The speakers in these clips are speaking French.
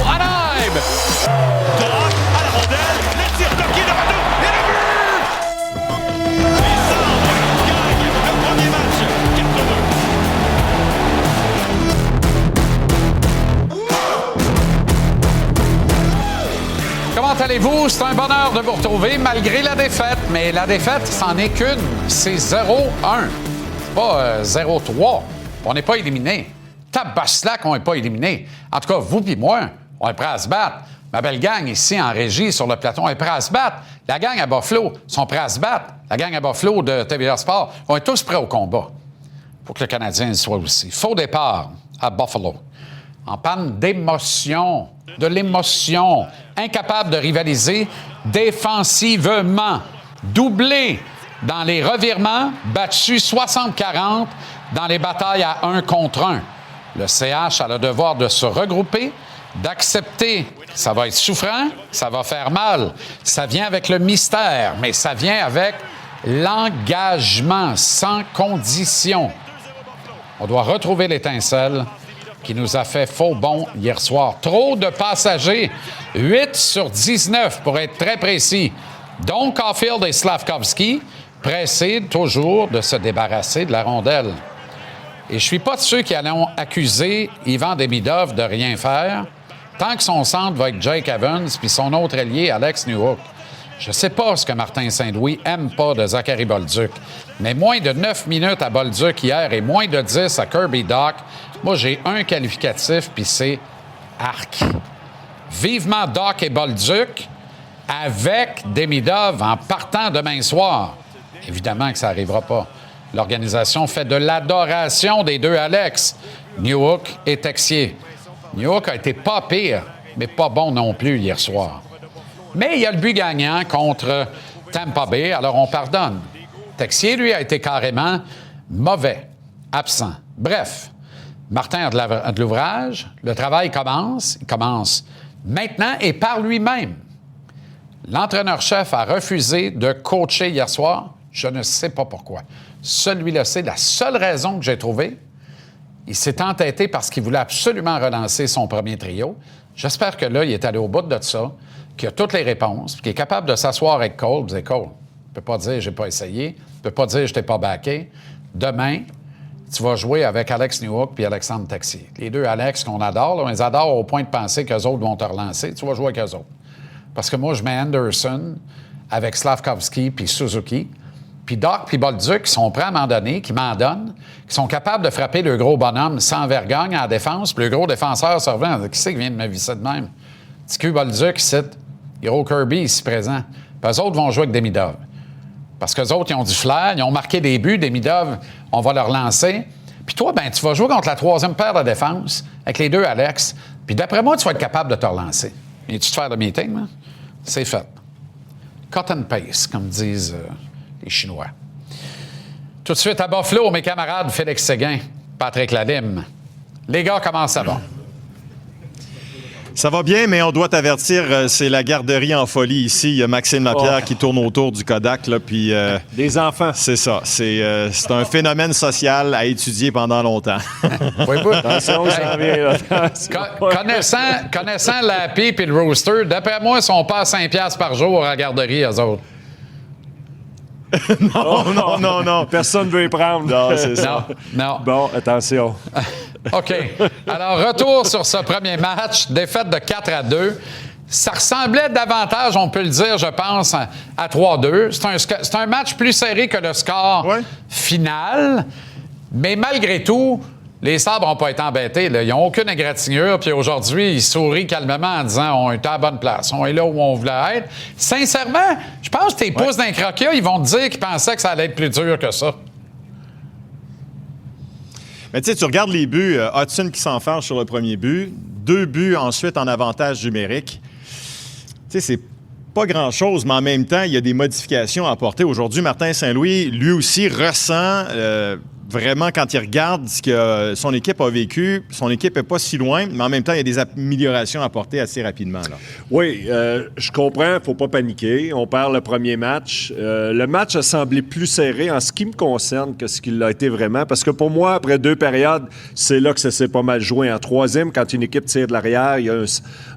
Anaheim! Doc à la rondelle, le tir bloqué de retour et le but! Les Sabres gagnent le premier match 4-2. Comment allez-vous? C'est un bonheur de vous retrouver malgré la défaite. Mais la défaite, c'en est qu'une. C'est 0-1. C'est pas 0-3. On n'est pas éliminé. Tabaslac, on n'est pas éliminé. En tout cas, vous puis moi, on est prêts à se battre. Ma belle gang ici en régie sur le plateau, on est prêts à se battre. La gang à Buffalo sont prêts à se battre. La gang à Buffalo de TVA Sport, on est tous prêts au combat. Il faut que le Canadien y soit aussi. Faux départ à Buffalo. En panne d'émotion, de l'émotion, incapable de rivaliser défensivement, doublé dans les revirements, battu 60-40 dans les batailles à 1 contre 1. Le CH a le devoir de se regrouper, d'accepter. Ça va être souffrant, ça va faire mal. Ça vient avec le mystère, mais ça vient avec l'engagement sans condition. On doit retrouver l'étincelle qui nous a fait faux bond hier soir. Trop de passagers, 8 sur 19 pour être très précis, dont Caulfield et Slavkovski, pressés toujours de se débarrasser de la rondelle. Et je ne suis pas de ceux qui allons accuser Ivan Demidov de rien faire tant que son centre va être Jake Evans puis son autre allié, Alex Newhook. Je ne sais pas ce que Martin Saint-Louis aime pas de Zachary Bolduc, mais moins de 9 minutes à Bolduc hier et moins de 10 à Kirby Dach, moi, j'ai un qualificatif, puis c'est arc. Vivement Dach et Bolduc avec Demidov en partant demain soir. Évidemment que ça n'arrivera pas. L'organisation fait de l'adoration des deux Alex, Newhook et Texier. Newhook a été pas pire, mais pas bon non plus hier soir. Mais il y a le but gagnant contre Tampa Bay, alors on pardonne. Texier, lui, a été carrément mauvais, absent. Bref, Martin a de l'ouvrage, le travail commence, il commence maintenant et par lui-même. L'entraîneur-chef a refusé de coacher hier soir, je ne sais pas pourquoi. Celui-là, c'est la seule raison que j'ai trouvée. Il s'est entêté parce qu'il voulait absolument relancer son premier trio. J'espère que là, il est allé au bout de ça, qu'il a toutes les réponses, qu'il est capable de s'asseoir avec Cole. Vous Cole, ne peut pas dire « j'ai pas essayé », ne peut pas dire « je t'ai pas backé ». Demain, tu vas jouer avec Alex Newhook puis Alexandre Texier. Les deux Alex qu'on adore, là, on les adore au point de penser qu'eux autres vont te relancer. Tu vas jouer avec eux autres. Parce que moi, je mets Anderson avec Slavkovski puis Suzuki. Puis Dach puis Bolduc qui sont prêts à un moment donné, qui m'en donnent, qui sont capables de frapper le gros bonhomme sans vergogne en défense, puis le gros défenseur se revient. Qui c'est qui vient de me visser de même? TQ Bolduc, ici, Hiro Kirby, ici présent. Puis eux autres vont jouer avec Demidov. Parce qu'eux autres, ils ont du flair, ils ont marqué des buts. Demidov, on va leur lancer. Puis toi, ben tu vas jouer contre la troisième paire de défense avec les deux Alex. Puis d'après moi, tu vas être capable de te relancer. Viens-tu te faire le meeting, là? C'est fait. Cut and paste, comme disent les Chinois. Tout de suite à Buffalo, mes camarades Félix Séguin, Patrick Lalime. Les gars, comment ça va? Ça va bien, mais on doit t'avertir, c'est la garderie en folie ici. Il y a Maxime Lapierre qui tourne autour du Kodak. Là, puis, des enfants. C'est ça. C'est un phénomène social à étudier pendant longtemps. Attention, ça vient. Connaissant la pipe et le rooster, d'après moi, ils sont pas à 5$ par jour à la garderie, eux autres. Non. Personne ne veut y prendre. Non, c'est ça. Non. Bon, attention. OK. Alors, retour sur ce premier match, défaite de 4-2. Ça ressemblait davantage, on peut le dire, je pense, à 3-2. C'est un match plus serré que le score final. Mais malgré tout, les Sabres n'ont pas été embêtés. Là. Ils n'ont aucune égratignure. Puis aujourd'hui, ils sourient calmement en disant « on est à la bonne place. On est là où on voulait être. » Sincèrement, je pense que tes pouces d'un croquet, ils vont te dire qu'ils pensaient que ça allait être plus dur que ça. Mais tu sais, tu regardes les buts. Hudson qui s'enfarge sur le premier but. 2 buts ensuite en avantage numérique. Tu sais, c'est pas grand-chose, mais en même temps, il y a des modifications à apporter. Aujourd'hui, Martin Saint-Louis, lui aussi, ressent vraiment, quand il regarde ce que son équipe a vécu, son équipe n'est pas si loin, mais en même temps, il y a des améliorations à apporter assez rapidement. Là. Oui, je comprends, il ne faut pas paniquer. On perd le premier match. Le match a semblé plus serré en ce qui me concerne que ce qu'il l'a été vraiment. Parce que pour moi, après 2 périodes, c'est là que ça s'est pas mal joué. En troisième, quand une équipe tire de l'arrière, il y a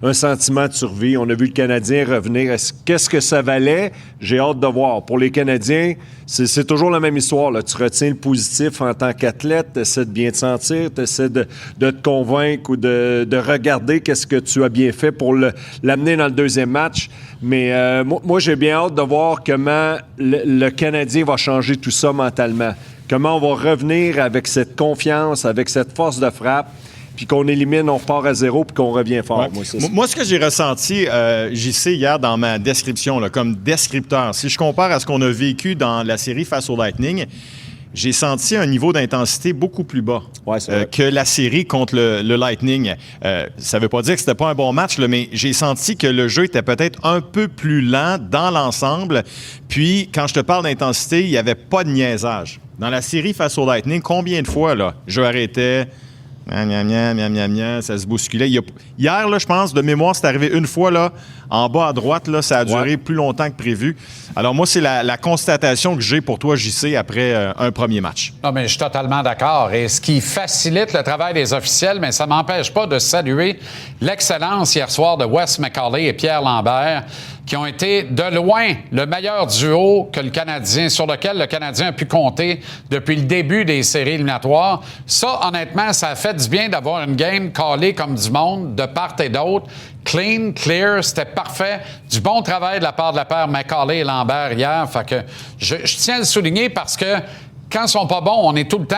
un sentiment de survie. On a vu le Canadien revenir. Qu'est-ce que ça valait? J'ai hâte de voir. Pour les Canadiens, c'est toujours la même histoire. Là. Tu retiens le positif en tant qu'athlète, tu essaies de bien te sentir, tu essaies de te convaincre ou de regarder qu'est-ce que tu as bien fait pour l'amener dans le deuxième match. Mais moi, j'ai bien hâte de voir comment le Canadien va changer tout ça mentalement. Comment on va revenir avec cette confiance, avec cette force de frappe, puis qu'on élimine, on repart à 0 puis qu'on revient fort. Ouais. Moi, ce que j'ai ressenti, JC, hier dans ma description, là, comme descripteur, si je compare à ce qu'on a vécu dans la série face au Lightning, j'ai senti un niveau d'intensité beaucoup plus bas que la série contre le Lightning. Ça ne veut pas dire que c'était pas un bon match, là, mais j'ai senti que le jeu était peut-être un peu plus lent dans l'ensemble. Puis, quand je te parle d'intensité, il n'y avait pas de niaisage. Dans la série face au Lightning, combien de fois là, je arrêtais... Ça se bousculait. Hier, là, je pense, de mémoire, c'est arrivé une fois, là, en bas à droite, là, ça a duré plus longtemps que prévu. Alors moi, c'est la constatation que j'ai pour toi, JC, après un premier match. Non, mais je suis totalement d'accord. Et ce qui facilite le travail des officiels, mais ça ne m'empêche pas de saluer l'excellence hier soir de Wes McCauley et Pierre Lambert, qui ont été de loin le meilleur duo que le Canadien, sur lequel le Canadien a pu compter depuis le début des séries éliminatoires. Ça, honnêtement, ça a fait du bien d'avoir une game calée comme du monde, de part et d'autre. Clean, clear, c'était parfait. Du bon travail de la part de la paire McCauley et Lambert hier. Fait que je tiens à le souligner parce que quand ils sont pas bons, on est tout le temps...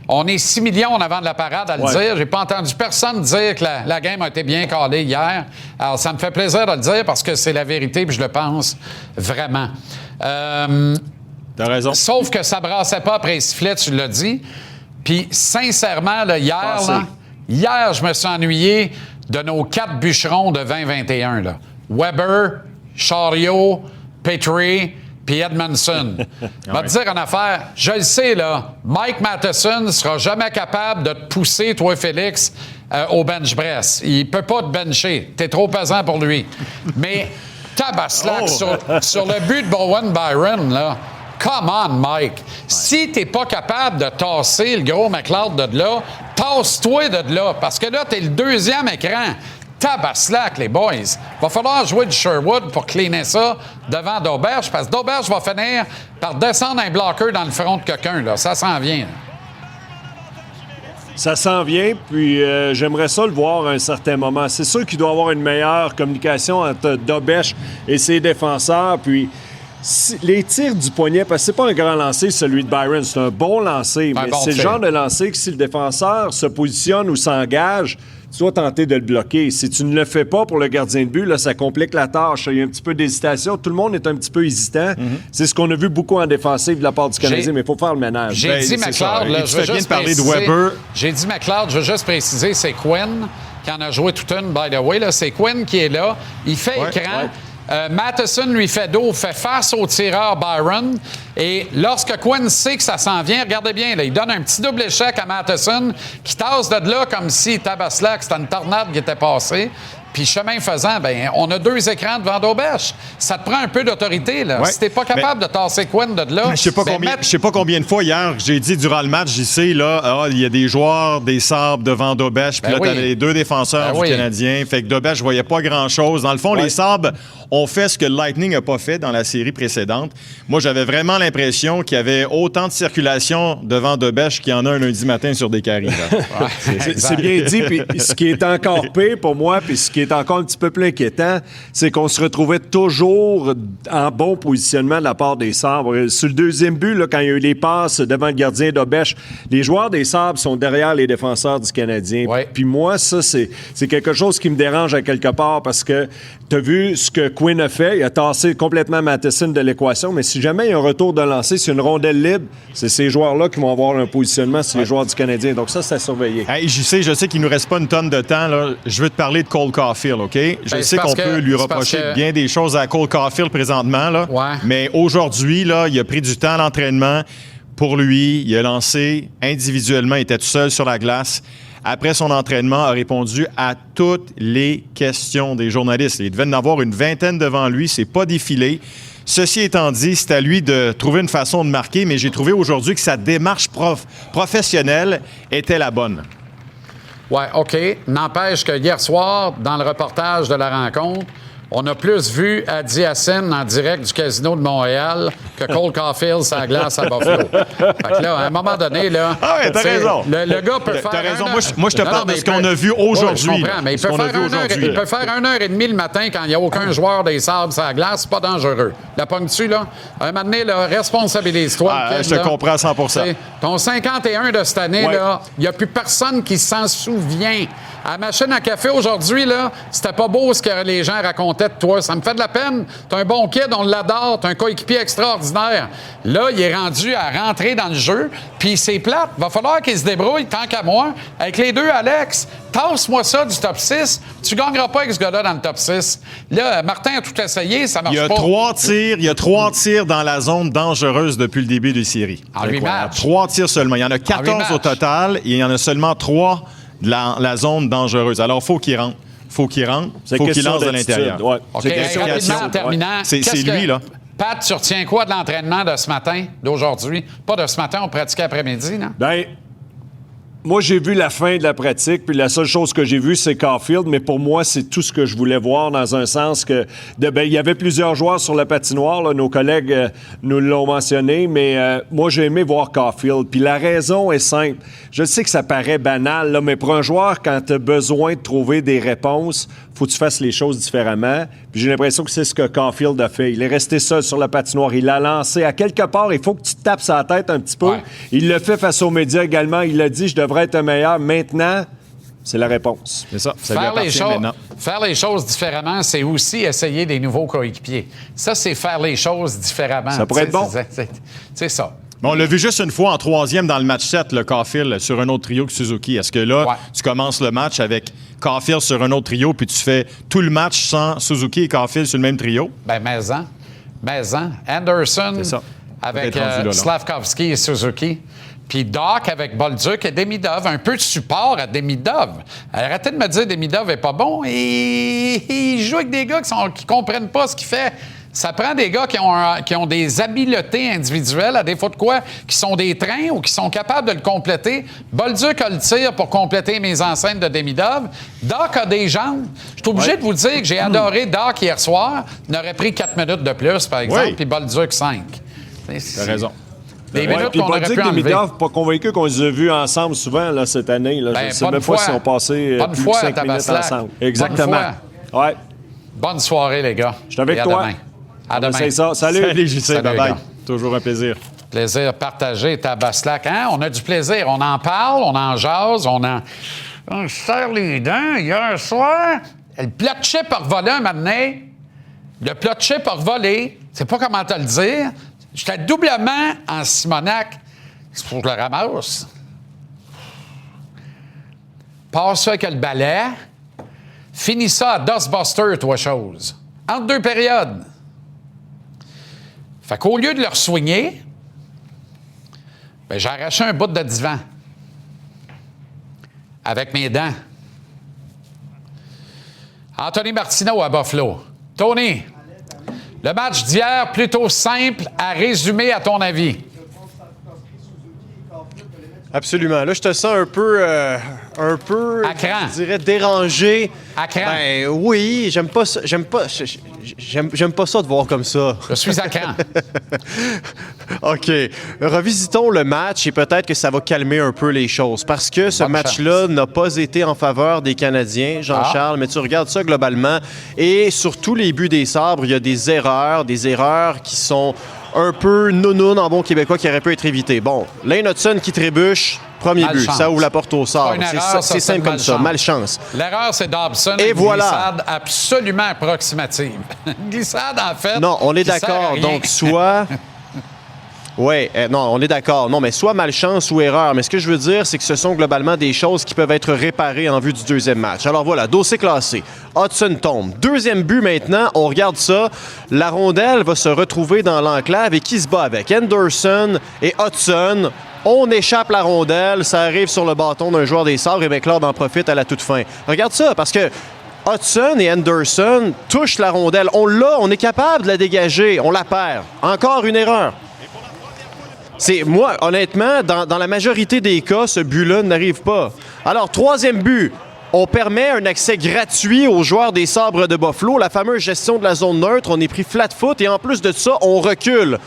on est 6 millions en avant de la parade à le dire. J'ai pas entendu personne dire que la game a été bien calée hier. Alors, ça me fait plaisir de le dire parce que c'est la vérité puis je le pense vraiment. T'as raison. Sauf que ça brassait pas après les sifflets, tu l'as dit. Puis, sincèrement, là, hier, je me suis ennuyé de nos 4 bûcherons de 2021. Là. Weber, Chariot, Petrie... puis Edmondson. Je vais te dire une affaire. Je le sais, là, Mike Matheson ne sera jamais capable de te pousser, toi, Félix, au bench press. Il ne peut pas te bencher. Tu es trop pesant pour lui. Mais tabaslac sur le but de Bowen Byron, là, come on, Mike. Si tu n'es pas capable de tasser le gros McLeod de là, tasse-toi de là. Parce que là, tu es le deuxième écran. Tabaslac, les boys. Va falloir jouer du Sherwood pour cleaner ça devant Dauberge, parce que Dauberge va finir par descendre un bloqueur dans le front de quelqu'un. Là. Ça s'en vient. Là. Ça s'en vient, puis j'aimerais ça le voir à un certain moment. C'est sûr qu'il doit y avoir une meilleure communication entre Dauberge et ses défenseurs, puis... les tirs du poignet, parce que c'est pas un grand lancer, celui de Byron, c'est un bon lancer, mais c'est le genre de lancer que si le défenseur se positionne ou s'engage, tu dois tenter de le bloquer. Si tu ne le fais pas pour le gardien de but, là, ça complique la tâche. Il y a un petit peu d'hésitation. Tout le monde est un petit peu hésitant. C'est ce qu'on a vu beaucoup en défensive de la part du Canadien, mais il faut faire le ménage. J'ai dit McLeod, là, je veux juste parler de Weber. J'ai dit McLeod, je veux juste préciser, c'est Quinn qui en a joué toute une, by the way. Là. C'est Quinn qui est là. Il fait écran. Ouais. Matheson lui fait dos, fait face au tireur Byron. Et lorsque Quinn sait que ça s'en vient, regardez bien, là, il donne un petit double échec à Matheson qui tasse de là comme si Tabaslac, c'était une tornade qui était passée. Puis chemin faisant, ben on a 2 écrans devant Dauberge. Ça te prend un peu d'autorité, là. Si t'es pas capable de tasser Quinn de là... Je sais pas combien de fois hier j'ai dit durant le match, j'y sais, là, il y a des joueurs, des Sabres devant Dauberge, puis là, t'as les 2 défenseurs du Canadien. Fait que Dauberge, je voyais pas grand-chose. Dans le fond, les Sabres ont fait ce que le Lightning n'a pas fait dans la série précédente. Moi, j'avais vraiment l'impression qu'il y avait autant de circulation devant Dauberge qu'il y en a un lundi matin sur des carrés. C'est bien dit. Puis ce qui est encore pire pour moi, puis ce qui est encore un petit peu plus inquiétant, c'est qu'on se retrouvait toujours en bon positionnement de la part des Sabres. Sur le deuxième but, là, quand il y a eu les passes devant le gardien d'Auberge, les joueurs des Sabres sont derrière les défenseurs du Canadien. Puis moi, ça, c'est quelque chose qui me dérange à quelque part parce que tu as vu ce que Quinn a fait. Il a tassé complètement Matheson de l'équation, mais si jamais il y a un retour de lancer sur une rondelle libre, c'est ces joueurs-là qui vont avoir un positionnement sur les joueurs du Canadien. Donc ça, c'est à surveiller. Hey, je sais qu'il nous reste pas une tonne de temps. Là. Je veux te parler de Cole Caulfield, OK? Je sais qu'on peut lui reprocher bien des choses à Cole Caulfield présentement, là. Mais aujourd'hui, là, il a pris du temps à l'entraînement pour lui. Il a lancé individuellement, il était tout seul sur la glace. Après son entraînement, a répondu à toutes les questions des journalistes. Il devait en avoir une vingtaine devant lui, c'est pas défilé. Ceci étant dit, c'est à lui de trouver une façon de marquer, mais j'ai trouvé aujourd'hui que sa démarche professionnelle était la bonne. Ouais, OK. N'empêche que hier soir, dans le reportage de la rencontre, on a plus vu Adi Hassen en direct du Casino de Montréal que Cole Caulfield sur la glace à Buffalo. Fait que là, à un moment donné, là... Ah ouais, t'as raison. Le gars peut faire... T'as raison. un Moi, je te parle de ce qu'on a vu aujourd'hui. Ouais, je comprends, mais il peut faire 1h30 le matin quand il n'y a aucun joueur des Sabres sur la glace. C'est pas dangereux. La pogne-tu, là? À un moment donné, là, responsabilise-toi. Je te comprends à 100%. Ton 51 de cette année, là, il n'y a plus personne qui s'en souvient. À la machine à café aujourd'hui, là, c'était pas beau ce que les gens racontaient de toi. Ça me fait de la peine. T'as un bon kid, on l'adore. T'as un coéquipier extraordinaire. Là, il est rendu à rentrer dans le jeu, puis c'est plate. Va falloir qu'il se débrouille, tant qu'à moi, avec les deux, Alex. Tasse-moi ça du top 6. Tu gagneras pas avec ce gars-là dans le top 6. Là, Martin a tout essayé, ça marche pas. Il y a 3 tirs dans la zone dangereuse depuis le début des séries. En 8 matchs. 3 tirs seulement. Il y en a 14 au total et il y en a seulement 3 de la zone dangereuse. Alors, il faut qu'il rentre. Faut qu'il lance de l'intérieur. Ouais. OK, C'est question rapidement, en terminant. C'est lui, là. Pat, tu retiens quoi de l'entraînement de ce matin, d'aujourd'hui? Pas de ce matin, on pratiquait après-midi, non? Ben, moi, j'ai vu la fin de la pratique, puis la seule chose que j'ai vue, c'est Caulfield, mais pour moi, c'est tout ce que je voulais voir dans un sens que... il y avait plusieurs joueurs sur la patinoire, là, nos collègues nous l'ont mentionné, mais moi, j'ai aimé voir Caulfield, puis la raison est simple. Je sais que ça paraît banal, là, mais pour un joueur, quand tu as besoin de trouver des réponses, faut que tu fasses les choses différemment. Puis j'ai l'impression que c'est ce que Caulfield a fait. Il est resté seul sur la patinoire. Il l'a lancé. À quelque part, il faut que tu te tapes sa tête un petit peu. Ouais. Il le fait face aux médias également. Il a dit « Je devrais être un meilleur. » Maintenant, c'est la réponse. C'est ça. Ça lui appartient maintenant. Faire les choses différemment, c'est aussi essayer des nouveaux coéquipiers. Ça, c'est faire les choses différemment. Ça pourrait être bon. C'est ça. Mais on l'a vu juste une fois en 3e dans le match 7, le Caulfield, sur un autre trio que Suzuki. Est-ce que là, tu commences le match avec Caulfield sur un autre trio, puis tu fais tout le match sans Suzuki et Caulfield sur le même trio? Bien, mais-en. Anderson avec Slavkovski et Suzuki. Puis Doc avec Bolduc et Demidov. Un peu de support à Demidov. Arrêtez de me dire que Demidov n'est pas bon. Il joue avec des gars qui comprennent pas ce qu'il fait. Ça prend des gars qui ont des habiletés individuelles, à défaut de quoi, qui sont des trains ou qui sont capables de le compléter. Bolduc a le tir pour compléter mes enceintes de Demidov. Doc a des jambes. Je suis obligé de vous dire que j'ai adoré Doc hier soir. Il aurait pris 4 minutes de plus, par exemple, puis Bolduc 5. T'as raison. Des minutes Puis qu'on aurait pu enlever. Demidov, pas convaincu qu'on les a vus ensemble souvent là, cette année. Là. Ben, je ne sais même pas si on passé plus de 5 minutes ensemble. Exactement. Ouais. Bonne soirée, les gars. Je suis avec et toi. À demain. À demain. C'est ça. Salut. Salut, JC. Bye-bye. gars. Toujours un plaisir. Plaisir partagé, Tabaslac. Hein? On a du plaisir. On en parle, on en jase, on se serre les dents. Hier soir, le plat de chip a revolé un moment donné. Le plat de chip a revolé. Je sais pas comment te le dire. J'étais doublement en Simonac. Il faut que je le ramasse. Passe ça avec le balai. Finis ça à Dustbuster, toi, chose. Entre 2 périodes. Fait qu'au lieu de leur soigner, ben, j'ai arraché un bout de divan avec mes dents. Anthony Martineau à Buffalo. Tony, le match d'hier, plutôt simple à résumer à ton avis. Absolument. Là, je te sens un peu à cran. Je dirais dérangé. À cran. Ben oui, j'aime pas ça. J'aime pas ça de voir comme ça. Je suis à cran. OK. Revisitons le match et peut-être que ça va calmer un peu les choses. Parce que ce Bonne match-là chance. n'a pas été en faveur des Canadiens, Jean-Charles, mais tu regardes ça globalement. Et sur tous les buts des Sabres, il y a des erreurs qui sont un peu nounoun en bon québécois qui auraient pu être évitées. Bon, Lane Hudson qui trébuche, premier but. Malchance. Ça ouvre la porte au Sabres. Pas une erreur, C'est simple comme ça. Malchance. L'erreur, c'est Dobson. Et une voilà. glissade absolument approximative. Une glissade, en fait. Non, on est qui sert à d'accord. rien. Donc, soit Oui, non, on est d'accord. Non, mais soit malchance ou erreur. Mais ce que je veux dire, c'est que ce sont globalement des choses qui peuvent être réparées en vue du deuxième match. Alors voilà, dossier classé. Hudson tombe. Deuxième but maintenant, on regarde ça. La rondelle va se retrouver dans l'enclave et qui se bat avec? Henderson et Hudson. On échappe la rondelle, ça arrive sur le bâton d'un joueur des Sabres et McLeod en profite à la toute fin. Regarde ça, parce que Hudson et Henderson touchent la rondelle. On l'a, on est capable de la dégager. On la perd. Encore une erreur. Moi, honnêtement, dans la majorité des cas, ce but-là n'arrive pas. Alors, troisième but, on permet un accès gratuit aux joueurs des Sabres de Buffalo, la fameuse gestion de la zone neutre. On est pris flat-foot et en plus de ça, on recule.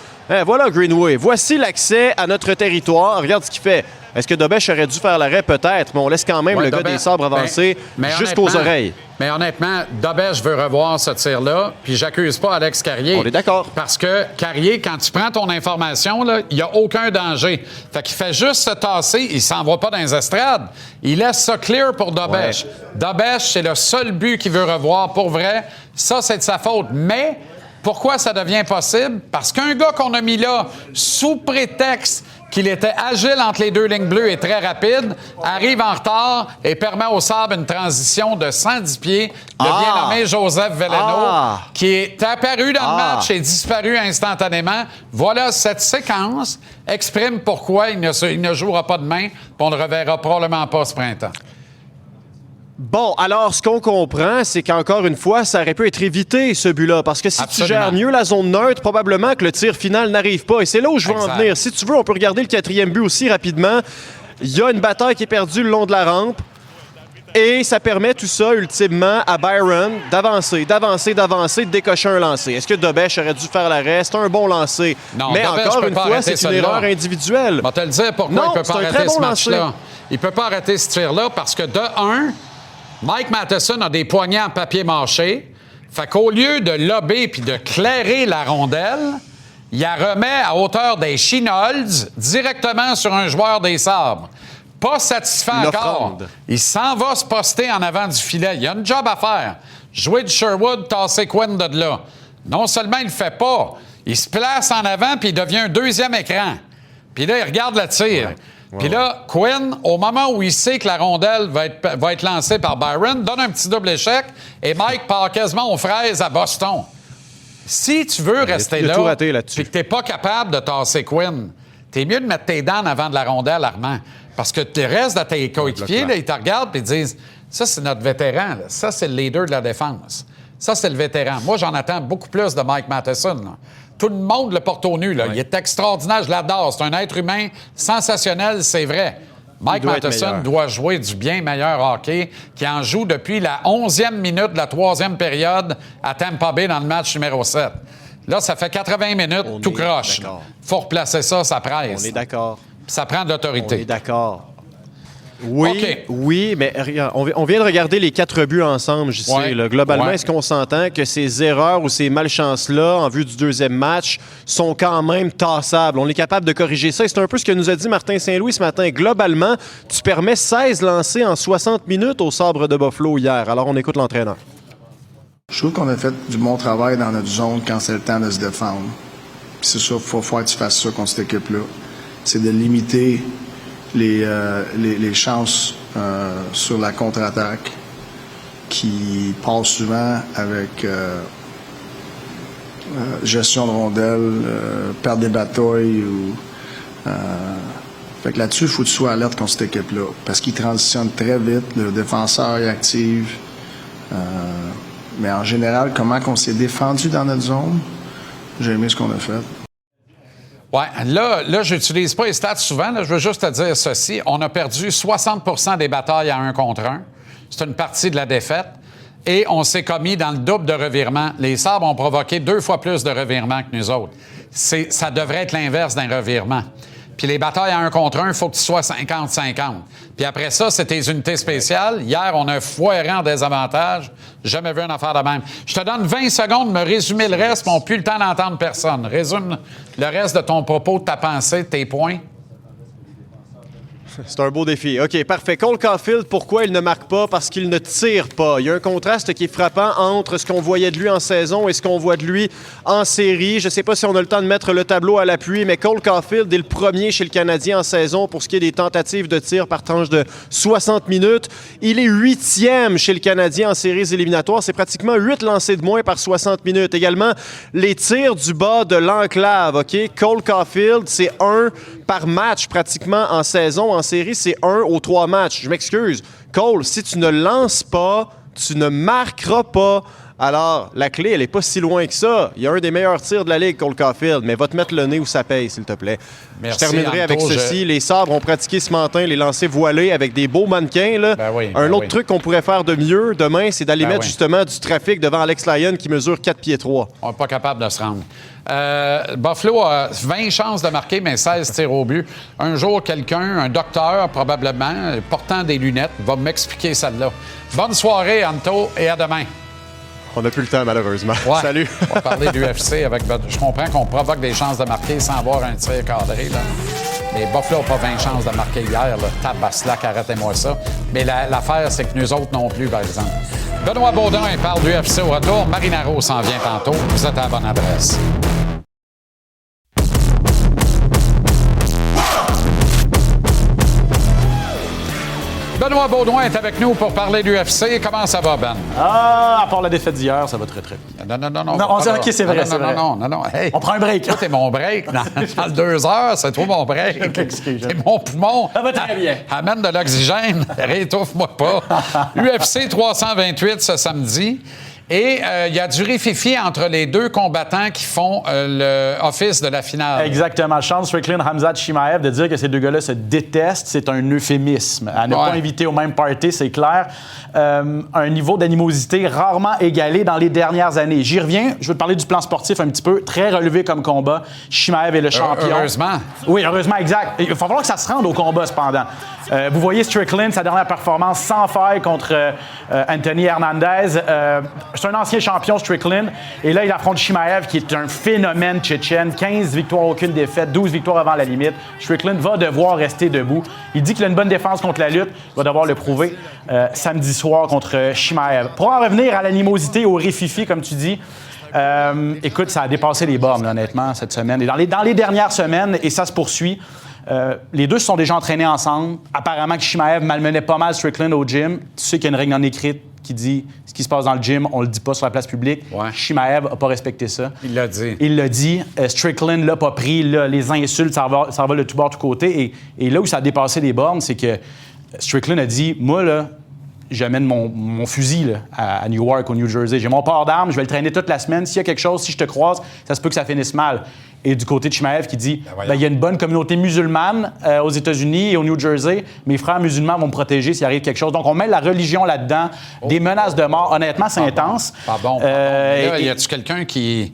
Voilà Greenway. Voici l'accès à notre territoire. Regarde ce qu'il fait. Est-ce que Dobech aurait dû faire l'arrêt? Peut-être, mais on laisse quand même le gars des Sabres avancer jusqu'aux oreilles. Mais honnêtement, Dobech veut revoir ce tir-là, puis j'accuse pas Alex Carrier. On est d'accord. Parce que Carrier, quand tu prends ton information, il n'y a aucun danger. Fait qu'il fait juste se tasser, il s'en va pas dans les estrades. Il laisse ça clear pour Dobech. Ouais. Dobech, c'est le seul but qu'il veut revoir. Pour vrai, ça, c'est de sa faute. Mais pourquoi ça devient possible? Parce qu'un gars qu'on a mis là, sous prétexte qu'il était agile entre les deux lignes bleues et très rapide, arrive en retard et permet au Sabres une transition de 110 pieds. Le bien nommé Joseph Veleno, qui est apparu dans le match et disparu instantanément. Voilà, cette séquence exprime pourquoi il ne jouera pas demain, puis on ne le reverra probablement pas ce printemps. Bon, alors, ce qu'on comprend, c'est qu'encore une fois, ça aurait pu être évité, ce but-là. Parce que si tu gères mieux la zone neutre, probablement que le tir final n'arrive pas. Et c'est là où je veux en venir. Si tu veux, on peut regarder le quatrième but aussi rapidement. Il y a une bataille qui est perdue le long de la rampe. Et ça permet tout ça, ultimement, à Byron d'avancer, de décocher un lancer. Est-ce que Dobech aurait dû faire l'arrêt? C'est un bon lancer. Non, mais Dobech encore une fois, c'est une erreur individuelle. Je vais te le dire pourquoi il ne peut pas arrêter ce match-là. Il ne peut pas arrêter ce tir-là parce que, de un, Mike Matheson a des poignets en papier mâché. Fait qu'au lieu de lober puis de clairer la rondelle, il la remet à hauteur des Chinolds directement sur un joueur des Sabres. Pas satisfait encore. Il s'en va se poster en avant du filet. Il y a une job à faire. Jouer de Sherwood, tasser Quinn de là. Non seulement il le fait pas, il se place en avant puis il devient un deuxième écran. Puis là, il regarde le tir. Ouais. Puis là, Quinn, au moment où il sait que la rondelle va être lancée par Byron, donne un petit double échec et Mike part quasiment aux fraises à Boston. Si tu veux rester là puis que t'es pas capable de tasser Quinn, t'es mieux de mettre tes dents en avant de la rondelle, Armand. Parce que le reste de tes coéquipiers, là, ils te regardent et ils disent « Ça, c'est notre vétéran. Là. Ça, c'est le leader de la défense. Ça, c'est le vétéran. » Moi, j'en attends beaucoup plus de Mike Matheson. Là. Tout le monde le porte au nu. Là. Ouais. Il est extraordinaire, je l'adore. C'est un être humain sensationnel, c'est vrai. Mike Matheson doit jouer du bien meilleur hockey, qui en joue depuis la 11e minute de la 3e période à Tampa Bay dans le match numéro 7. Là, ça fait 80 minutes, tout croche. Il faut replacer ça, ça presse. On est d'accord. Ça prend de l'autorité. On est d'accord. Oui, okay. Oui, mais on vient de regarder les 4 buts ensemble, JC. Ouais. Globalement, est-ce qu'on s'entend que ces erreurs ou ces malchances-là, en vue du deuxième match, sont quand même tassables? On est capable de corriger ça. Et c'est un peu ce que nous a dit Martin Saint-Louis ce matin. Globalement, tu permets 16 lancés en 60 minutes au Sabres de Buffalo hier. Alors, on écoute l'entraîneur. Je trouve qu'on a fait du bon travail dans notre zone quand c'est le temps de se défendre. Puis c'est ça, il faut faire que tu fasses ça contre cette équipe-là. C'est de limiter les chances sur la contre-attaque qui passent souvent avec gestion de rondelles, perte des batailles. Fait que là-dessus, il faut que tu sois alerte contre cette équipe-là parce qu'ils transitionnent très vite. Le défenseur est actif. Mais en général, comment on s'est défendu dans notre zone, j'ai aimé ce qu'on a fait. Oui, là, je n'utilise pas les stats souvent. Là, je veux juste te dire ceci. On a perdu 60% des batailles à 1 contre 1. C'est une partie de la défaite. Et on s'est commis dans le double de revirements. Les Sabres ont provoqué 2 fois plus de revirements que nous autres. Ça devrait être l'inverse d'un revirement. Puis les batailles à 1 contre 1, il faut que tu sois 50-50. Puis après ça, c'est tes unités spéciales. Hier, on a foiré en désavantage. Jamais vu une affaire de même. Je te donne 20 secondes de me résumer le reste, mais on n'a plus le temps d'entendre personne. Résume le reste de ton propos, de ta pensée, de tes points. C'est un beau défi. OK, parfait. Cole Caulfield, pourquoi il ne marque pas? Parce qu'il ne tire pas. Il y a un contraste qui est frappant entre ce qu'on voyait de lui en saison et ce qu'on voit de lui en série. Je ne sais pas si on a le temps de mettre le tableau à l'appui, mais Cole Caulfield est le premier chez le Canadien en saison pour ce qui est des tentatives de tir par tranche de 60 minutes. Il est 8e chez le Canadien en séries éliminatoires. C'est pratiquement 8 lancés de moins par 60 minutes. Également, les tirs du bas de l'enclave. OK? Cole Caulfield, c'est 1 par match pratiquement en saison. En série, c'est 1 aux 3 matchs. Je m'excuse. Cole, si tu ne lances pas, tu ne marqueras pas. Alors, la clé, elle n'est pas si loin que ça. Il y a un des meilleurs tirs de la Ligue, Cole Caulfield, mais va te mettre le nez où ça paye, s'il te plaît. Merci, je terminerai Anto, avec ceci. Les Sabres ont pratiqué ce matin les lancers voilés avec des beaux mannequins. Là. Un autre truc qu'on pourrait faire de mieux demain, c'est d'aller mettre justement du trafic devant Alex Lyon qui mesure 4 pieds 3. On n'est pas capable de se rendre. Buffalo a 20 chances de marquer, mais 16 tirs au but. Un jour, quelqu'un, un docteur probablement, portant des lunettes, va m'expliquer celle-là. Bonne soirée, Anto, et à demain. On n'a plus le temps, malheureusement. Ouais. Salut. On va parler du UFC avec... Je comprends qu'on provoque des chances de marquer sans avoir un tir cadré, là. Mais Buffalo n'a pas 20 chances de marquer hier, là. Tabaslac, arrêtez-moi ça. Mais l'affaire, c'est que nous autres non plus, par exemple. Benoît Beaudin, il parle du UFC au retour. Marinaro s'en vient tantôt. Vous êtes à la bonne adresse. Benoît Beaudoin est avec nous pour parler du UFC. Comment ça va, Ben? Ah, à part la défaite d'hier, ça va très, très bien. Non. Non, on dit, OK, c'est vrai, c'est vrai. Non. Hey, On prend un break. toi, t'es mon break. Dans le 2 heures, c'est toi mon break. Excuse. C'est mon poumon. Ça va très bien. Amène de l'oxygène. Réétouffe-moi pas. UFC 328 ce samedi. Et il y a du rififi entre les deux combattants qui font le office de la finale. Exactement. Sean Strickland, Khamzat Chimaev, de dire que ces deux gars-là se détestent, c'est un euphémisme. À ne pas inviter au même party, c'est clair. Un niveau d'animosité rarement égalé dans les dernières années. J'y reviens. Je veux te parler du plan sportif un petit peu. Très relevé comme combat. Chimaev est le champion. Heureusement. Oui, heureusement, exact. Il va falloir que ça se rende au combat, cependant. Vous voyez Strickland, sa dernière performance sans faille contre Anthony Hernandez. C'est un ancien champion, Strickland. Et là, il affronte Chimaev, qui est un phénomène tchétchène. 15 victoires, aucune défaite, 12 victoires avant la limite. Strickland va devoir rester debout. Il dit qu'il a une bonne défense contre la lutte. Il va devoir le prouver samedi soir contre Chimaev. Pour en revenir à l'animosité, au rififi, comme tu dis, écoute, ça a dépassé les bornes, là, honnêtement, cette semaine. Et dans les dernières semaines, et ça se poursuit, les deux se sont déjà entraînés ensemble. Apparemment que Chimaev malmenait pas mal Strickland au gym. Tu sais qu'il y a une règle non écrite qui dit ce qui se passe dans le gym, on le dit pas sur la place publique. Ouais. Chimaev n'a pas respecté ça. Il l'a dit. Il l'a dit. Strickland l'a pas pris. Là, les insultes, ça va de tout bord, de tout côté. Et là où ça a dépassé les bornes, c'est que Strickland a dit, moi, là, j'amène mon fusil là, à Newark, au New Jersey. J'ai mon port d'armes, je vais le traîner toute la semaine. S'il y a quelque chose, si je te croise, ça se peut que ça finisse mal. Et du côté de Chimaev qui dit, il y a une bonne communauté musulmane aux États-Unis et au New Jersey. Mes frères musulmans vont me protéger s'il arrive quelque chose. Donc, on met la religion là-dedans, des menaces de mort. Honnêtement, c'est intense. Pas bon. Là, y a-tu quelqu'un qui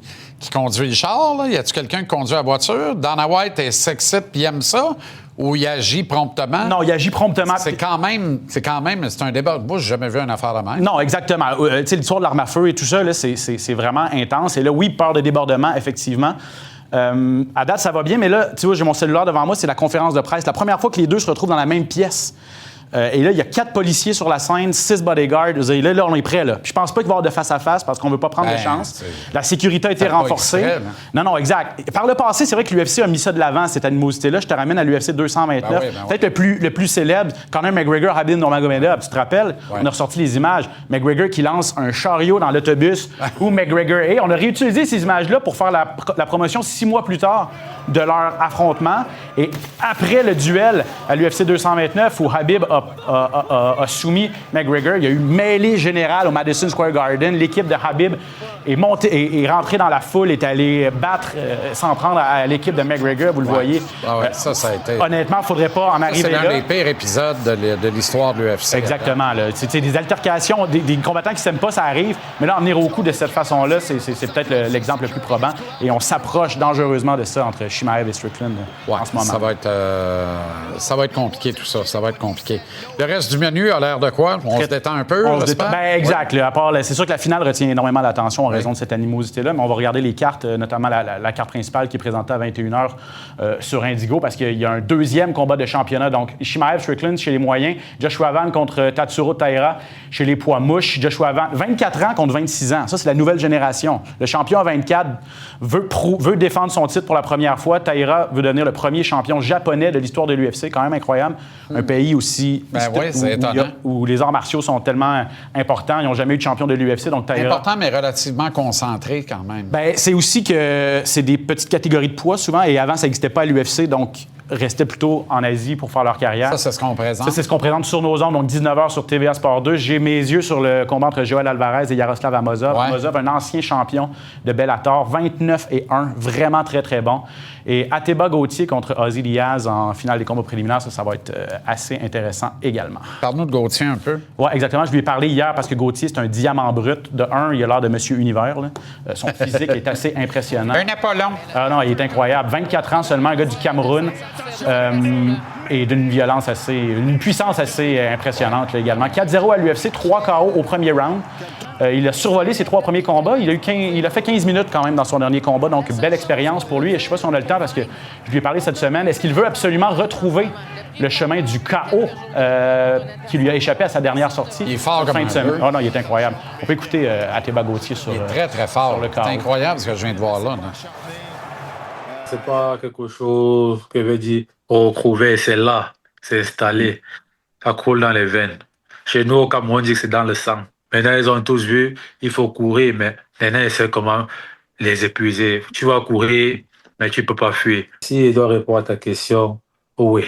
conduit le char? Là? Y a-tu quelqu'un qui conduit la voiture? Dana White est sexy puis il aime ça? Ou il agit promptement? Non, il agit promptement. C'est quand même, c'est un débat. Moi, j'ai jamais vu une affaire de même. Non, exactement. Tu sais, l'histoire de l'arme à feu et tout ça, là, c'est vraiment intense. Et là, oui, peur de débordement, effectivement. À date, ça va bien, mais là, tu vois, j'ai mon cellulaire devant moi, c'est la conférence de presse. La première fois que les deux se retrouvent dans la même pièce. Et là, il y a 4 policiers sur la scène, 6 bodyguards. Là, on est prêt, là. Puis je pense pas qu'il va y avoir de face-à-face parce qu'on veut pas prendre de chance. La sécurité a été renforcée. Non, exact. Par le passé, c'est vrai que l'UFC a mis ça de l'avant, cette animosité-là. Je te ramène à l'UFC 229. Peut-être le plus célèbre, Conor McGregor, Khabib Nurmagomedov. Tu te rappelles? On a ressorti les images. McGregor qui lance un chariot dans l'autobus où McGregor est. On a réutilisé ces images-là pour faire la promotion 6 mois plus tard de leur affrontement. Et après le duel à l'UFC 229 où Khabib a soumis McGregor, il y a eu mêlée générale au Madison Square Garden. L'équipe de Khabib est rentrée dans la foule, est allée battre, s'en prendre à l'équipe de McGregor, vous le voyez. Ça a été... Honnêtement, il ne faudrait pas en arriver là. C'est l'un des pires épisodes de l'histoire de l'UFC. Exactement. C'est des altercations, des combattants qui ne s'aiment pas, ça arrive. Mais là, en venir au coup de cette façon-là, c'est peut-être l'exemple le plus probant. Et on s'approche dangereusement de ça entre Chimaev et Strickland en ce moment. Ça va être compliqué, tout ça. Ça va être compliqué. Le reste du menu a l'air de quoi? On se détend un peu, On se j'espère? détend. Ben, exact. là, à part, c'est sûr que la finale retient énormément l'attention en raison de cette animosité-là, mais on va regarder les cartes, notamment la carte principale qui est présentée à 21h sur Indigo, parce qu'il y a un deuxième combat de championnat. Donc, Chimaev Strickland chez les moyens, Joshua Van contre Tatsuro Taira chez les poids mouches. Joshua Van, 24 ans contre 26 ans. Ça, c'est la nouvelle génération. Le champion à 24 veut défendre son titre pour la première fois. Taira veut devenir le premier champion japonais de l'histoire de l'UFC. Quand même incroyable. Un pays aussi oui, c'est étonnant. où les arts martiaux sont tellement importants. Ils n'ont jamais eu de champion de l'UFC. Donc Taira, Important, mais relativement concentré quand même. ben, c'est aussi que c'est des petites catégories de poids souvent. Et avant, ça n'existait pas à l'UFC. Donc, restaient plutôt en Asie pour faire leur carrière. Ça, c'est ce qu'on présente. Ça, c'est ce qu'on présente sur nos ondes, donc 19h sur TVA Sport 2. J'ai mes yeux sur le combat entre Joël Alvarez et Yaroslav Amosov. Ouais. Amosov, un ancien champion de Bellator, 29-1, vraiment très, très bon. Et Ateba Gauthier contre Ozzy Diaz en finale des combats préliminaires, ça va être assez intéressant également. Parle-nous de Gauthier un peu. Oui, exactement. Je lui ai parlé hier parce que Gauthier, c'est un diamant brut. De un, il a l'air de Monsieur Univers. Là. Son physique est assez impressionnant. Un Apollon. Ah non, il est incroyable. 24 ans seulement, un gars du Cameroun. Et d'une une puissance assez impressionnante là, également. 4-0 à l'UFC, 3 KO au premier round. Il a survolé ses 3 premiers combats. Il a fait 15 minutes quand même dans son dernier combat, donc belle expérience pour lui. Et je ne sais pas si on a le temps parce que je lui ai parlé cette semaine. Est-ce qu'il veut absolument retrouver le chemin du KO qui lui a échappé à sa dernière sortie? Il est fort comme un semaine. bœuf. Oh non, il est incroyable. On peut écouter Ateba Gauthier sur Il est très, très fort. sur le C'est KO. incroyable ce que je viens de voir là. C'est pas quelque chose que veut dire retrouver, c'est là, c'est installé. Ça coule dans les veines. Chez nous, au Cameroun, on dit que c'est dans le sang. Maintenant, ils ont tous vu, il faut courir, mais maintenant, ils savent comment les épuiser. Tu vas courir, mais tu ne peux pas fuir. Si je dois répondre à ta question, oui.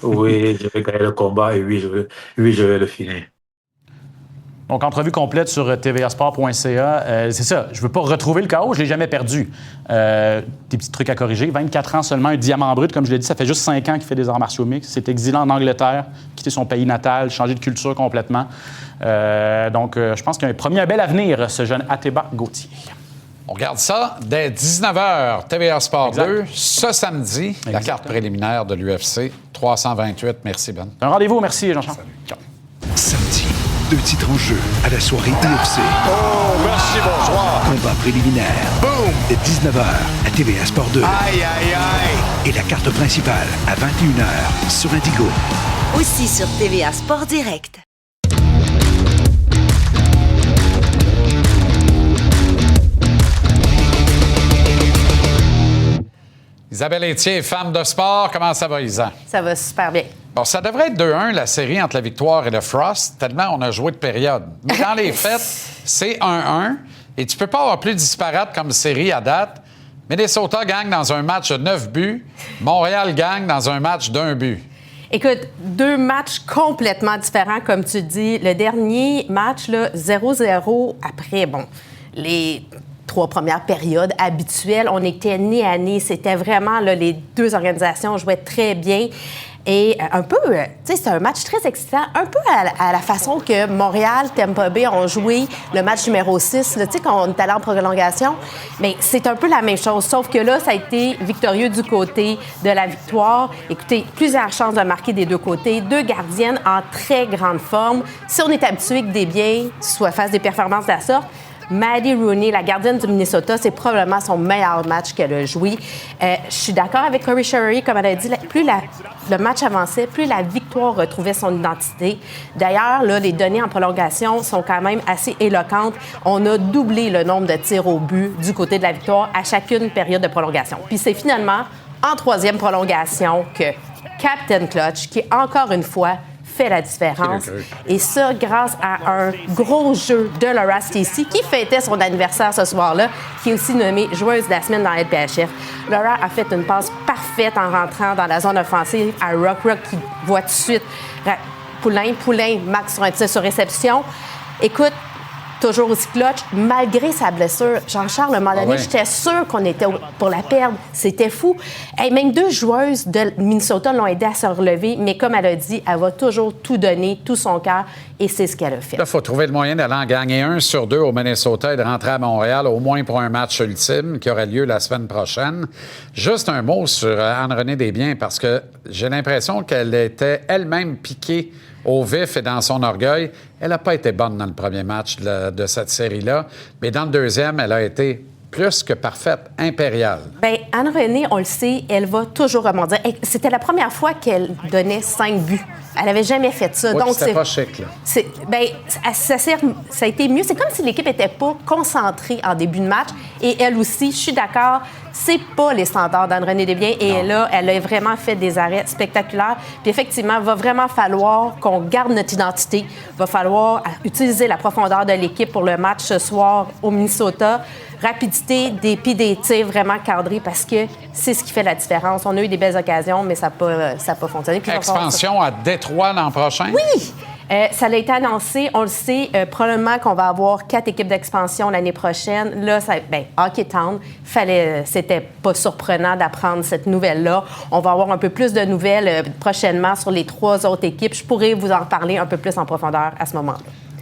Oui, je vais gagner le combat et oui, je vais le finir. Donc, entrevue complète sur tvasport.ca. C'est ça, je veux pas retrouver le chaos, je l'ai jamais perdu. Des petits trucs à corriger. 24 ans seulement, un diamant brut, comme je l'ai dit, ça fait juste 5 ans qu'il fait des arts martiaux mixtes. C'est exilé en Angleterre, quitté son pays natal, changé de culture complètement. Je pense qu'il a promis un bel avenir, ce jeune Ateba Gauthier. On regarde ça dès 19h, TVA Sport Exact. 2, ce samedi, la carte préliminaire de l'UFC 328. Merci, Ben. Un rendez-vous, merci Jean-Charles. Ciao. Samedi, 2 titres en jeu à la soirée UFC. Oh, merci, bonsoir. Combat préliminaire. Boom. Dès 19h à TVA Sport 2. Aïe, aïe, aïe. Et la carte principale à 21h sur Indigo. Aussi sur TVA Sport Direct. Isabelle Etier, femme de sport, comment ça va, Isa? Ça va super bien. Bon, ça devrait être 2-1, la série entre la victoire et le Frost, tellement on a joué de période. Mais dans les faits, c'est 1-1, et tu peux pas avoir plus disparate comme série à date. Minnesota gagne dans un match de 9 buts, Montréal gagne dans un match d'1 but. Écoute, 2 matchs complètement différents, comme tu dis. Le dernier match, là, 0-0, après, les 3 premières périodes habituelles, on était nez à nez. C'était vraiment, là, les 2 organisations jouaient très bien. Et un peu, tu sais, c'est un match très excitant, un peu à la façon que Montréal, Tampa Bay ont joué le match numéro 6, tu sais, quand on est allé en prolongation. Mais c'est un peu la même chose, sauf que là, ça a été victorieux du côté de la victoire. Écoutez, plusieurs chances de marquer des 2 côtés, 2 gardiennes en très grande forme. Si on est habitué que des biens soit fassent des performances de la sorte, Maddie Rooney, la gardienne du Minnesota, c'est probablement son meilleur match qu'elle a joué. Je suis d'accord avec Corey Sherry, comme elle a dit, plus le match avançait, plus la victoire retrouvait son identité. D'ailleurs, là, les données en prolongation sont quand même assez éloquentes. On a doublé le nombre de tirs au but du côté de la victoire à chacune période de prolongation. Puis c'est finalement en 3e prolongation que Captain Clutch, qui encore une fois fait la différence. Et ça, grâce à un gros jeu de Laura Stacey, qui fêtait son anniversaire ce soir-là, qui est aussi nommée joueuse de la semaine dans la LPHF. Laura a fait une passe parfaite en rentrant dans la zone offensive à Rock qui voit tout de suite Poulain, Max sur un tir sur réception. Écoute, toujours aussi clutch, malgré sa blessure. Jean-Charles, à un moment donné, oui. j'étais sûre qu'on était pour la perdre. C'était fou. Hey, même 2 joueuses de Minnesota l'ont aidé à se relever, mais comme elle a dit, elle va toujours tout donner, tout son cœur, et c'est ce qu'elle a fait. Là, il faut trouver le moyen d'aller en gagner 1 sur 2 au Minnesota et de rentrer à Montréal, au moins pour un match ultime qui aura lieu la semaine prochaine. Juste un mot sur Anne-Renée Desbiens, parce que j'ai l'impression qu'elle était elle-même piquée au vif et dans son orgueil. Elle n'a pas été bonne dans le premier match de cette série-là, mais dans le deuxième, elle a été plus que parfaite, impériale. Bien, Anne-Renée, on le sait, elle va toujours rebondir. C'était la première fois qu'elle donnait 5 buts. Elle n'avait jamais fait ça. Oui, donc c'était pas chic, là. Ça a été mieux. C'est comme si l'équipe n'était pas concentrée en début de match. Et elle aussi, je suis d'accord, c'est pas les standards d'Anne-Renée Desbiens. Et là, elle a vraiment fait des arrêts spectaculaires. Puis effectivement, il va vraiment falloir qu'on garde notre identité. Il va falloir utiliser la profondeur de l'équipe pour le match ce soir au Minnesota. Rapidité, puis des tirs vraiment cadrés, parce que c'est ce qui fait la différence. On a eu des belles occasions, mais ça n'a pas fonctionné. Puis Expansion à Détroit l'an prochain? Oui! Ça a été annoncé, on le sait, probablement qu'on va avoir 4 équipes d'expansion l'année prochaine. Là, Hockeytown, c'était pas surprenant d'apprendre cette nouvelle-là. On va avoir un peu plus de nouvelles prochainement sur les 3 autres équipes. Je pourrais vous en parler un peu plus en profondeur à ce moment-là.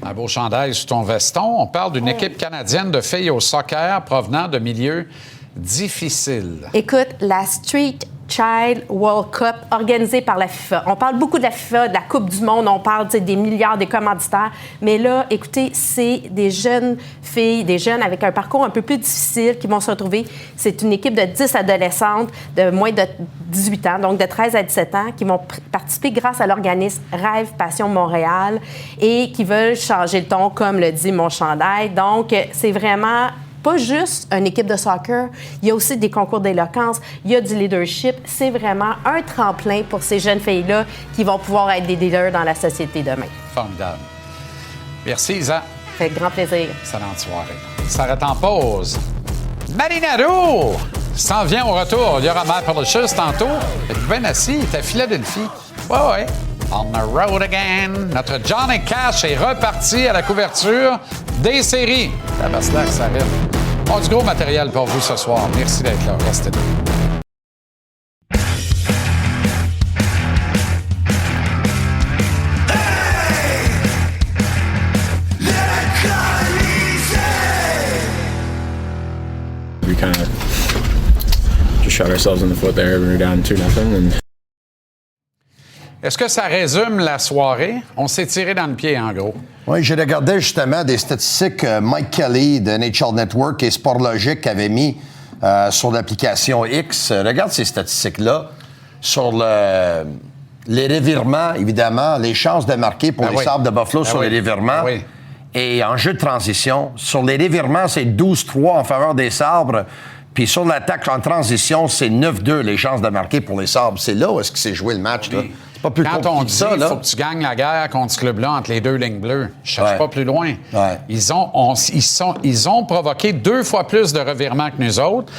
Un beau chandail sur ton veston. On parle d'une équipe canadienne de filles au soccer provenant de milieux difficiles. Écoute, la Street Child World Cup organisée par la FIFA. On parle beaucoup de la FIFA, de la Coupe du Monde, on parle des milliards, des commanditaires. Mais là, écoutez, c'est des jeunes filles, des jeunes avec un parcours un peu plus difficile qui vont se retrouver. C'est une équipe de 10 adolescentes de moins de 18 ans, donc de 13 à 17 ans, qui vont participer grâce à l'organisme Rêve Passion Montréal et qui veulent changer le ton, comme le dit mon chandail. Donc, c'est vraiment pas juste une équipe de soccer, il y a aussi des concours d'éloquence, il y a du leadership. C'est vraiment un tremplin pour ces jeunes filles-là qui vont pouvoir être des leaders dans la société demain. Formidable. Merci, Isa. Ça fait grand plaisir. Excellente soirée. On s'arrête en pause. Marinaro s'en vient au retour. Il y aura Matt Paulus tantôt. Êtes-vous bien assis? Il est à Philadelphie. Ouais. On the road again. Notre Johnny Cash est reparti à la couverture des séries. La Baslac, ça arrive. On a du gros matériel pour vous ce soir. Merci d'être là. Restez là. We kind of just shot ourselves in the foot there when we were down 2-0. Est-ce que ça résume la soirée? On s'est tiré dans le pied, en gros. Oui, j'ai regardé justement des statistiques que Mike Kelly de NHL Network et Sportlogique avaient mis sur l'application X. Regarde ces statistiques-là sur les revirements, évidemment, les chances de marquer pour les Sabres de Buffalo sur les revirements. Oui. Et en jeu de transition, sur les revirements, c'est 12-3 en faveur des Sabres. Puis sur l'attaque en transition, c'est 9-2 les chances de marquer pour les Sabres. C'est là où est-ce qu'il s'est joué le match, là. C'est pas plus Quand on compliqué dit que ça, qu'il là. faut que tu gagnes la guerre contre ce club-là entre les 2 lignes bleues, je cherche pas plus loin. Ouais. Ils ont provoqué 2 fois plus de revirements que nous autres.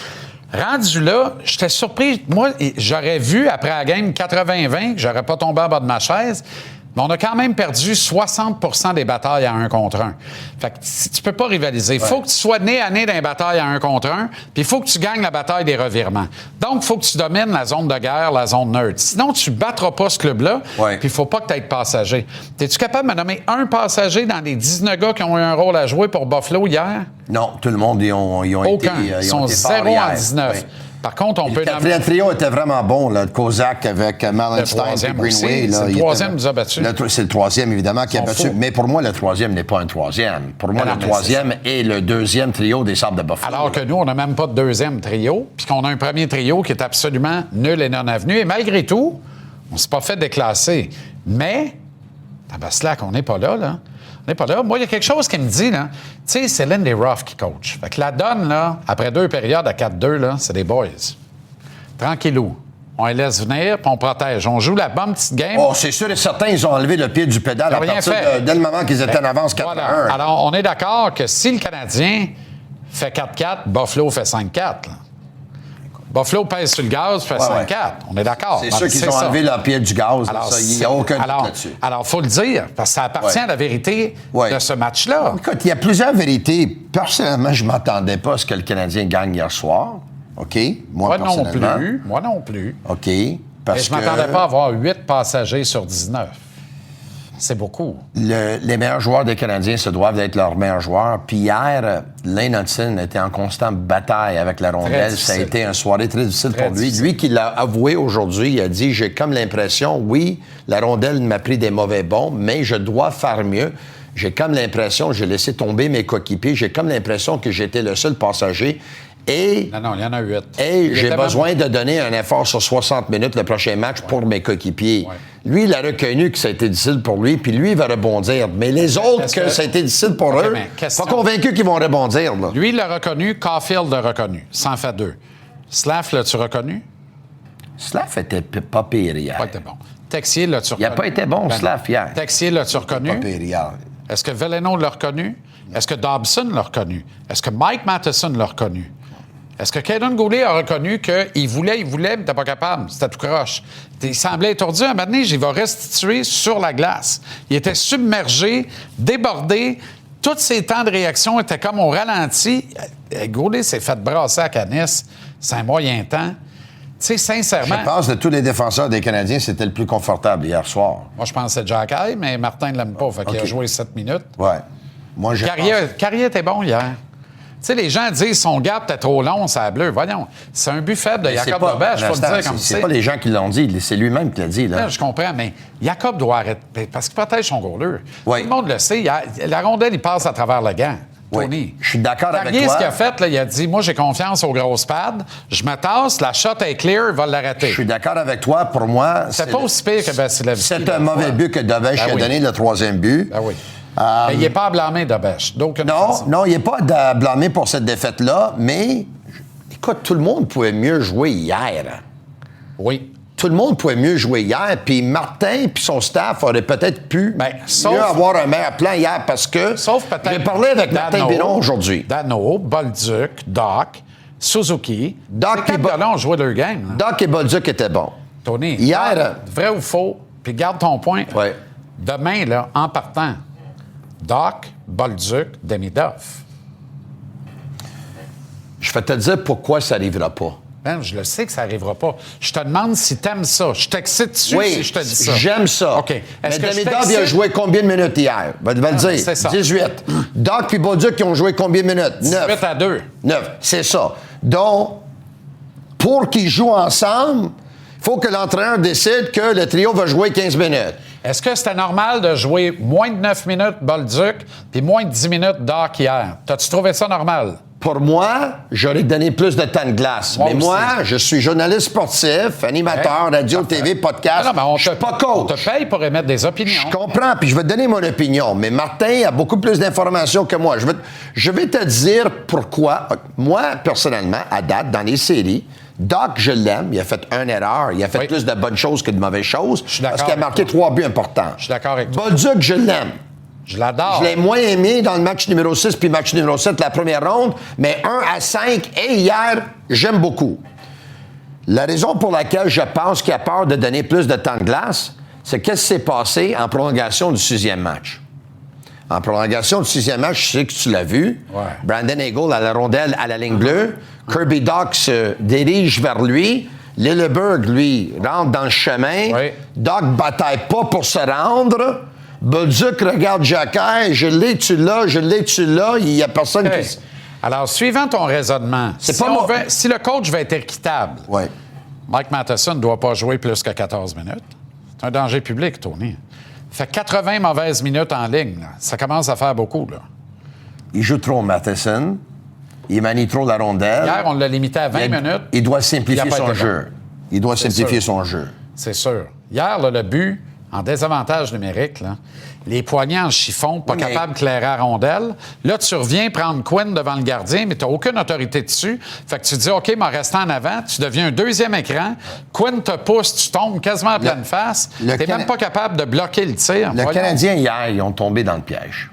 Rendu là, j'étais surpris. Moi, j'aurais vu après la game 80-20 que j'aurais pas tombé en bas de ma chaise. Mais on a quand même perdu 60% des batailles à 1 contre 1. Fait que tu peux pas rivaliser. Il faut que tu sois nez à nez dans les batailles à 1 contre 1, puis il faut que tu gagnes la bataille des revirements. Donc, il faut que tu domines la zone de guerre, la zone neutre. Sinon, tu battras pas ce club-là, puis il faut pas que tu aies de passager. Es-tu capable de me nommer un passager dans les 19 gars qui ont eu un rôle à jouer pour Buffalo hier? Non, tout le monde, ils ont Aucun. été... Ils sont 0 en 19. Oui. Par contre, on peut... Le quatrième trio était vraiment bon, là, de Kozak avec Mallenstein et Greenway. C'est le troisième qui nous a battus. C'est le troisième, évidemment, qui a battu. Mais pour moi, le troisième n'est pas un troisième. Pour moi, le troisième est le deuxième trio des Sabres de Buffalo. Alors que nous, on n'a même pas de deuxième trio, puis qu'on a un premier trio qui est absolument nul et non avenu. Et malgré tout, on ne s'est pas fait déclasser. Mais, Tabaslac, on n'est pas là, là. On n'est pas là. Moi, il y a quelque chose qui me dit, là, tu sais, c'est Lindy Ruff qui coach. Fait que la donne, là, après 2 périodes à 4-2, là, c'est des boys. Tranquillou. On les laisse venir, puis on protège. On joue la bonne petite game. Oh, c'est sûr et certain, ils ont enlevé le pied du pédale à partir dès le moment qu'ils étaient en avance 4-1. Voilà. Alors, on est d'accord que si le Canadien fait 4-4, Buffalo fait 5-4. Là. Buffalo pèse sur le gaz, fait 5-4. On est d'accord. C'est sûr qu'ils ont enlevé leur pied du gaz. Il n'y a aucun doute là-dessus. Alors, il faut le dire, parce que ça appartient à la vérité de ce match-là. Écoute, il y a plusieurs vérités. Personnellement, je ne m'attendais pas à ce que le Canadien gagne hier soir. OK? Moi non plus. Moi non plus. OK. Mais je ne m'attendais pas à avoir 8 passagers sur 19. C'est beaucoup. Les meilleurs joueurs des Canadiens se doivent d'être leurs meilleurs joueurs. Puis hier, Lane Hudson était en constante bataille avec la rondelle. Ça a été une soirée très difficile pour lui. Lui qui l'a avoué aujourd'hui, il a dit « J'ai comme l'impression, oui, la rondelle m'a pris des mauvais bons, mais je dois faire mieux. J'ai comme l'impression, j'ai laissé tomber mes coéquipiers. J'ai comme l'impression que j'étais le seul passager. Et, non, il y en a 8. Et j'ai besoin de donner un effort sur 60 minutes le prochain match pour mes coéquipiers. Ouais. Lui, il a reconnu que ça a été difficile pour lui, puis lui, il va rebondir. Mais les autres, que ça a été difficile pour eux, pas convaincus qu'ils vont rebondir. Là. Lui, il l'a reconnu, Caulfield l'a reconnu. Ça en fait 2. Slav, l'as-tu reconnu? Slav était pas pire hier. Pas été bon. Texier, l'as-tu reconnu? Il n'a pas été bon, Slav, hier. Texier, l'as-tu reconnu? Pas pire hier. Est-ce que Veleno l'a reconnu? Est-ce que Dobson l'a reconnu? Est-ce que Mike Matheson l'a reconnu? Est-ce que Caden Goulet a reconnu qu'il voulait, mais t'es pas capable? C'était tout croche. Il semblait étourdi. Un moment donné, il va restituer sur la glace. Il était submergé, débordé. Tous ses temps de réaction étaient comme au ralenti. Goulet s'est fait brasser à Canis. C'est un moyen temps. Tu sais, sincèrement... Je pense que de tous les défenseurs des Canadiens, c'était le plus confortable hier soir. Moi, je pensais Jack Hay, mais Martin ne l'aime pas. Fait qu'il a joué 7 minutes. Ouais. Moi, Carrier était bon hier. Tu sais, les gens disent son gap était trop long, ça a bleu. Voyons, c'est un but faible de Jacob Dobèche, il faut le dire comme c'est. C'est pas les gens qui l'ont dit, c'est lui-même qui l'a dit. Là. Là, je comprends, mais Jacob doit arrêter, parce qu'il protège son goaler. Oui. Tout le monde le sait, la rondelle, il passe à travers le gant. Tony. Oui. Je suis d'accord avec toi. Carrier, ce qu'il a fait, là, il a dit, moi, j'ai confiance aux grosses pads, je me tasse, la shot est clear, il va l'arrêter. Je suis d'accord avec toi. Pour moi, c'est pas aussi pire que Vasilevski. C'est un mauvais but que Dobèche a donné, le 3e but. Ben oui. Mais il n'est pas à blâmer, Dobèche. Non, il n'est pas à blâmer pour cette défaite-là, mais écoute, tout le monde pouvait mieux jouer hier. Oui. Tout le monde pouvait mieux jouer hier, puis Martin puis son staff auraient peut-être pu mieux avoir un meilleur plan hier parce que j'ai parlé avec Martin Biron aujourd'hui. Dano, Bolduc, Doc, Suzuki. Doc et Bolduc ont joué leur game. Doc et Bolduc étaient bons. Tony, hier, vrai ou faux, puis garde ton point. Oui. Demain, là, en partant, Doc, Bolduc, Demidov. Je vais te dire pourquoi ça n'arrivera pas. Ben, je le sais que ça n'arrivera pas. Je te demande si t'aimes ça. Je t'excite dessus si je te dis ça. J'aime ça. OK. Mais Demidov, il a joué combien de minutes hier? Va le dire. C'est ça. 18. Doc et Bolduc, ils ont joué combien de minutes? 9. 18 à 2. 9, c'est ça. Donc, pour qu'ils jouent ensemble, il faut que l'entraîneur décide que le trio va jouer 15 minutes. Est-ce que c'était normal de jouer moins de 9 minutes Bolduc puis moins de 10 minutes Doc hier? T'as-tu trouvé ça normal? Pour moi, j'aurais donné plus de temps de glace. Mais moi, je suis journaliste sportif, animateur, radio, TV, podcast. Je suis pas coach. On te paye pour émettre des opinions. Je comprends, puis je vais te donner mon opinion. Mais Martin a beaucoup plus d'informations que moi. Je vais te dire pourquoi. Moi, personnellement, à date, dans les séries, Doc, je l'aime. Il a fait une erreur. Il a fait plus de bonnes choses que de mauvaises choses. Parce qu'il a marqué 3 buts importants. Je suis d'accord avec toi. Bolduc, je l'aime. Je l'adore. Je l'ai moins aimé dans le match numéro 6 puis match numéro 7, la première ronde, mais 1-5 et hier, j'aime beaucoup. La raison pour laquelle je pense qu'il a peur de donner plus de temps de glace, c'est qu'est-ce qui s'est passé en prolongation du 6e match. En prolongation du 6e match, je sais que tu l'as vu. Ouais. Brandon Hagel à la rondelle à la ligne bleue. Kirby Dach se dirige vers lui. Lilleberg, lui, rentre dans le chemin. Oui. Dach bataille pas pour se rendre. Bolduc regarde Jacquet, je l'ai, tu l'as, il n'y a personne qui... Alors, suivant ton raisonnement, si le coach va être équitable, Mike Matheson ne doit pas jouer plus que 14 minutes. C'est un danger public, Tony. Il fait 80 mauvaises minutes en ligne. Là. Ça commence à faire beaucoup. Là. Il joue trop, Matheson. Il manie trop la rondelle. Hier, on l'a limité à 20 minutes. Il doit simplifier son jeu. Il doit simplifier son jeu. C'est sûr. Hier, là, le but... En désavantage numérique, là, les poignets en chiffon, pas capable de clairer la rondelle. Là, tu reviens prendre Quinn devant le gardien, mais tu n'as aucune autorité dessus. Fait que tu dis, OK, m'en restant en avant, tu deviens un deuxième écran. Quinn te pousse, tu tombes quasiment en pleine face. Tu n'es même pas capable de bloquer le tir. Le Canadien, hier, ils ont tombé dans le piège.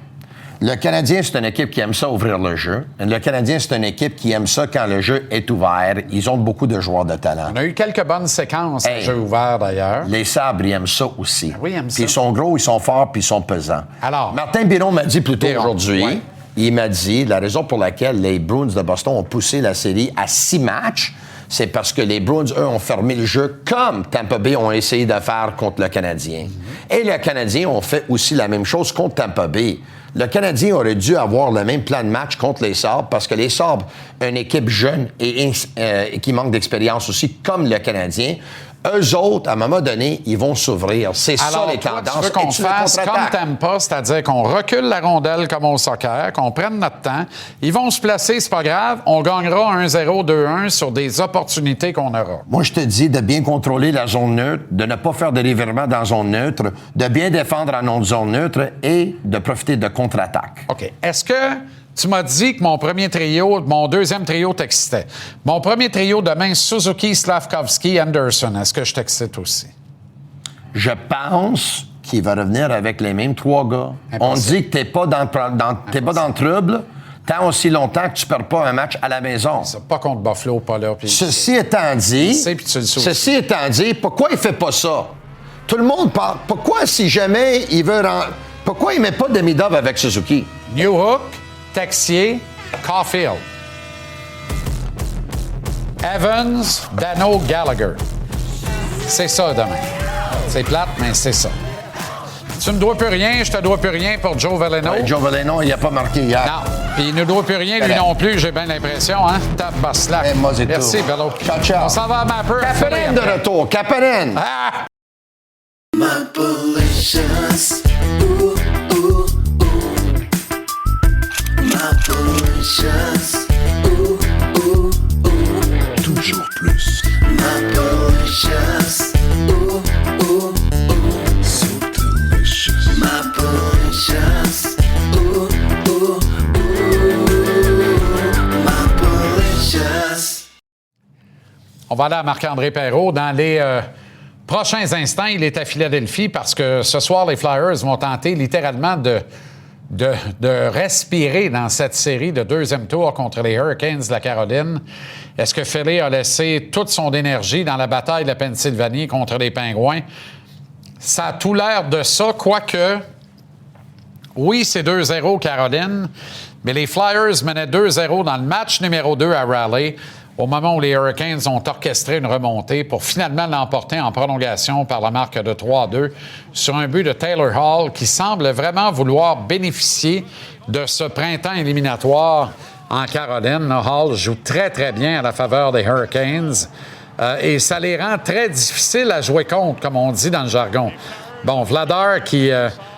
Le Canadien, c'est une équipe qui aime ça ouvrir le jeu. Le Canadien, c'est une équipe qui aime ça quand le jeu est ouvert. Ils ont beaucoup de joueurs de talent. On a eu quelques bonnes séquences de jeu ouvert, d'ailleurs. Les Sabres, ils aiment ça aussi. Oui, ils aiment ça. Puis ils sont gros, ils sont forts, puis ils sont pesants. Alors, Martin Biron m'a dit plus tôt aujourd'hui, ouais. il m'a dit, la raison pour laquelle les Bruins de Boston ont poussé la série à 6 matchs, c'est parce que les Bruins, eux, ont fermé le jeu comme Tampa Bay ont essayé de faire contre le Canadien. Et le Canadien ont fait aussi la même chose contre Tampa Bay. Le Canadien aurait dû avoir le même plan de match contre les Sabres parce que les Sabres, une équipe jeune et qui manque d'expérience aussi, comme le Canadien, eux autres, à un moment donné, ils vont s'ouvrir. C'est ça les tendances. Tu veux qu'on fasse comme Tampa, c'est-à-dire qu'on recule la rondelle comme au soccer, qu'on prenne notre temps. Ils vont se placer, c'est pas grave. On gagnera 1-0, 2-1 sur des opportunités qu'on aura. Moi, je te dis de bien contrôler la zone neutre, de ne pas faire de revirement dans la zone neutre, de bien défendre en notre zone neutre et de profiter de contre-attaque. OK. Est-ce que tu m'as dit que mon deuxième trio t'excitait? Mon premier trio demain, Suzuki, Slavkovski, Anderson. Est-ce que je t'excite aussi? Je pense qu'il va revenir avec les mêmes 3 gars. Impossible. On dit que t'es pas dans le trouble tant aussi longtemps que tu perds pas un match à la maison. C'est pas contre Buffalo, pas là. Ceci étant dit, pourquoi il fait pas ça? Tout le monde parle. Pourquoi, si jamais il veut... Pourquoi il met pas Demidov avec Suzuki? Newhook, Texier, Caulfield. Evans, Dano, Gallagher. C'est ça demain. C'est plate, mais c'est ça. Tu ne me dois plus rien, je te dois plus rien pour Joe Veleno. Ouais, Joe Veleno, il n'a pas marqué hier. Non. Puis il ne doit plus rien, lui non plus, j'ai bien l'impression, hein? Tabaslac. Merci, Bello. Ciao, ciao. On s'en va à Mapper. Kapanen de retour. Kapanen. Ah! Mapolicious. Ooh, ooh, ooh. Mapolicious. Ooh, ooh, ooh. Toujours plus. Mapolicious. Ooh, ooh, ooh. So delicious. Mapolicious. Ooh, ooh, ooh. Mapolicious. On va aller à Marc-André Perrault dans les prochains instants. Il est à Philadelphie parce que ce soir, les Flyers vont tenter littéralement de respirer dans cette série de deuxième tour contre les Hurricanes de la Caroline. Est-ce que Philly a laissé toute son énergie dans la bataille de la Pennsylvanie contre les Pingouins? Ça a tout l'air de ça, quoique, oui, c'est 2-0 Caroline, mais les Flyers menaient 2-0 dans le match numéro 2 à Raleigh, au moment où les Hurricanes ont orchestré une remontée pour finalement l'emporter en prolongation par la marque de 3-2 sur un but de Taylor Hall qui semble vraiment vouloir bénéficier de ce printemps éliminatoire en Caroline. Hall joue très, très bien à la faveur des Hurricanes et ça les rend très difficiles à jouer contre, comme on dit dans le jargon. Bon, Vladar qui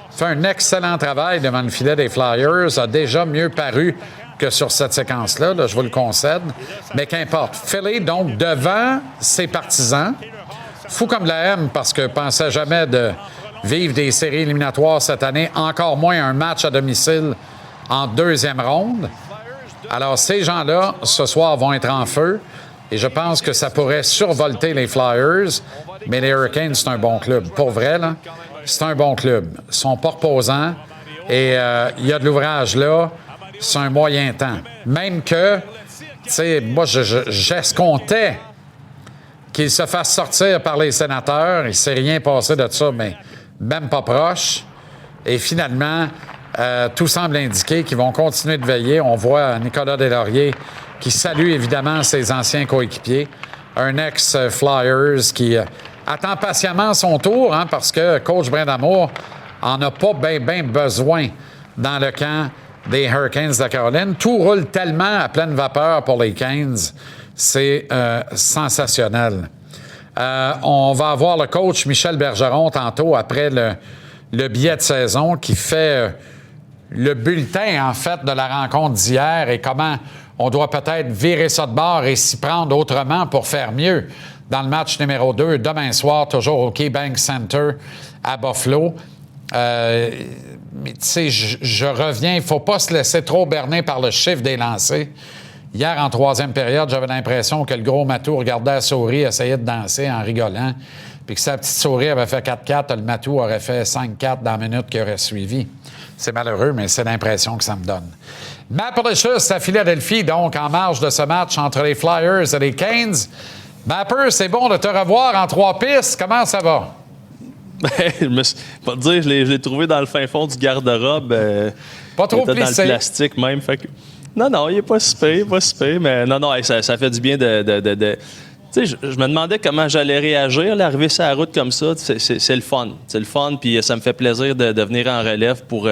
fait un excellent travail devant le filet des Flyers a déjà mieux paru que sur cette séquence-là, là, je vous le concède. Mais qu'importe. Philly, donc, devant ses partisans, fou comme la M, parce que pensait jamais de vivre des séries éliminatoires cette année, encore moins un match à domicile en deuxième ronde. Alors, ces gens-là, ce soir, vont être en feu, et je pense que ça pourrait survolter les Flyers, mais les Hurricanes, c'est un bon club. Pour vrai, là, c'est un bon club. Ils sont pas reposants, et il y a de l'ouvrage là. C'est un moyen temps. Même que, tu sais, moi, j'escomptais qu'il se fasse sortir par les sénateurs. Il ne s'est rien passé de ça, mais même pas proche. Et finalement, tout semble indiquer qu'ils vont continuer de veiller. On voit Nicolas Deslauriers qui salue évidemment ses anciens coéquipiers. Un ex-Flyers qui attend patiemment son tour, hein, parce que coach Brindamour en a pas bien besoin dans le camp des Hurricanes de la Caroline. Tout roule tellement à pleine vapeur pour les Canes. C'est sensationnel. On va avoir le coach Michel Bergeron tantôt après le billet de saison qui fait le bulletin, en fait, de la rencontre d'hier et comment on doit peut-être virer ça de bord et s'y prendre autrement pour faire mieux dans le match numéro 2, demain soir, toujours au KeyBank Center à Buffalo. Mais tu sais, je reviens, il ne faut pas se laisser trop berner par le chiffre des lancers. Hier, en troisième période, j'avais l'impression que le gros Matou regardait la souris, essayait de danser en rigolant, puis que sa petite souris avait fait 4-4, le Matou aurait fait 5-4 dans la minute qui aurait suivi. C'est malheureux, mais c'est l'impression que ça me donne. Matt Patricia à Philadelphie, donc en marge de ce match entre les Flyers et les Canes. Mapper, c'est bon de te revoir en 3 pistes. Comment ça va? Je me suis pas te dire, je l'ai trouvé dans le fin fond du garde-robe. Pas trop plissé. Dans le plastique même. Fait que, non, il est pas si pire, mais non, ça fait du bien de tu sais, je me demandais comment j'allais réagir, là, arriver sur la route comme ça. C'est le fun. C'est le fun, puis ça me fait plaisir de venir en relève pour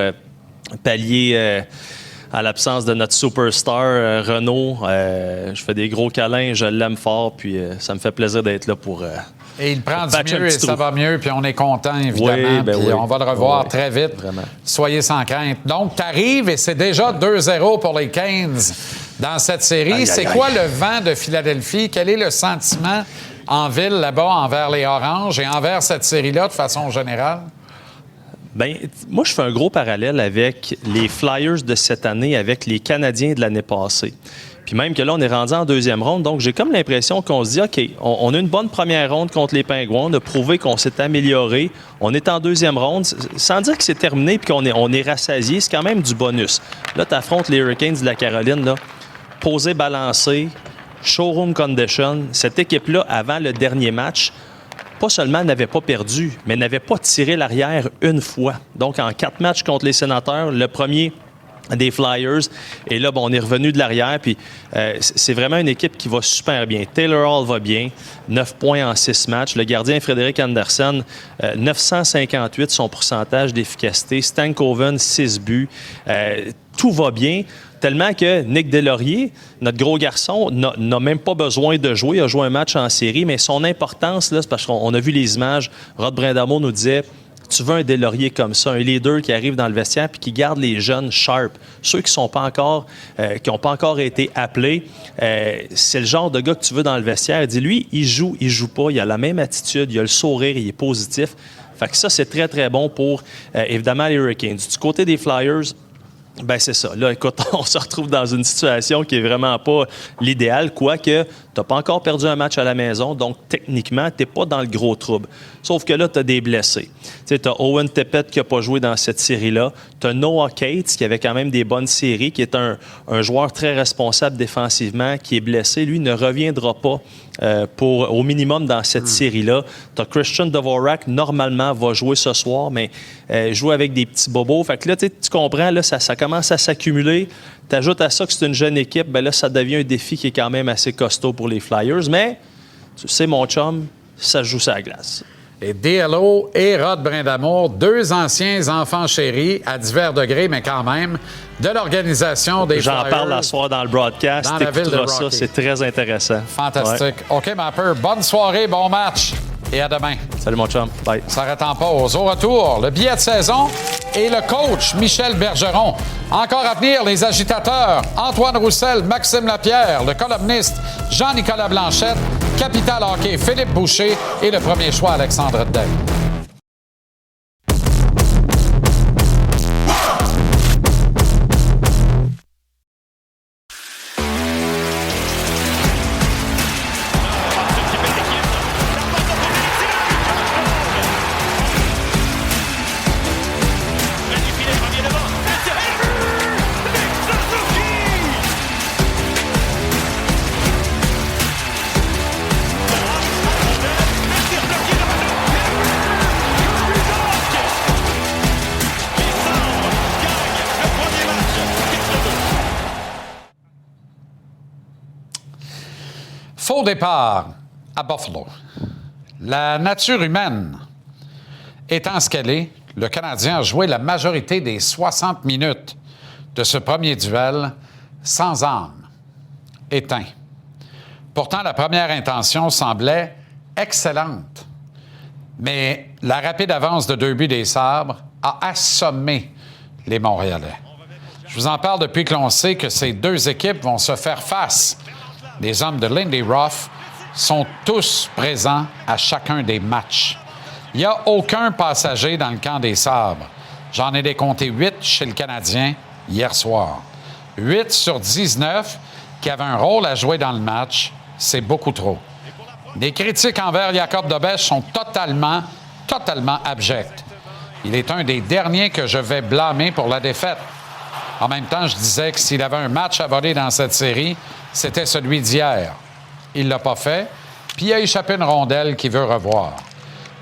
pallier à l'absence de notre superstar Renaud. Je fais des gros câlins, je l'aime fort, puis ça me fait plaisir d'être là pour... et il prend du mieux et ça va mieux, puis on est content, évidemment. Oui, puis on va le revoir très vite. Vraiment. Soyez sans crainte. Donc, tu arrives et c'est déjà 2-0 pour les Canes dans cette série. C'est quoi le vent de Philadelphie? Quel est le sentiment en ville là-bas envers les Oranges et envers cette série-là de façon générale? Bien, moi, je fais un gros parallèle avec les Flyers de cette année avec les Canadiens de l'année passée. Puis même que là, on est rendu en deuxième ronde. Donc, j'ai comme l'impression qu'on se dit, OK, on a une bonne première ronde contre les Pingouins. On a prouvé qu'on s'est amélioré. On est en deuxième ronde. Sans dire que c'est terminé puis qu'on est rassasié, c'est quand même du bonus. Là, tu affrontes les Hurricanes de la Caroline, là. Posé, balancé, showroom condition. Cette équipe-là, avant le dernier match, pas seulement n'avait pas perdu, mais n'avait pas tiré l'arrière une fois. Donc, en 4 matchs contre les Sénateurs, le premier des Flyers. Et là, bon, on est revenu de l'arrière. Puis c'est vraiment une équipe qui va super bien. Taylor Hall va bien. 9 points en 6 matchs. Le gardien Frédéric Anderson, 958 son pourcentage d'efficacité. Stankoven, 6 buts. Tout va bien. Tellement que Nick Deslauriers, notre gros garçon, n'a même pas besoin de jouer. Il a joué un match en série, mais son importance, là, c'est parce qu'on a vu les images. Rod Brind'Amour nous disait... Tu veux un Deslauriers comme ça, un leader qui arrive dans le vestiaire puis qui garde les jeunes sharp. Ceux qui n'ont pas encore été appelés, c'est le genre de gars que tu veux dans le vestiaire. Il dit, lui, il joue pas, il a la même attitude, il a le sourire, il est positif. Fait que ça, c'est très, très bon pour, évidemment, les Hurricanes. Du côté des Flyers, ben c'est ça. Là, écoute, on se retrouve dans une situation qui est vraiment pas l'idéal, quoique tu n'as pas encore perdu un match à la maison, donc techniquement, tu n'es pas dans le gros trouble. Sauf que là, tu as des blessés. Tu as Owen Tippett qui n'a pas joué dans cette série-là. Tu as Noah Cates qui avait quand même des bonnes séries, qui est un joueur très responsable défensivement, qui est blessé. Lui ne reviendra pas au minimum dans cette série-là. Tu as Christian Dvorak, normalement, va jouer ce soir, mais joue avec des petits bobos. Fait que là, tu comprends, là, ça commence à s'accumuler. Tu ajoutes à ça que c'est une jeune équipe, ben là, ça devient un défi qui est quand même assez costaud pour les Flyers. Mais, tu sais, mon chum, ça joue sur la glace. Et DLO et Rod Brind'Amour, 2 anciens enfants chéris, à divers degrés, mais quand même, de l'organisation des Flyers. J'en parle la soir dans le broadcast. Dans la ville de ça, c'est très intéressant. Fantastique. Ouais. OK, Mapper, bonne soirée, bon match. Et à demain. Salut, mon chum. Bye. Ça s'arrête en pause. Au retour, le billet de saison et le coach Michel Bergeron. Encore à venir, les agitateurs Antoine Roussel, Maxime Lapierre, le columniste Jean-Nicolas Blanchette, Capital Hockey Philippe Boucher et le premier choix Alexandre Daigle. Faux départ à Buffalo. La nature humaine étant ce qu'elle est, le Canadien a joué la majorité des 60 minutes de ce premier duel sans âme, éteint. Pourtant, la première intention semblait excellente. Mais la rapide avance de 2 buts des Sabres a assommé les Montréalais. Je vous en parle depuis que l'on sait que ces 2 équipes vont se faire face. Les hommes de Lindy Ruff sont tous présents à chacun des matchs. Il n'y a aucun passager dans le camp des Sabres. J'en ai décompté 8 chez le Canadien hier soir. 8 sur 19 qui avait un rôle à jouer dans le match, c'est beaucoup trop. Les critiques envers Jacob Dobeš sont totalement abjectes. Il est un des derniers que je vais blâmer pour la défaite. En même temps, je disais que s'il avait un match à voler dans cette série, c'était celui d'hier. Il ne l'a pas fait, puis il a échappé une rondelle qu'il veut revoir.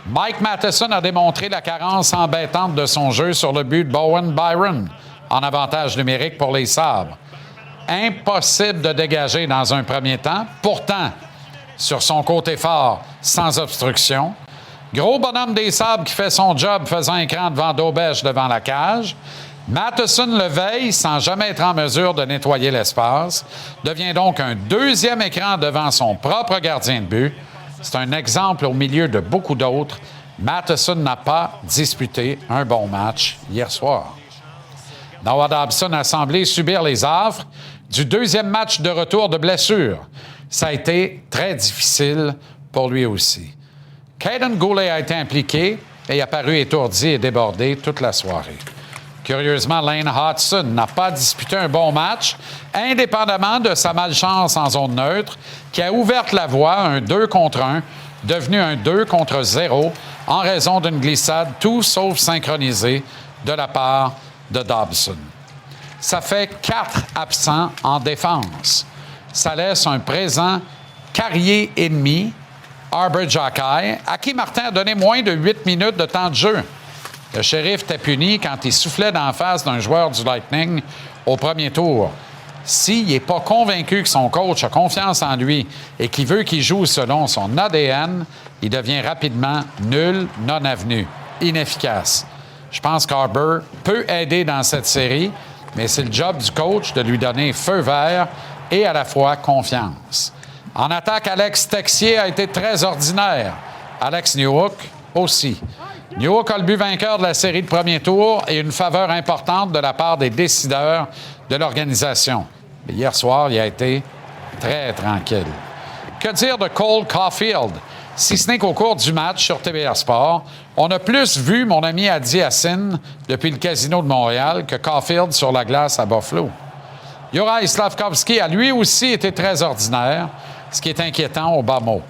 Mike Matheson a démontré la carence embêtante de son jeu sur le but de Bowen Byron, en avantage numérique pour les Sabres. Impossible de dégager dans un premier temps. Pourtant, sur son côté fort, sans obstruction, gros bonhomme des Sabres qui fait son job faisant écran devant Dobeš devant la cage. Matheson le veille sans jamais être en mesure de nettoyer l'espace. Devient donc un deuxième écran devant son propre gardien de but. C'est un exemple au milieu de beaucoup d'autres. Matheson n'a pas disputé un bon match hier soir. Noah Dobson a semblé subir les affres du deuxième match de retour de blessure. Ça a été très difficile pour lui aussi. Caden Goulet a été impliqué et a paru étourdi et débordé toute la soirée. Curieusement, Lane Hodgson n'a pas disputé un bon match, indépendamment de sa malchance en zone neutre, qui a ouvert la voie à un 2 contre 1, devenu un 2 contre 0, en raison d'une glissade tout sauf synchronisée de la part de Dobson. Ça fait 4 absents en défense. Ça laisse un présent carrier ennemi, Arber Xhekaj, à qui Martin a donné moins de 8 minutes de temps de jeu. Le shérif était puni quand il soufflait d'en face d'un joueur du Lightning au premier tour. S'il n'est pas convaincu que son coach a confiance en lui et qu'il veut qu'il joue selon son ADN, il devient rapidement nul, non avenu, inefficace. Je pense qu'Arber peut aider dans cette série, mais c'est le job du coach de lui donner feu vert et à la fois confiance. En attaque, Alex Texier a été très ordinaire. Alex Newhook aussi. Newhook a le but vainqueur de la série de premier tour et une faveur importante de la part des décideurs de l'organisation. Mais hier soir, il a été très tranquille. Que dire de Cole Caulfield? Si ce n'est qu'au cours du match sur TVA Sport, on a plus vu mon ami Adi Hassin depuis le Casino de Montréal que Caulfield sur la glace à Buffalo. Juraj Slafkovský a lui aussi été très ordinaire, ce qui est inquiétant au bas mot.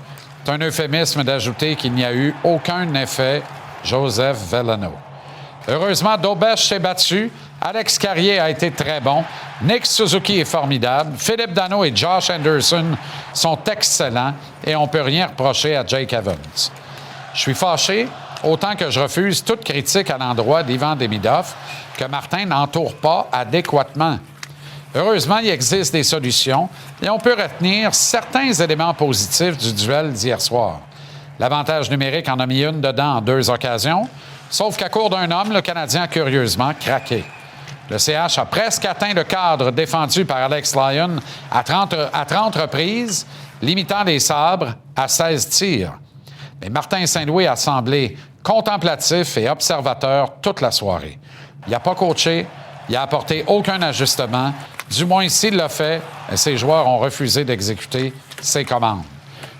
C'est un euphémisme d'ajouter qu'il n'y a eu aucun effet Joseph Veleno. Heureusement, Dobeš s'est battu. Alex Carrier a été très bon. Nick Suzuki est formidable. Philippe Danault et Josh Anderson sont excellents et on ne peut rien reprocher à Jake Evans. Je suis fâché, autant que je refuse toute critique à l'endroit d'Ivan Demidov, que Martin n'entoure pas adéquatement. Heureusement, il existe des solutions et on peut retenir certains éléments positifs du duel d'hier soir. L'avantage numérique en a mis une dedans en 2 occasions, sauf qu'à court d'un homme, le Canadien a curieusement craqué. Le CH a presque atteint le cadre défendu par Alex Lyon à 30 reprises, limitant les Sabres à 16 tirs. Mais Martin Saint-Louis a semblé contemplatif et observateur toute la soirée. Il n'a pas coaché, il n'a apporté aucun ajustement. Du moins, s'il l'a fait, ses joueurs ont refusé d'exécuter ses commandes.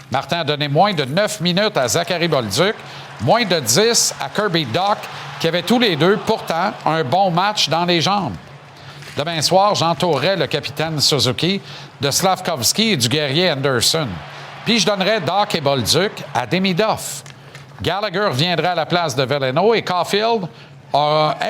Martin a donné moins de 9 minutes à Zachary Bolduc, moins de 10 à Kirby Dach, qui avaient tous les deux, pourtant, un bon match dans les jambes. Demain soir, j'entourerai le capitaine Suzuki de Slafkovský et du guerrier Anderson. Puis je donnerai Dach et Bolduc à Demidov. Gallagher viendrait à la place de Veleno et Caulfield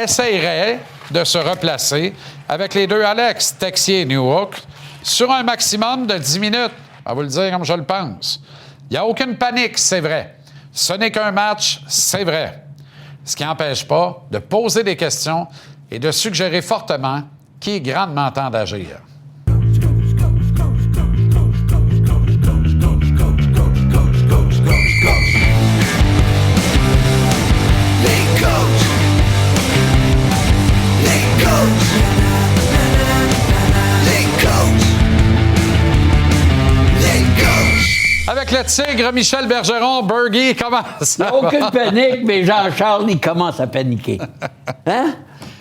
essayerait de se replacer avec les deux Alex, Texier et Newhook, sur un maximum de 10 minutes. Je vais vous le dire comme je le pense. Il n'y a aucune panique, c'est vrai. Ce n'est qu'un match, c'est vrai. Ce qui n'empêche pas de poser des questions et de suggérer fortement qu'il est grandement temps d'agir. Avec le tigre, Michel Bergeron, Bergie, comment ça va? Aucune panique, mais Jean-Charles, il commence à paniquer. Hein?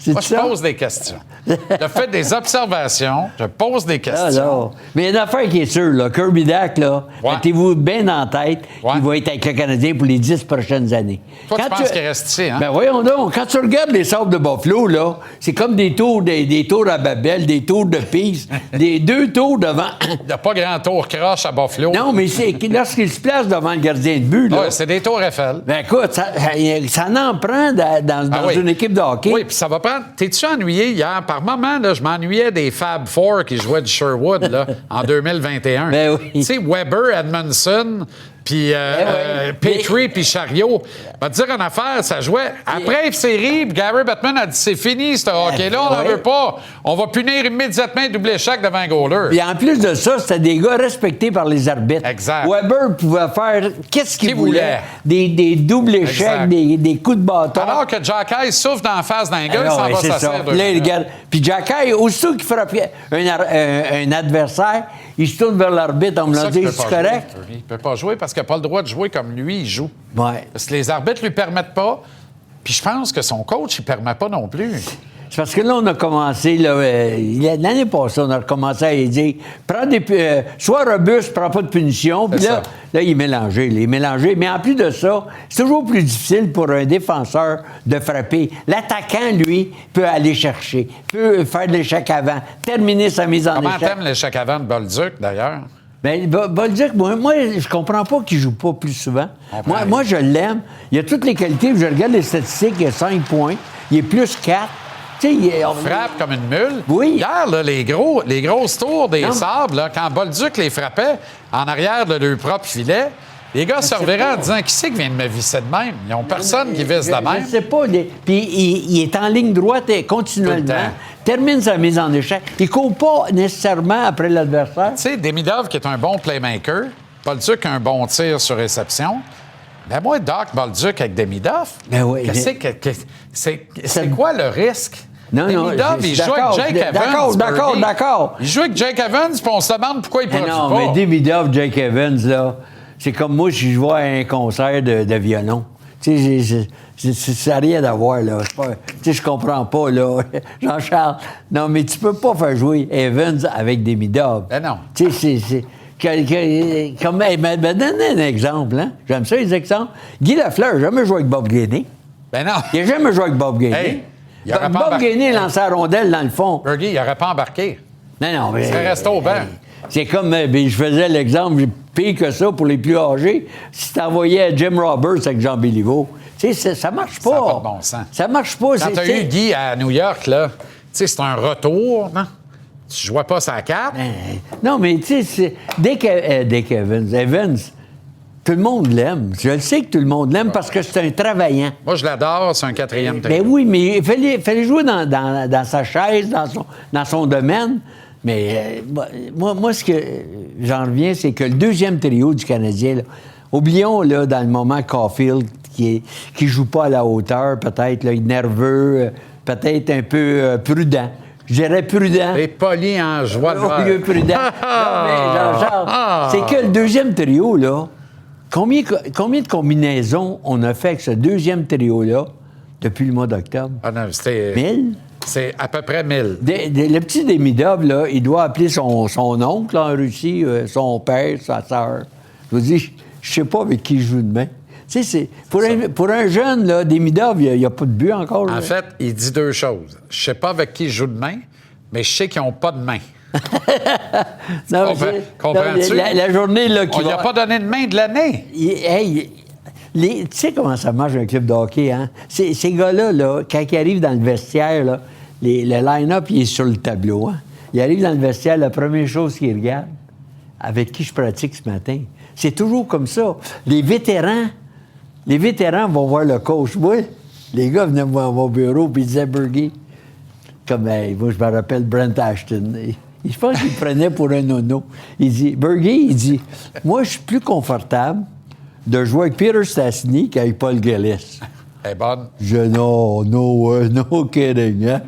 Moi, je pose des questions. Je fais des observations, je pose des questions. Alors, mais il y a une affaire qui est sûre, là. Kirby Dack, là, mettez-vous bien en tête qu'il va être avec le Canadien pour les 10 prochaines années. Toi, tu penses qu'il reste ici, hein? Ben voyons donc, quand tu regardes les Sabres de Buffalo, là, c'est comme des tours à Babel, des tours de Pise, des 2 tours devant. Il n'y a pas grand tour croche à Buffalo. Non, mais c'est lorsqu'il se place devant le gardien de but, là. Oui, c'est des tours Eiffel. Ben écoute, ça en prend dans une équipe de hockey. Oui, puis ça va prendre. T'es-tu ennuyé hier? Par moment, là, je m'ennuyais des Fab Four qui jouaient du Sherwood là, en 2021. Ben oui. Tu sais, Weber, Edmondson, puis Petrie, puis Chariot. Je vais te dire une affaire, ça jouait. Après la série, Gary Bettman a dit c'est fini, ce hockey-là, on n'en veut pas. On va punir immédiatement un double échec devant un goaler. Puis en plus de ça, c'était des gars respectés par les arbitres. Exact. Weber pouvait faire qu'est-ce qu'il voulait. Des doubles échecs, des coups de bâton. Alors que Jack Hayes souffle d'en face d'un gars, il s'en va s'asseoir. Là, regarde. Puis Jack Hayes, aussitôt qu'il frappait un adversaire, il se tourne vers l'arbitre en me disant c'est correct. Il ne peut pas jouer parce qu'il n'a pas le droit de jouer comme lui, il joue. Ouais. Parce que les arbitres ne lui permettent pas. Puis je pense que son coach, il ne permet pas non plus. C'est parce que là, on a commencé, l'année passée, on a recommencé à lui dire sois robuste, prends pas de punition. Puis là, il est mélangé. Mais en plus de ça, c'est toujours plus difficile pour un défenseur de frapper. L'attaquant, lui, peut aller chercher, peut faire de l'échec avant, terminer sa mise en échec. Comment t'aimes l'échec avant de Bolduc, d'ailleurs? Bien, Bolduc, moi, je comprends pas qu'il joue pas plus souvent. Moi, je l'aime. Il a toutes les qualités. Je regarde les statistiques, il a 5 points. Il est plus 4. Il frappe comme une mule. Oui. Hier, là, les grosses tours des Sabres, là, quand Bolduc les frappait en arrière de leur propre filet, les gars se reviraient en disant « Qui c'est qui vient de me visser de même? » Ils n'ont personne qui vise de même. Je sais pas. Puis il est en ligne droite continuellement. Termine sa mise en échec. Il court pas nécessairement après l'adversaire. Tu sais, Demidov, qui est un bon playmaker, Bolduc a un bon tir sur réception. Ben moi, Doc Bolduc avec Demidov, c'est quoi le risque? Demidov, il joue avec Jake Evans. D'accord. Il joue avec Jake Evans, puis on se demande pourquoi il produit pas. Non, mais Demidov, Jake Evans, là, c'est comme moi si je vois un concert de violon. Tu sais, ça n'a rien à voir, là. Tu sais, je comprends pas, là. Jean-Charles, non, mais tu peux pas faire jouer Evans avec Demidov. Ben non. Tu sais, c'est... Donne un exemple, hein? J'aime ça, les exemples. Guy Lafleur n'a jamais joué avec Bob Gainey. Ben non. Il n'a jamais joué avec Bob Gainey. Hey, Bob Gainey lançait la rondelle dans le fond. Fergie, il n'aurait pas embarqué. Non, mais... Il serait resté au banc. C'est comme, je faisais l'exemple pire que ça pour les plus âgés. Si tu envoyais Jim Roberts avec Jean Béliveau, tu sais, ça marche pas. Ça n'a pas de bon sens. Ça marche pas. Quand tu as eu Guy à New York, là, tu sais, c'est un retour, non? Tu jouais pas sa carte? Non, mais tu sais, dès qu'Evans, tout le monde l'aime. Je le sais que tout le monde l'aime parce que c'est un travaillant. Moi, je l'adore, c'est un 4e trio. Ben oui, mais il fallait jouer dans sa chaise, dans son domaine. Mais moi, ce que j'en reviens, c'est que le 2e trio du Canadien, là, oublions là, dans le moment Caulfield, qui joue pas à la hauteur, peut-être, là, il est nerveux, peut-être un peu prudent. Je dirais prudent. Et poli en joie de vivre. Au lieu prudent. Non, mais Jean-Charles, c'est que le 2e trio, là, combien de combinaisons on a fait avec ce 2e trio-là depuis le mois d'octobre? Ah non, c'était... 1000? C'est à peu près 1000. Le petit Demidov, là, il doit appeler son oncle en Russie, son père, sa sœur. Je vous dis, je sais pas avec qui il joue demain. Tu sais, pour un jeune, là, Demidov, il n'y a pas de but encore. Là. En fait, il dit 2 choses. Je sais pas avec qui il joue demain, mais je sais qu'ils n'ont pas de main. Comprends-tu? La journée, là, on lui a pas donné de main de l'année. Tu sais comment ça marche un club de hockey, hein? Ces gars-là, là, quand ils arrivent dans le vestiaire, là, le line-up, il est sur le tableau. Hein? Ils arrivent dans le vestiaire, la première chose qu'ils regardent, avec qui je pratique ce matin, c'est toujours comme ça. Les vétérans vont voir le coach. Moi, les gars venaient me voir à mon bureau, puis ils disaient, Bergie, comme moi, je me rappelle Brent Ashton. Je pense qu'il me prenait pour un nono. Il dit, Bergie, moi, je suis plus confortable de jouer avec Peter Stastny qu'avec Paul Gillis. Elle est bonne. No kidding, hein?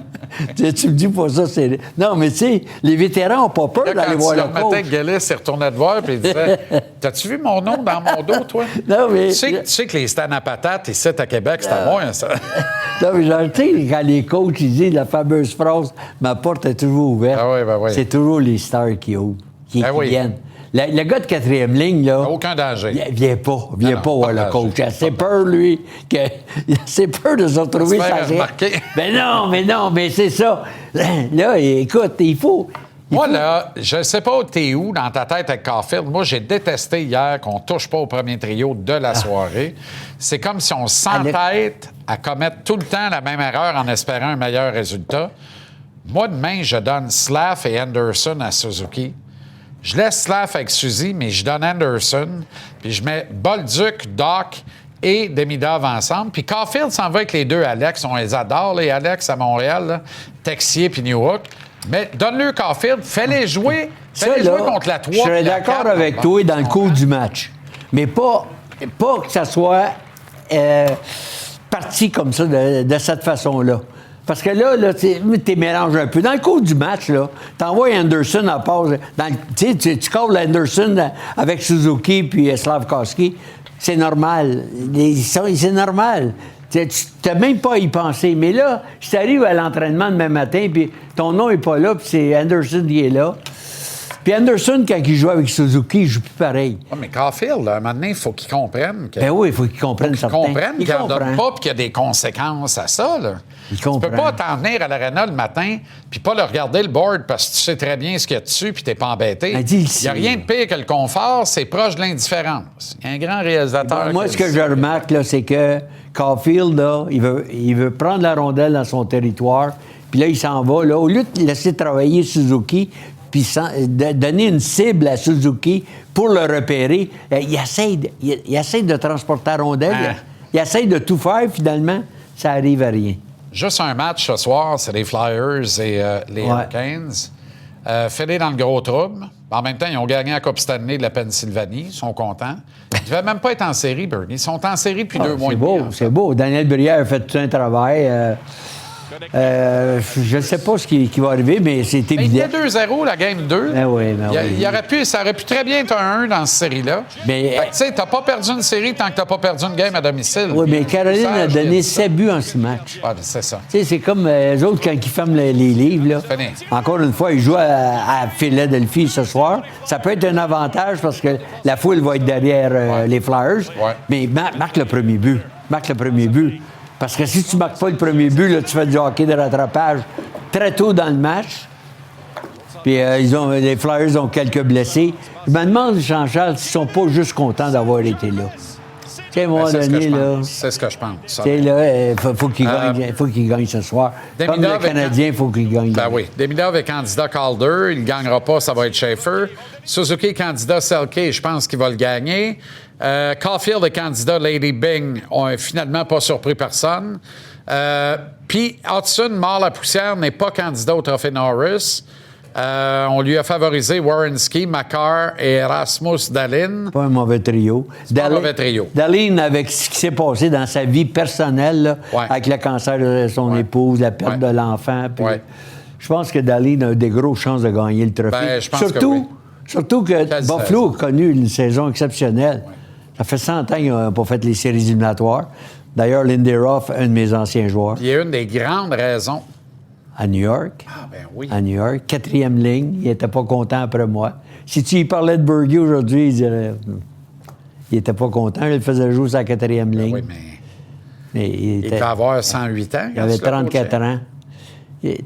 Tu me dis pas ça, c'est... Non, mais tu sais, les vétérans n'ont pas peur d'aller voir le coach. Quand Gillis s'est retourné te voir et il disait « T'as-tu vu mon nom dans mon dos, toi? » Non, mais... Tu sais que les stands à patates, ici, à Québec, c'est à moi, ça. Non, mais genre, tu sais, quand les coachs, ils disent la fameuse phrase « Ma porte est toujours ouverte Ah oui, ben oui. C'est toujours les stars qui ouvrent, qui viennent. Le gars de 4e ligne, là... Aucun danger. Il vient pas voir le coach. Il a assez peur, lui. Il a assez peur de se retrouver sans... Mais non, mais c'est ça. Là, écoute, il faut... Moi, là, je sais pas où t'es où dans ta tête avec Caulfield. Moi, j'ai détesté hier qu'on touche pas au premier trio de la soirée. C'est comme si on s'entête à commettre tout le temps la même erreur en espérant un meilleur résultat. Moi, demain, je donne Slav et Anderson à Suzuki. Je laisse Slav avec Suzy, mais je donne Anderson. Puis je mets Bolduc, Doc et Demidov ensemble. Puis Caulfield s'en va avec les deux Alex. On les adore, les Alex, à Montréal. Là. Texier puis Newhook. Mais donne-le Caulfield. Fais-les jouer. Fais-les jouer contre la 3. Je serais d'accord avec toi dans le cours du match. Mais pas que ça soit parti comme ça, de cette façon-là. Parce que là tu mélanges un peu. Dans le cours du match, là, t'envoies Anderson à passe. Tu calls Anderson avec Suzuki puis Slavkovski. C'est normal. C'est normal. Tu n'as même pas à y penser. Mais là, si tu arrives à l'entraînement demain matin, puis ton nom n'est pas là, puis c'est Anderson qui est là. Puis Anderson, quand il joue avec Suzuki, il joue plus pareil. Oh, mais Caulfield, là, maintenant, il faut qu'il comprenne. Ben oui, il faut qu'il comprenne ça. Il n'en donne pas, puis qu'il y a des conséquences à ça. Là. Tu peux pas t'en venir à l'aréna le matin, puis pas le regarder le board, parce que tu sais très bien ce qu'il y a dessus, puis t'es pas embêté. Il n'y a rien de pire que le confort, c'est proche de l'indifférence. Il y a un grand réalisateur. Moi, ce que je remarque, là, c'est que Caulfield, là, il veut prendre la rondelle dans son territoire, puis là, il s'en va. Là, au lieu de laisser travailler Suzuki, puis de donner une cible à Suzuki pour le repérer, il essaie de transporter la rondelle. Il essaie de tout faire, finalement, ça arrive à rien. Juste un match ce soir, c'est les Flyers et les Hurricanes. Fêlés dans le gros trouble. En même temps, ils ont gagné la Coupe Stanley de la Pennsylvanie. Ils sont contents. Ils ne devaient même pas être en série, Bernie. Ils sont en série depuis 2 mois et demi. C'est beau. Daniel Brière a fait tout un travail. Je ne sais pas ce qui va arriver, mais c'est évident. Il y a 2-0, la game 2. Oui, ça aurait pu très bien être un 1 dans cette série-là. Mais tu sais, tu n'as pas perdu une série tant que tu n'as pas perdu une game à domicile. Oui, mais Caroline a donné 7 buts en 6 matchs. Oui, c'est ça. Tu sais, c'est comme les autres quand ils ferment les livres. Là. Encore une fois, ils jouent à Philadelphie ce soir. Ça peut être un avantage parce que la foule va être derrière les Flyers. Mais marque le premier but. Parce que si tu ne marques pas le premier but, là, tu fais du hockey de rattrapage très tôt dans le match. Puis les Flyers ont quelques blessés. Je me demande, Jean-Charles, s'ils ne sont pas juste contents d'avoir été là. Tu sais, à un moment donné, là... C'est ce que je pense. Tu sais, là, il faut qu'ils gagnent ce soir. Comme le Canadien, il faut qu'ils gagnent. Ben oui. Demidov est candidat Calder. Il ne gagnera pas, ça va être Schaefer. Suzuki est candidat Selke. Je pense qu'il va le gagner. Caulfield est candidat Lady Bing. On n'a finalement pas surpris personne. Puis Hudson, mort la poussière, n'est pas candidat au Trophée Norris. On lui a favorisé Werenski, Makar et Rasmus Dahlin. Pas un mauvais trio. Dahlin, avec ce qui s'est passé dans sa vie personnelle, là, avec le cancer de son épouse, la perte de l'enfant. Je pense que Dahlin a des grosses chances de gagner le trophée. Surtout que Buffalo a connu une saison exceptionnelle. Ça fait 100 ans qu'ils n'ont pas fait les séries éliminatoires. D'ailleurs, Lindy Ruff, un de mes anciens joueurs. Il y a une des grandes raisons. À New York. Ah, ben oui. À New York. 4e ligne. Il n'était pas content après moi. Si tu lui parlais de Bergie aujourd'hui, il dirait... Il n'était pas content. Il faisait jouer sa 4e ligne. Oui, mais il devait avoir 108 ans. Il avait 34 ans.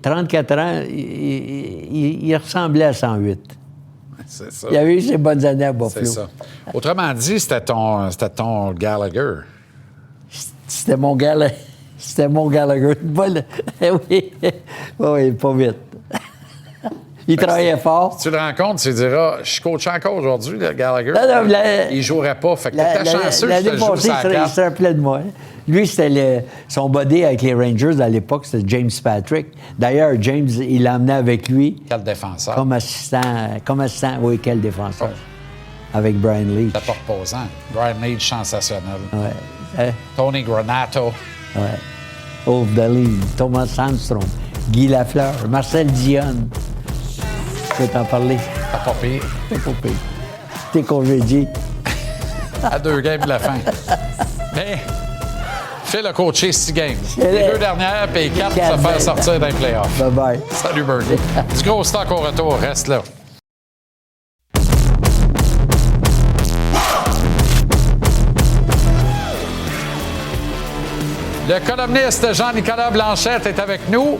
34 ans, il ressemblait à 108. C'est ça. Il avait eu ses bonnes années à Buffalo. C'est ça. Autrement dit, c'était ton Gallagher. C'était mon Gallagher. Oui, pas vite. Il travaillait fort. Si tu le rencontres, tu diras, je suis coach encore aujourd'hui, le Gallagher. Il ne jouerait pas. Fait que t'es chanceux que tu joues sa carte. Il se rappelait de moi. Lui, c'était son buddy avec les Rangers à l'époque, c'était James Patrick. D'ailleurs, James, il l'a amené avec lui. Quel défenseur. Comme assistant, oui, quel défenseur. Avec Brian Leach. C'était pas reposant. Brian Leach, sensationnel. Ouais. Tony Granato. Ouais. Off the ligne, Thomas Sandstrom, Guy Lafleur, Marcel Dionne. Je vais t'en parler. T'as pas pire. T'es pas pire. T'es congédié. À 2 games de la fin. Mais Phil a coaché 6 games. Les 2 dernières, puis 4 pour se faire sortir d'un playoff. Bye-bye. Salut, Birdie. Du gros stock au retour. Reste là. Le columniste Jean-Nicolas Blanchette est avec nous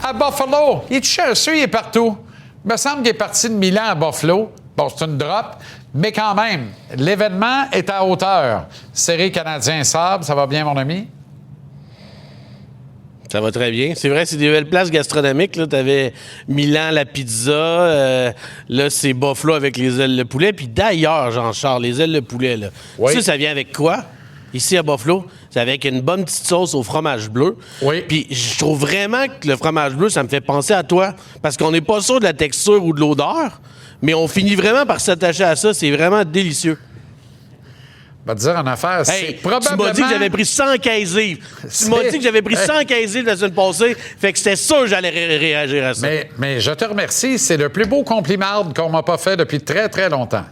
à Buffalo. Il est chanceux, il est partout. Il me semble qu'il est parti de Milan à Buffalo. Bon, c'est une drop, mais quand même, l'événement est à hauteur. Série Canadien-Sabre, ça va bien, mon ami? Ça va très bien. C'est vrai, c'est des belles places gastronomiques. Tu avais Milan, la pizza. Là, c'est Buffalo avec les ailes de poulet. Puis d'ailleurs, Jean-Charles, les ailes de poulet, là, oui. ça vient avec quoi? Ici à Buffalo, c'est avec une bonne petite sauce au fromage bleu. Oui. Puis je trouve vraiment que le fromage bleu, ça me fait penser à toi. Parce qu'on n'est pas sûr de la texture ou de l'odeur, mais on finit vraiment par s'attacher à ça. C'est vraiment délicieux. Je vais te dire en affaire, c'est probablement... Tu m'as dit que j'avais pris 115 livres. Tu m'as dit que j'avais pris 115 livres la semaine passée. Fait que c'était sûr que j'allais réagir à ça. Mais je te remercie. C'est le plus beau compliment qu'on m'a pas fait depuis très, très longtemps.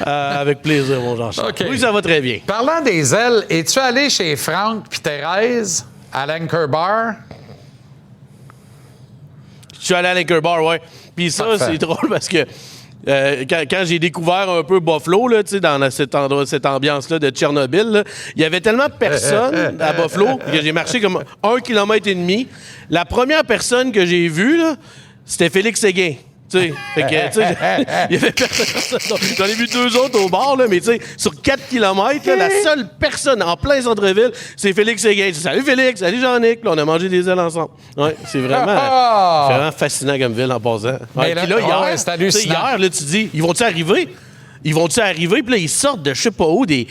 Avec plaisir, mon Jean-Charles. Okay. Oui, ça va très bien. Parlant des ailes, es-tu allé chez Franck puis Thérèse à l'Anchor Bar? Je suis allé à l'Anchor Bar, oui. Puis ça, Parfait. c'est drôle parce que quand j'ai découvert un peu Buffalo, là, dans cette ambiance-là de Tchernobyl, là, il y avait tellement de personnes à Buffalo que j'ai marché comme 1,5 km. La première personne que j'ai vue, là, c'était Félix Séguin. Fait que, il y avait personne. J'en ai vu 2 autres au bar, là, mais sur 4 km, là, la seule personne en plein centre-ville, c'est Félix Séguin. Salut Félix, salut Jean-Nic. Puis on a mangé des ailes ensemble. Ouais, c'est vraiment fascinant comme ville en passant. Ouais, puis là, hier, c'est hallucinant. Hier, là, tu dis, ils vont-tu arriver? Ils vont-tu arriver? Puis là, ils sortent de je sais pas où, des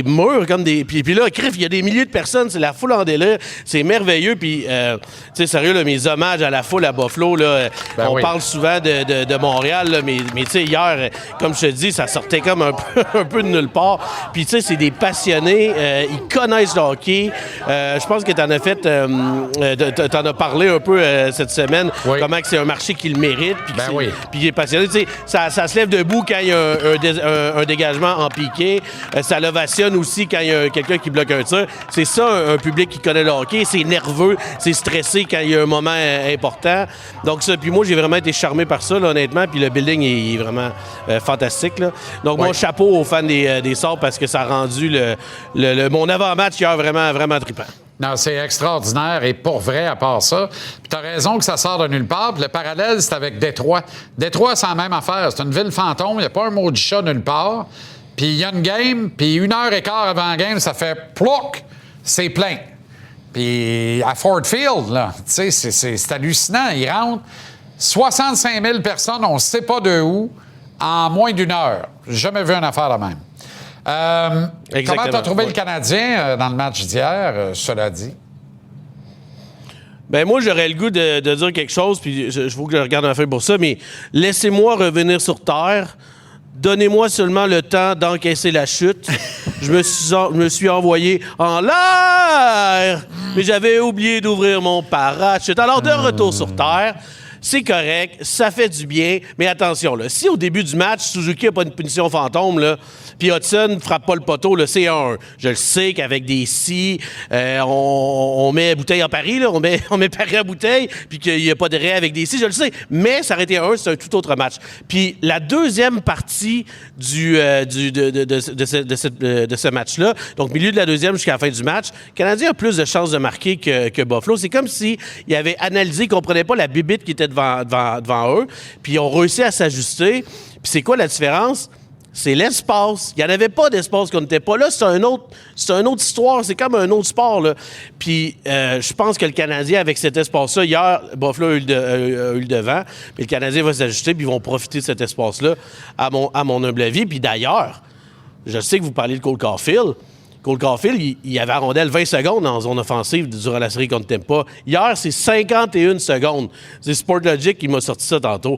murs comme des... Puis là, crif, il y a des milliers de personnes, c'est la foule en délire, c'est merveilleux. Puis, tu sais, sérieux, là, mes hommages à la foule à Buffalo, là, on parle souvent de Montréal, là, mais tu sais, hier, comme je te dis, ça sortait comme un peu de nulle part. Puis, tu sais, c'est des passionnés, ils connaissent le hockey. Je pense que t'en as fait... t'en as parlé un peu cette semaine, comment que c'est un marché qui le mérite, puis il est passionné. Tu sais, ça se lève debout quand il y a un dégagement en piqué. Ça l'ovationne aussi quand il y a quelqu'un qui bloque un tir. C'est ça, un public qui connaît le hockey. C'est nerveux, c'est stressé quand il y a un moment important. Donc ça, puis moi, j'ai vraiment été charmé par ça, là, honnêtement. Puis le building est vraiment fantastique, là. Donc mon chapeau aux fans des Sabres parce que ça a rendu mon avant-match hier vraiment, vraiment trippant. Non, c'est extraordinaire et pour vrai, à part ça. Puis t'as raison que ça sort de nulle part. Puis le parallèle, c'est avec Détroit. Détroit, c'est la même affaire. C'est une ville fantôme. Il n'y a pas un maudit chat nulle part. Puis il y a une game, puis 1h15 avant la game, ça fait plouc, c'est plein. Puis à Ford Field, là, tu sais, c'est hallucinant. Ils rentrent 65 000 personnes, on ne sait pas de où, en moins d'1 heure. J'ai jamais vu une affaire de même. Comment tu as trouvé le Canadien dans le match d'hier, cela dit? Ben moi, j'aurais le goût de dire quelque chose, puis il faut que je regarde ma feuille pour ça, mais laissez-moi revenir sur Terre. Donnez-moi seulement le temps d'encaisser la chute. Je me suis envoyé en l'air, mais j'avais oublié d'ouvrir mon parachute. Alors, de retour sur Terre, c'est correct, ça fait du bien, mais attention, là, si au début du match, Suzuki n'a pas une punition fantôme, là, puis Hudson ne frappe pas le poteau, là, c'est 1-1. Je le sais qu'avec des si, on met bouteille en pari, là, on met pari à bouteille, puis qu'il n'y a pas de raie avec des si, je le sais, mais ça aurait été 1-1, c'est un tout autre match. Puis la deuxième partie de ce match-là, donc milieu de la deuxième jusqu'à la fin du match, le Canadien a plus de chances de marquer que Buffalo. C'est comme s'ils avaient analysé, ils ne comprenaient pas la bibite qui était devant eux, puis ils ont réussi à s'ajuster. Puis c'est quoi la différence? C'est l'espace. Il n'y en avait pas d'espace qu'on n'était pas là. C'est une autre histoire. C'est comme un autre sport, là. Puis je pense que le Canadien, avec cet espace-là, hier, Buffalo a eu le devant. Puis le Canadien va s'ajuster, puis ils vont profiter de cet espace-là, à mon humble avis. Puis d'ailleurs, je sais que vous parlez de Cole Caulfield. Cole Caulfield, il avait la rondelle 20 secondes en zone offensive durant la série contre Tampa. Hier, c'est 51 secondes. C'est Sportlogic qui m'a sorti ça tantôt.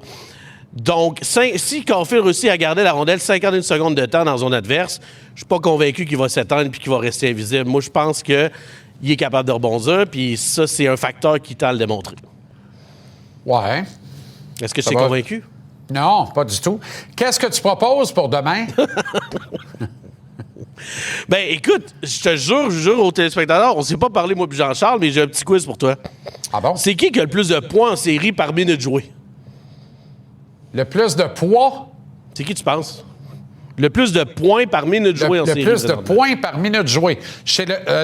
Donc, si Caulfield réussit à garder la rondelle 51 secondes de temps dans zone adverse, je suis pas convaincu qu'il va s'éteindre puis qu'il va rester invisible. Moi, je pense qu'il est capable de rebondir, puis ça, c'est un facteur qui tend à le démontrer. Ouais. Est-ce que tu es convaincu? Non, pas du tout. Qu'est-ce que tu proposes pour demain? Ben, écoute, je te jure aux téléspectateurs, on s'est pas parlé, moi puis Jean-Charles, mais j'ai un petit quiz pour toi. Ah bon? C'est qui a le plus de points en série par minute jouée? Le plus de poids? C'est qui tu penses? Le plus de points par minute jouée en série. Le plus de points par minute jouée.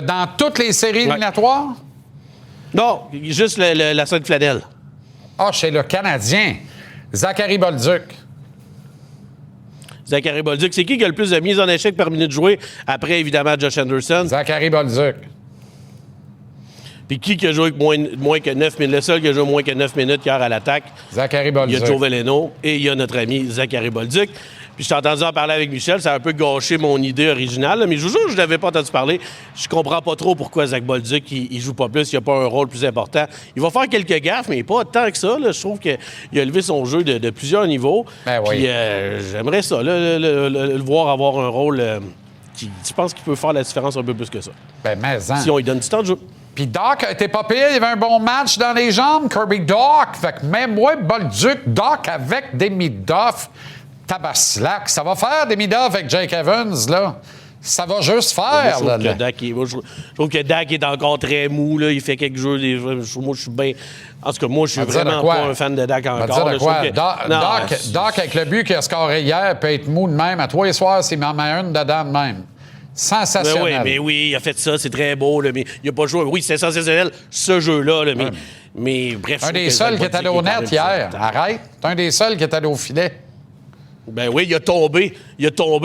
Dans toutes les séries éliminatoires? Non, juste la Sainte-Flanelle. Ah, chez le Canadien. Zachary Bolduc. Zachary Bolduc. C'est qui a le plus de mises en échec par minute jouée après, évidemment, Josh Anderson? Zachary Bolduc. Puis qui a joué moins que 9 minutes? Le seul qui a joué moins que 9 minutes hier à l'attaque. Zachary Bolduc. Il y a Joe Veleno et il y a notre ami Zachary Bolduc. Puis je t'ai entendu en parler avec Michel, ça a un peu gâché mon idée originale, là, mais je vous jure que je n'avais pas entendu parler. Je comprends pas trop pourquoi Zach Bolduc, il joue pas plus, il n'a pas un rôle plus important. Il va faire quelques gaffes, mais pas tant que ça. Là. Je trouve qu'il a élevé son jeu de plusieurs niveaux. Ben oui. Puis j'aimerais ça, le voir avoir un rôle je pense qu'il peut faire la différence un peu plus que ça. Ben, mais si on lui donne du temps de jeu. Puis Doc a été pas pire, il y avait un bon match dans les jambes, Kirby Doc. Fait que même moi, Bolduc, Doc avec des mid-off, tabaslac. Ça va faire des mid-off avec Jake Evans, là. Ça va juste faire, Moi, là. je trouve que Dak est encore très mou, là. Il fait quelques jeux. Moi, je suis bien. En tout cas, moi, je suis vraiment pas un fan de Dak encore. Doc, avec le but qu'il a scoré hier, peut être mou de même. À 3 les soirs, s'il m'en met une dedans de même. Sensationnel. Mais oui, il a fait ça, c'est très beau, là, mais il n'a pas joué. Oui, c'est sensationnel, ce jeu-là, là, mais bref. Un des seuls qui est allé au net hier. Arrête. C'est un des seuls qui est allé au filet. Ben oui, il a tombé.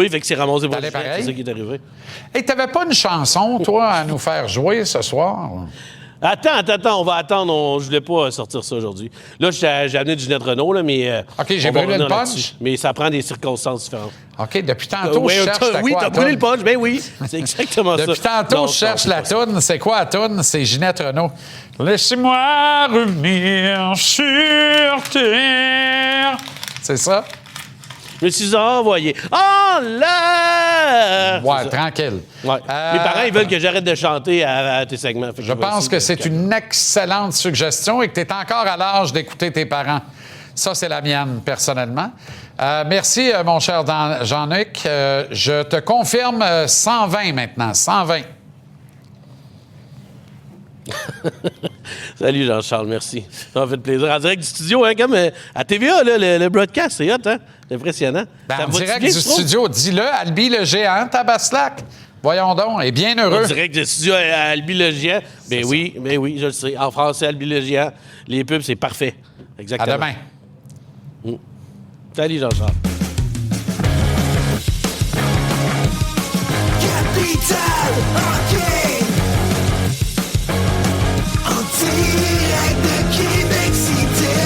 Fait que c'est ramassé pour le filet. Pareil? C'est ça qui est arrivé. Hey, t'avais pas une chanson, toi, à nous faire jouer ce soir? Attends, on va attendre. Je voulais pas sortir ça aujourd'hui. Là, j'ai amené du Ginette Renault, là, mais... OK, j'ai brûlé le punch. Mais ça prend des circonstances différentes. OK, depuis tantôt, je cherche la Oui, t'as brûlé le punch, ben oui. C'est exactement ça. Depuis tantôt, je cherche la toune. C'est quoi la toune? C'est Ginette Renault. Laissez-moi revenir sur terre. C'est ça? Je me suis envoyé en l'air! Ouais, tranquille. Ouais. Mes parents, ils veulent que j'arrête de chanter à tes segments. Je pense que c'est une excellente suggestion et que tu es encore à l'âge d'écouter tes parents. Ça, c'est la mienne, personnellement. Merci, mon cher Jean-Luc. Je te confirme 120 maintenant. 120. Salut Jean-Charles, merci. Ça m'a fait plaisir. En direct du studio, hein, comme à TVA, là, le broadcast, c'est hot, hein? C'est impressionnant. En direct du studio, dis-le, Albi le géant, tabaslac. Voyons donc, et bien heureux. En direct du studio à Albi le géant. Ben oui, je le sais. En français, Albi le géant. Les pubs, c'est parfait. Exactement. À demain. Salut Jean-Charles. Capital Hockey en direct de Québec City.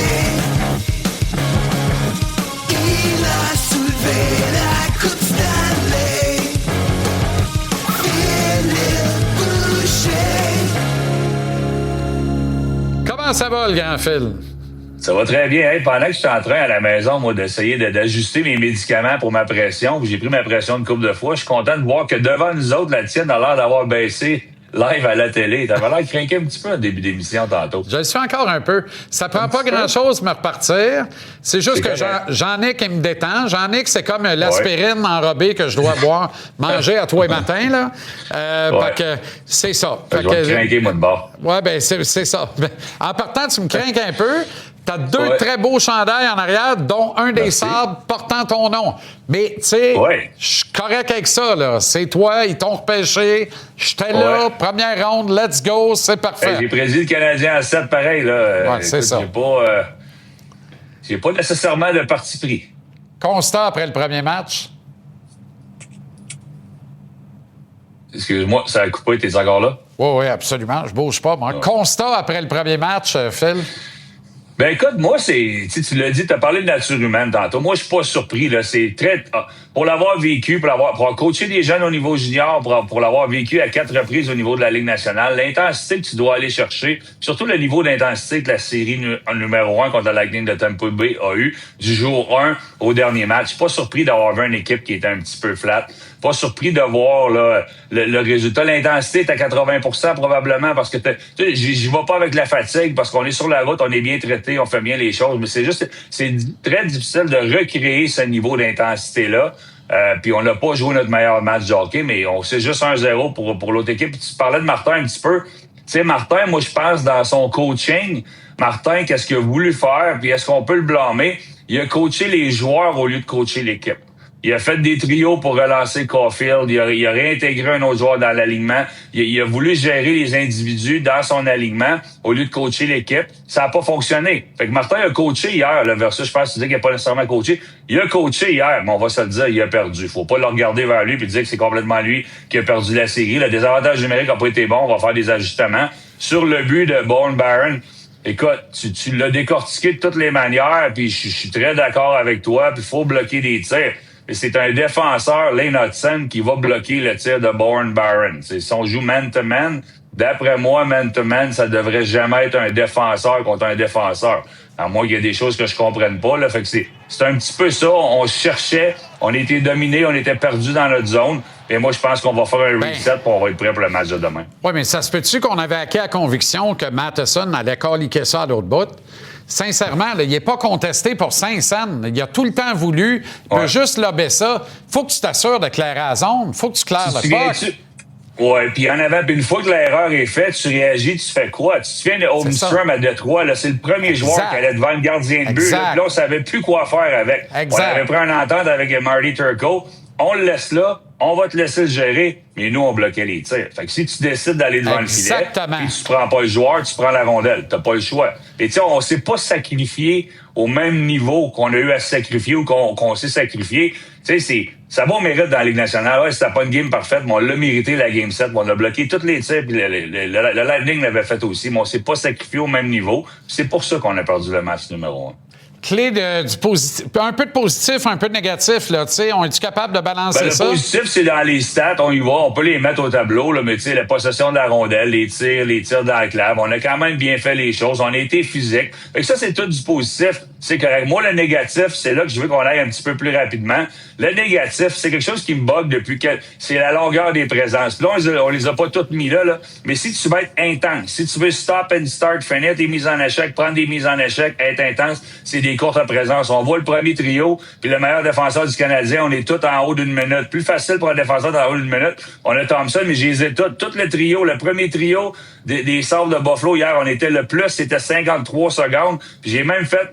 Il a soulevé la Coupe Stanley. Philippe Boucher. Comment ça va, le grand Phil? Ça va très bien. Hey, pendant que je suis en train à la maison, moi, d'essayer d'ajuster mes médicaments pour ma pression, puis j'ai pris ma pression une couple de fois, je suis content de voir que devant nous autres, la tienne a l'air d'avoir baissé live à la télé. T'avais l'air de craquer un petit peu en début d'émission tantôt. Je le suis encore un peu. Ça prend pas grand-chose de me repartir. C'est juste que Jean-Nic, il me détend. Jean-Nic, c'est comme l'aspirine enrobée que je dois boire, manger à tous les matins, là. Fait que c'est ça. Je vais te craquer, moi, de bord. Ouais, ben c'est ça. En partant, tu me crains un peu. T'as deux très beaux chandails en arrière, dont un des sabres portant ton nom. Mais, tu sais, je suis correct avec ça, là. C'est toi, ils t'ont repêché. J'étais là, première ronde, let's go, c'est parfait. J'ai prédit le Canadien à 7, pareil, là. Ouais, c'est ça. J'ai pas nécessairement de parti pris. Constat après le premier match? Excuse-moi, ça a coupé, t'es encore là? Oui, absolument. Je bouge pas, moi. Constat après le premier match, Phil? Ben écoute, moi, tu l'as dit, tu as parlé de nature humaine tantôt. Moi, je suis pas surpris. Là. C'est très. Pour l'avoir vécu, pour avoir coaché des jeunes au niveau junior, pour l'avoir vécu à 4 reprises au niveau de la Ligue nationale, l'intensité que tu dois aller chercher, surtout le niveau d'intensité que la série numéro 1 contre la Lightning de Tampa Bay a eu du jour 1 au dernier match. Je suis pas surpris d'avoir vu une équipe qui était un petit peu flat. Pas surpris de voir là, le résultat. L'intensité est à 80% probablement parce que j'y vais pas avec la fatigue parce qu'on est sur la route, on est bien traité, on fait bien les choses, mais c'est très difficile de recréer ce niveau d'intensité-là. Puis on n'a pas joué notre meilleur match de hockey, mais c'est juste 1-0 pour l'autre équipe. Puis tu parlais de Martin un petit peu. Tu sais, Martin, moi je pense dans son coaching, Martin, qu'est-ce qu'il a voulu faire, puis est-ce qu'on peut le blâmer? Il a coaché les joueurs au lieu de coacher l'équipe. Il a fait des trios pour relancer Caulfield. Il a réintégré un autre joueur dans l'alignement. Il a voulu gérer les individus dans son alignement au lieu de coacher l'équipe. Ça n'a pas fonctionné. Fait que Martin a coaché hier, là, versus, je pense que tu dis qu'il n'a pas nécessairement coaché. Il a coaché hier, mais on va se le dire, il a perdu. Faut pas le regarder vers lui et dire que c'est complètement lui qui a perdu la série. Le désavantage numérique n'a pas été bon. On va faire des ajustements. Sur le but de Bourne Barron, écoute, tu l'as décortiqué de toutes les manières, puis je suis très d'accord avec toi, puis il faut bloquer des tirs. Et c'est un défenseur, Lane Hudson, qui va bloquer le tir de Bourne Barron. Si on joue man-to-man, d'après moi, man-to-man, ça devrait jamais être un défenseur contre un défenseur. À moins qu'il y ait des choses que je comprenne pas. Là. Fait que c'est un petit peu ça. On cherchait, on était dominé, on était perdu dans notre zone. Et moi, je pense qu'on va faire un reset pour on va être prêt pour le match de demain. Oui, mais ça se peut-tu qu'on avait acquis la conviction que Matheson allait caliquer ça à l'autre bout? Sincèrement, là, il n'est pas contesté pour 5 cents. Il a tout le temps voulu. Il peut juste lober ça. Faut que tu t'assures de clairer la zone. Faut que tu claires le puck. Oui, puis en avant, puis une fois que l'erreur est faite, tu réagis, tu fais quoi? Tu te souviens de Holmstrom à Détroit, là, c'est le premier joueur qui allait devant le gardien de but. Là, on savait plus quoi faire avec. On avait pris une entente avec Marty Turco. On le laisse là, on va te laisser le gérer, mais nous, on bloquait les tirs. Fait que si tu décides d'aller devant le filet, puis tu prends pas le joueur, tu prends la rondelle. T'as pas le choix. Et tu sais, on s'est pas sacrifié au même niveau qu'on a eu à se sacrifier ou qu'on s'est sacrifié. Tu sais, ça va au mérite dans la Ligue nationale. Ouais, c'était pas une game parfaite, mais on l'a mérité, la game 7. On a bloqué tous les tirs, puis le Lightning l'avait fait aussi, mais on s'est pas sacrifié au même niveau. C'est pour ça qu'on a perdu le match numéro 1. Clé du positif, un peu de positif, un peu de négatif, là, tu sais, on est-tu capable de balancer ça? Le positif, c'est dans les stats, on y va, on peut les mettre au tableau, là, mais tu sais, la possession de la rondelle, les tirs dans la clave, on a quand même bien fait les choses, on a été physique. Fait que ça, c'est tout du positif, c'est correct. Moi, le négatif, c'est là que je veux qu'on aille un petit peu plus rapidement. Le négatif, c'est quelque chose qui me bug depuis que c'est la longueur des présences. Là, on les a pas toutes mis là, mais si tu veux être intense, si tu veux stop and start, finir tes mises en échec, prendre des mises en échec, être intense, c'est des courtes présences. On voit le premier trio, puis le meilleur défenseur du Canadien, on est tous en haut d'une minute. Plus facile pour un défenseur d'en haut d'une minute. On a Thompson, mais j'ai hésité tout le trio, le premier trio des Sabres de Buffalo, hier, on était le plus, c'était 53 secondes. Puis j'ai même fait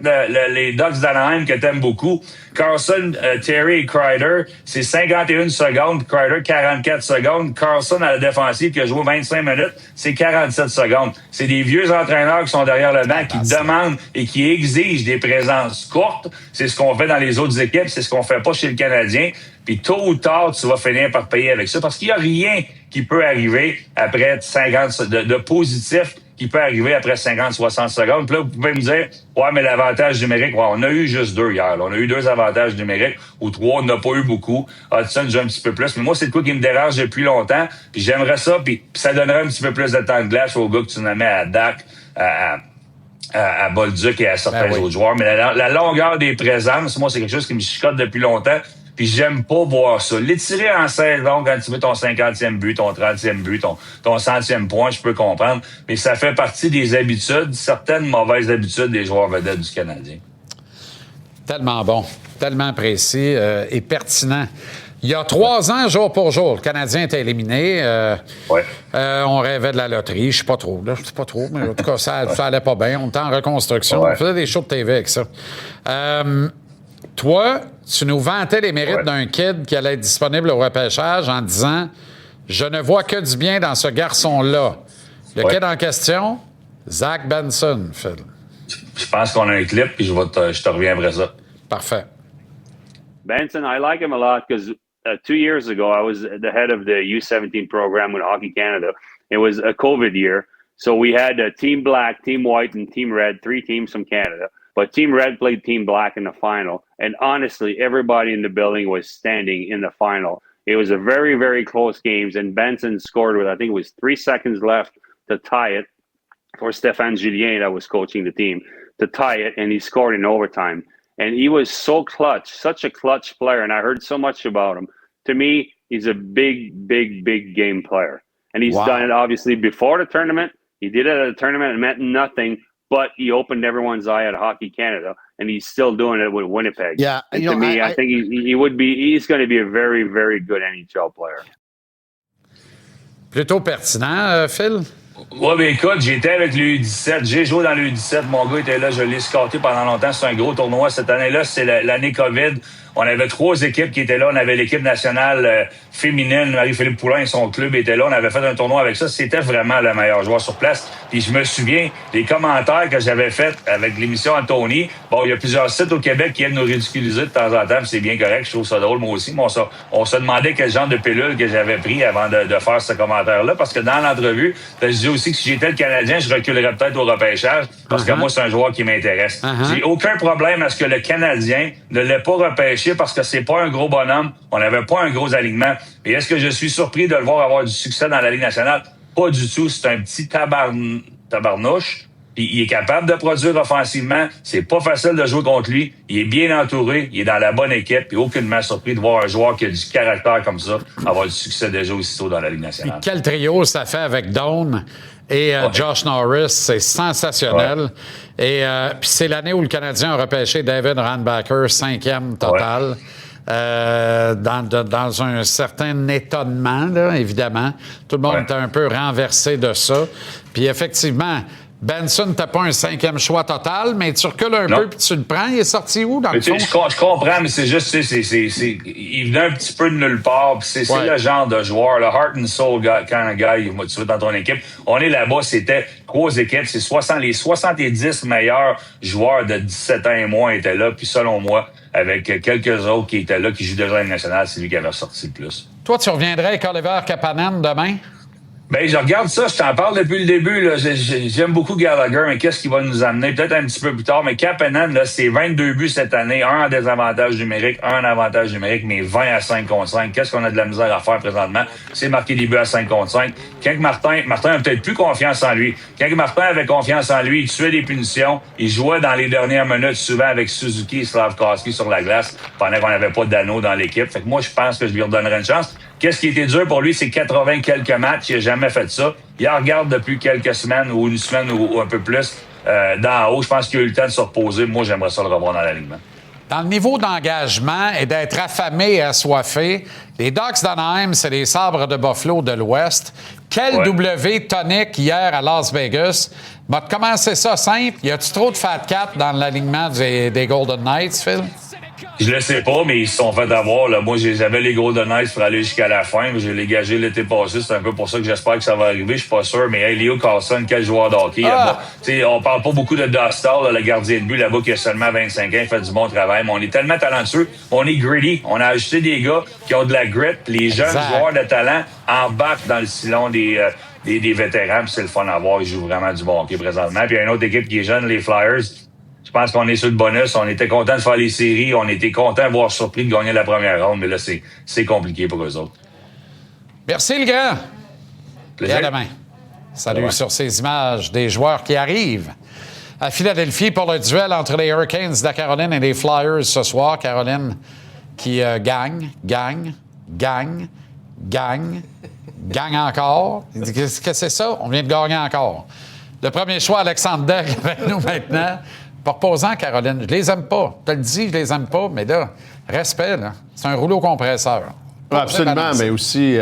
les Ducks d'Anaheim que t'aimes beaucoup. Carlson, Terry et Kreider, c'est 51 secondes. Kreider, 44 secondes. Carlson à la défensive qui a joué 25 minutes, c'est 47 secondes. C'est des vieux entraîneurs qui sont derrière le banc, qui demandent et qui exigent des présences courtes. C'est ce qu'on fait dans les autres équipes, c'est ce qu'on fait pas chez le Canadien. Puis tôt ou tard, tu vas finir par payer avec ça parce qu'il n'y a rien qui peut arriver après 50 de positif qui peut arriver après 50-60 secondes. Puis là, vous pouvez me dire, ouais, mais l'avantage numérique, ouais, on a eu juste 2 hier. Là. On a eu 2 avantages numériques ou 3, on n'a pas eu beaucoup. Hudson joue un petit peu plus. Mais moi, c'est de quoi qui me dérange depuis longtemps. Puis j'aimerais ça, puis ça donnerait un petit peu plus de temps de glace aux gars que tu nommais à Dak, à Bolduc et à certains autres joueurs. Mais la longueur des présences, moi, c'est quelque chose qui me chicote depuis longtemps. Puis j'aime pas voir ça. L'étirer en saison quand tu veux ton 50e but, ton 30e but, ton 100e point, je peux comprendre. Mais ça fait partie des habitudes, certaines mauvaises habitudes des joueurs vedettes du Canadien. Tellement bon, tellement précis et pertinent. Il y a 3 ans, jour pour jour, le Canadien était éliminé. On rêvait de la loterie. Je sais pas trop, mais en tout cas, ça allait pas bien. On était en reconstruction. On faisait des shows de TV avec ça. Toi, tu nous vantais les mérites d'un kid qui allait être disponible au repêchage en disant « Je ne vois que du bien dans ce garçon-là ». Le kid en question, Zach Benson, Phil. Je pense qu'on a un clip, puis je te reviens après ça. Parfait. Benson, I like him a lot because 2 years ago, I was the head of the U17 program with Hockey Canada. It was a COVID year. So we had Team Black, Team White, and Team Red, 3 teams from Canada. But Team Red played Team Black in the final. And honestly, everybody in the building was standing in the final. It was a very, very close game. And Benson scored with, I think it was 3 seconds left to tie it for Stéphane Julien that was coaching the team, to tie it. And he scored in overtime. And he was so clutch, such a clutch player. And I heard so much about him. To me, he's a big, big, big game player. And he's done it, obviously, before the tournament. He did it at a tournament. It meant nothing. But he opened everyone's eye at Hockey Canada, and he's still doing it with Winnipeg. Yeah, and to me, I think he would be. He's going to be a very, very good NHL player. Plutôt pertinent, Phil? Oui, mais écoute, j'étais avec le U17. J'ai joué dans le U17. Mon gars était là. Je l'ai scouté pendant longtemps. C'est un gros tournoi. Cette année-là, c'est l'année COVID. On avait 3 équipes qui étaient là. On avait l'équipe nationale féminine. Marie-Philippe Poulin et son club étaient là. On avait fait un tournoi avec ça. C'était vraiment le meilleur joueur sur place. Puis je me souviens des commentaires que j'avais faits avec l'émission Anthony. Bon, il y a plusieurs sites au Québec qui aiment nous ridiculiser de temps en temps. Puis c'est bien correct. Je trouve ça drôle, moi aussi. Mais on se demandait quel genre de pilule que j'avais pris avant de faire ce commentaire-là. Parce que dans l'entrevue, je disais aussi que si j'étais le Canadien, je reculerais peut-être au repêchage. Parce que moi, c'est un joueur qui m'intéresse. J'ai aucun problème à ce que le Canadien ne l'ait pas repêché parce que c'est pas un gros bonhomme. On n'avait pas un gros alignement. Et est-ce que je suis surpris de le voir avoir du succès dans la Ligue nationale? Pas du tout. C'est un petit tabarnouche. Puis il est capable de produire offensivement. C'est pas facile de jouer contre lui. Il est bien entouré. Il est dans la bonne équipe. Puis aucunement surpris de voir un joueur qui a du caractère comme ça avoir du succès déjà aussitôt dans la Ligue nationale. Puis quel trio ça fait avec Doan et Josh Norris. C'est sensationnel. Et puis c'est l'année où le Canadien a repêché David Randbacker, 5e total. Dans un certain étonnement, là, évidemment. Tout le monde était un peu renversé de ça. Puis effectivement, Benson n'était pas un 5e choix total, mais tu recules un peu puis tu le prends. Il est sorti où, dans le fond? Je comprends, mais c'est juste, il venait un petit peu de nulle part. C'est le genre de joueur, le heart and soul kind of guy tu veux dans ton équipe. On est là-bas, c'était 3 équipes. C'est les 70 meilleurs joueurs de 17 ans et moins étaient là. Puis selon moi, avec quelques autres qui étaient là, qui jouent déjà dans la Ligue nationale, c'est lui qui avait sorti le plus. Toi, tu reviendrais avec Oliver Kapanen demain? Ben, je regarde ça, je t'en parle depuis le début. Là. J'aime beaucoup Gallagher, mais qu'est-ce qu'il va nous amener? Peut-être un petit peu plus tard, mais Kapanen, là, c'est 22 buts cette année, un en désavantage numérique, un en avantage numérique, mais 20 à 5 contre 5. Qu'est-ce qu'on a de la misère à faire présentement? C'est marquer des buts à 5 contre 5. Quand Martin a peut-être plus confiance en lui. Quand Martin avait confiance en lui, il tuait des punitions. Il jouait dans les dernières minutes, souvent avec Suzuki et Slavkovski sur la glace, pendant qu'on n'avait pas d'anneau dans l'équipe. Fait que moi, je pense que je lui redonnerai une chance. Qu'est-ce qui était dur pour lui, c'est 80 quelques matchs. Il n'a jamais fait ça. Il en regarde depuis quelques semaines ou une semaine ou un peu plus d'en haut. Je pense qu'il a eu le temps de se reposer. Moi, j'aimerais ça le revoir dans l'alignement. Dans le niveau d'engagement et d'être affamé et assoiffé, les Ducks d'Anaheim, c'est les Sabres de Buffalo de l'Ouest. Quel W tonique hier à Las Vegas. M'a commencé ça simple. Y a-tu trop de Fat Cat dans l'alignement des Golden Knights, Phil? Je le sais pas, mais ils se sont fait avoir. Là. Moi, j'avais les Golden Knights pour aller jusqu'à la fin. J'ai les gagés l'été passé. C'est un peu pour ça que j'espère que ça va arriver. Je suis pas sûr. Mais hey, Leo Carlson, quel joueur de hockey. On parle pas beaucoup de Dostal, le gardien de but là-bas qui a seulement 25 ans. Il fait du bon travail. Mais on est tellement talentueux. On est gritty. On a ajouté des gars qui ont de la grit. Les jeunes joueurs de talent embarquent dans le sillon des vétérans. C'est le fun à voir. Ils jouent vraiment du bon hockey présentement. Puis il y a une autre équipe qui est jeune, les Flyers. Je pense qu'on est sur le bonus. On était content de faire les séries. On était content d'avoir surpris de gagner la première ronde. Mais là, c'est compliqué pour eux autres. Merci, le grand. Plaisir. Et à demain. Salut sur ces images des joueurs qui arrivent à Philadelphie pour le duel entre les Hurricanes de la Caroline et les Flyers ce soir. Caroline qui gagne encore. Qu'est-ce que c'est ça? On vient de gagner encore. Le premier choix, Alexandre Daigle avec nous maintenant. Pas reposant, Caroline. Je les aime pas. Je te le dis, je les aime pas, mais là, respect, là. C'est un rouleau compresseur. Ouais, absolument, mais aussi,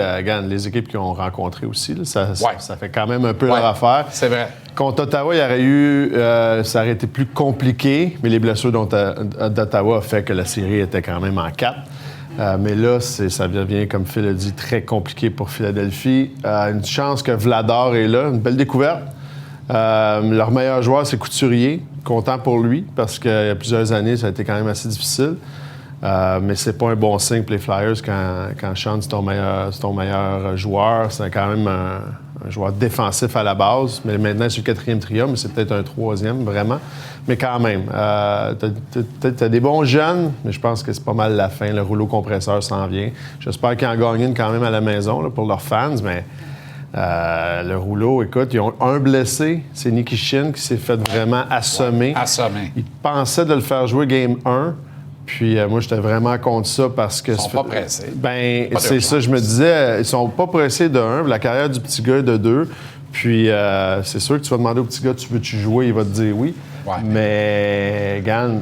les équipes qu'ils ont rencontrées aussi, là, ça fait quand même un peu leur affaire. C'est vrai. Contre Ottawa, il y aurait eu... ça aurait été plus compliqué, mais les blessures d'Ottawa ont fait que la série était quand même en 4. Mais là, ça devient, comme Phil a dit, très compliqué pour Philadelphie. Une chance que Vladar est là, une belle découverte. Leur meilleur joueur, c'est Couturier. Content pour lui, parce qu'il y a plusieurs années, ça a été quand même assez difficile. Mais c'est pas un bon signe pour les Flyers quand Sean, c'est ton meilleur joueur. C'est quand même un joueur défensif à la base, mais maintenant sur le 4e trio, mais c'est peut-être un 3e, vraiment. Mais quand même, t'as des bons jeunes, mais je pense que c'est pas mal la fin. Le rouleau compresseur s'en vient. J'espère qu'ils en gagnent une quand même à la maison là, pour leurs fans, mais le rouleau, écoute, ils ont un blessé, c'est Nikishin qui s'est fait vraiment assommer. Assommé. Il pensait de le faire jouer game 1. Puis moi, j'étais vraiment contre ça parce que... Ils sont pas pressés. Ben, Pas c'est ça, je me disais, ils sont pas pressés de 1, la carrière du petit gars est de 2. Puis c'est sûr que tu vas demander au petit gars, tu veux-tu jouer? Il va te dire oui. Ouais. Mais, Gann,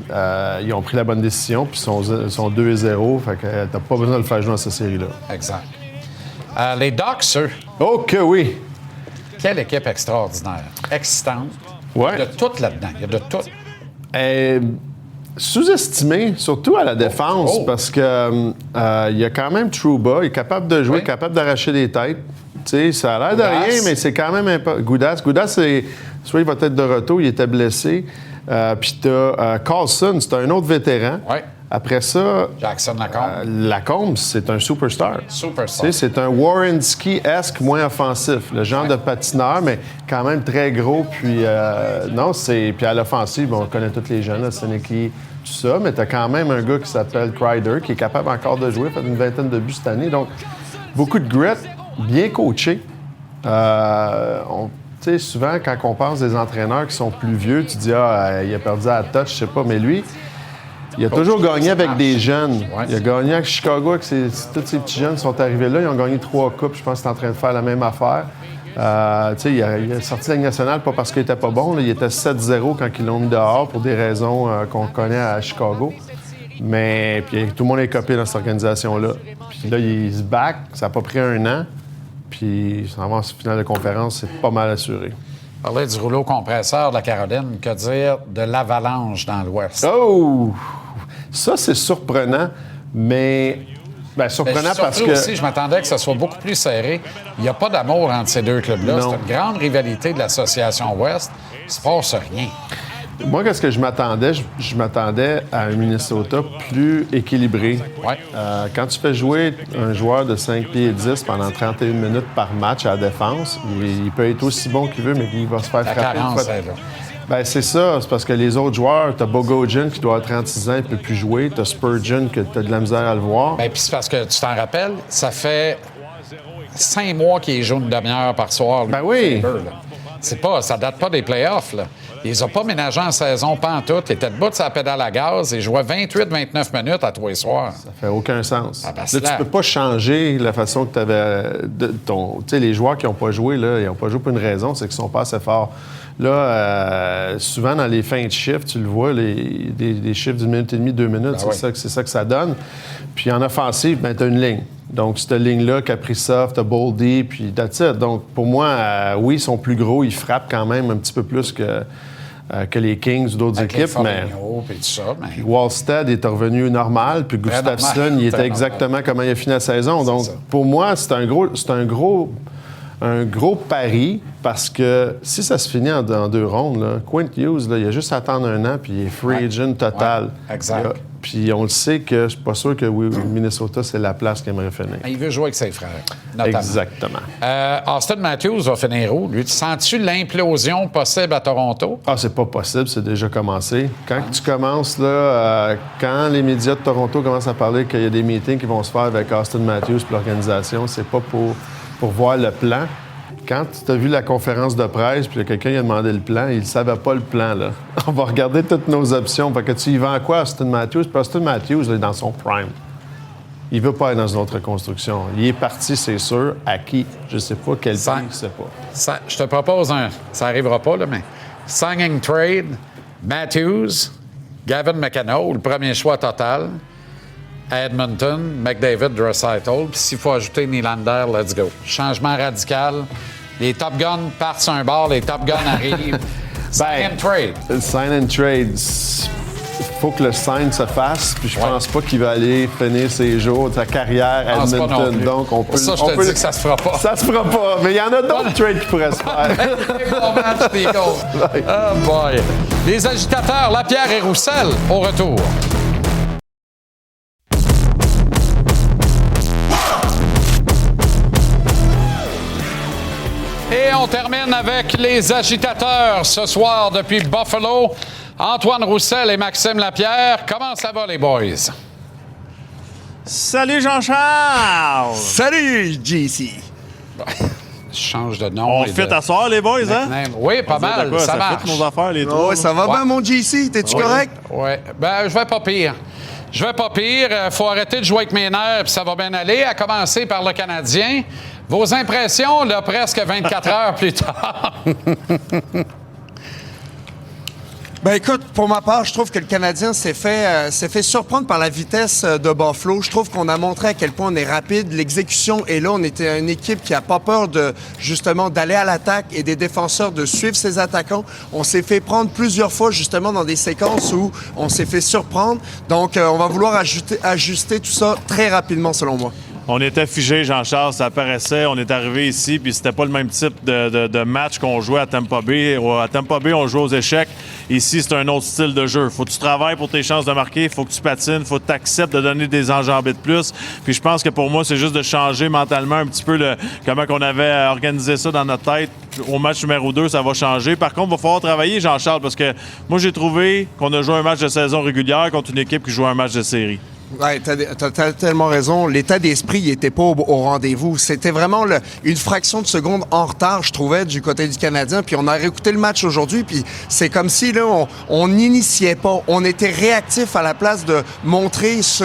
ils ont pris la bonne décision, puis ils sont 2-0. Fait que t'as pas besoin de le faire jouer dans cette série-là. Exact. Les Ducks, eux. Oh que oui! Quelle équipe extraordinaire. Excitante. Ouais. Il y a de tout là-dedans. Il y a de tout. Sous-estimé, surtout à la défense, parce que il y a quand même Trouba, il est capable de jouer, capable d'arracher des têtes. Tu sais, ça a l'air de rien, mais c'est quand même important. Goudas, soit il va être de retour, il était blessé. Puis t'as Carlson, c'est un autre vétéran. Ouais. Après ça, Jackson Lacombe. Lacombe, c'est un superstar. Superstar. Tu sais, c'est un Werenski-esque moins offensif, le genre de patineur, mais quand même très gros. Puis puis à l'offensive, on connaît tous les jeunes, Seneki, tout ça, mais t'as quand même un gars qui s'appelle Kreider, qui est capable encore de jouer, fait une vingtaine de buts cette année. Donc, beaucoup de grit, bien coaché. Tu sais, souvent, quand on pense des entraîneurs qui sont plus vieux, tu dis, il a perdu à la touch, je sais pas, mais lui, il a toujours gagné avec des jeunes. Ouais. Il a gagné avec Chicago, tous ces petits jeunes sont arrivés là. Ils ont gagné 3 coupes. Je pense qu'il est en train de faire la même affaire. Il a sorti de la Ligue nationale pas parce qu'il était pas bon. Là. Il était 7-0 quand ils l'ont mis dehors pour des raisons qu'on connaît à Chicago. Mais puis, tout le monde est copé dans cette organisation-là. Puis là, il se back. Ça n'a pas pris 1 an. Puis, il s'en va en finale de conférence. C'est pas mal assuré. Parler du rouleau compresseur de la Caroline, que dire de l'Avalanche dans l'Ouest? Oh! Ça, c'est surprenant, mais... surprenant parce que... aussi, je m'attendais que ça soit beaucoup plus serré. Il n'y a pas d'amour entre ces deux clubs-là. Non. C'est une grande rivalité de l'association Ouest. Il ne se passe rien. Moi, qu'est-ce que je m'attendais? Je m'attendais à un Minnesota plus équilibré. Ouais. Quand tu fais jouer un joueur de 5 pieds et 10 pendant 31 minutes par match à la défense, il peut être aussi bon qu'il veut, mais il va se faire frapper. La carence, est là. C'est ça. C'est parce que les autres joueurs, t'as Bogosian qui doit avoir 36 ans, il peut plus jouer. T'as Spurgeon que t'as de la misère à le voir. Puis c'est parce que tu t'en rappelles, ça fait 5 mois qu'il joue une demi-heure par soir. Oui. Ça date pas des playoffs, là. Ils les ont pas ménagé en saison, pas en tout. Ils étaient debout de sa pédale à gaz et jouaient 28-29 minutes à tous les soirs. Ça fait aucun sens. Ah, ben, là, tu peux pas changer la façon que tu avais... Tu sais, les joueurs qui n'ont pas joué, là, ils n'ont pas joué pour une raison, c'est qu'ils sont pas assez forts. Là, souvent, dans les fins de shift, tu le vois, des shifts d'une minute et demie, 2 minutes, c'est ça que ça donne. Puis en offensive, tu as une ligne. Donc, cette ligne-là, Kaprizov, t'as Boldy, puis that's it. Donc, pour moi, oui, ils sont plus gros, ils frappent quand même un petit peu plus que les Kings ou d'autres équipes. Mais Wallstead est revenu normal, puis Gustafsson, il était exactement comment il a fini la saison. Donc, pour moi, c'est un gros pari, parce que si ça se finit en 2 rondes, là, Quint Hughes, là, il a juste à attendre 1 an, puis il est free agent total. Ouais, exact. Puis on le sait que je suis pas sûr que Minnesota, c'est la place qu'il aimerait finir. Il veut jouer avec ses frères, notamment. Exactement. Austin Matthews va finir où? Lui, sens-tu l'implosion possible à Toronto? Ah, c'est pas possible, c'est déjà commencé. Quand tu commences, là, quand les médias de Toronto commencent à parler qu'il y a des meetings qui vont se faire avec Austin Matthews et l'organisation, c'est pas pour voir le plan. Quand tu as vu la conférence de presse, puis quelqu'un a demandé le plan, il ne savait pas le plan, là. On va regarder toutes nos options. Fait que tu y vends à quoi, Austin Matthews? Puis Austin Matthews, là, est dans son prime. Il veut pas être dans une autre reconstruction. Il est parti, c'est sûr. À qui? Je sais pas. Quel prix? Je sais pas. Je te propose ça n'arrivera pas, là, mais signing trade, Matthews, Gavin McEnroe, le premier choix total. À Edmonton, McDavid, Draisaitl. Puis s'il faut ajouter Nylander, let's go. Changement radical. Les Top Guns partent sur un bar, les Top Guns arrivent. Sign and trade. Sign and trade. Il faut que le sign se fasse, puis je pense pas qu'il va aller finir ses jours, sa carrière à Edmonton. Donc, on peut... Ça, je te dis que ça se fera pas. Ça se fera pas, mais il y en a d'autres trades qui pourraient se faire. Bon match, des goals. Oh boy. Les agitateurs, Lapierre et Roussel, au retour. on termine avec les agitateurs ce soir depuis Buffalo. Antoine Roussel et Maxime Lapierre. Comment ça va, les boys? Salut Jean-Charles! Salut JC! Je change de nom. On fait t'asseoir, les boys, hein? Oui, pas mal. Ça marche. Nos affaires, les trois. Ça va bien, mon JC? T'es-tu correct? Oui. Ben, je vais pas pire. Faut arrêter de jouer avec mes nerfs, puis ça va bien aller. À commencer par le Canadien. Vos impressions, là, presque 24 heures plus tard. Ben écoute, pour ma part, je trouve que le Canadien s'est fait surprendre par la vitesse de Buffalo. Je trouve qu'on a montré à quel point on est rapide. L'exécution est là. On était une équipe qui a pas peur de justement d'aller à l'attaque et des défenseurs de suivre ses attaquants. On s'est fait prendre plusieurs fois justement dans des séquences où on s'est fait surprendre. Donc on va vouloir ajuster tout ça très rapidement selon moi. On était figé, Jean-Charles, ça apparaissait. On est arrivé ici, puis c'était pas le même type de match qu'on jouait à Tampa Bay. À Tampa Bay, on jouait aux échecs. Ici, c'est un autre style de jeu. Faut que tu travailles pour tes chances de marquer, faut que tu patines, faut que tu acceptes de donner des enjambées de plus. Puis je pense que pour moi, c'est juste de changer mentalement un petit peu comment on avait organisé ça dans notre tête. Au match numéro 2, ça va changer. Par contre, il va falloir travailler, Jean-Charles, parce que moi, j'ai trouvé qu'on a joué un match de saison régulière contre une équipe qui joue un match de série. Oui, t'as tellement raison. L'état d'esprit n'était pas au rendez-vous. C'était vraiment une fraction de seconde en retard, je trouvais, du côté du Canadien. Puis on a réécouté le match aujourd'hui, puis c'est comme si là, on n'initiait pas. On était réactif à la place de montrer ce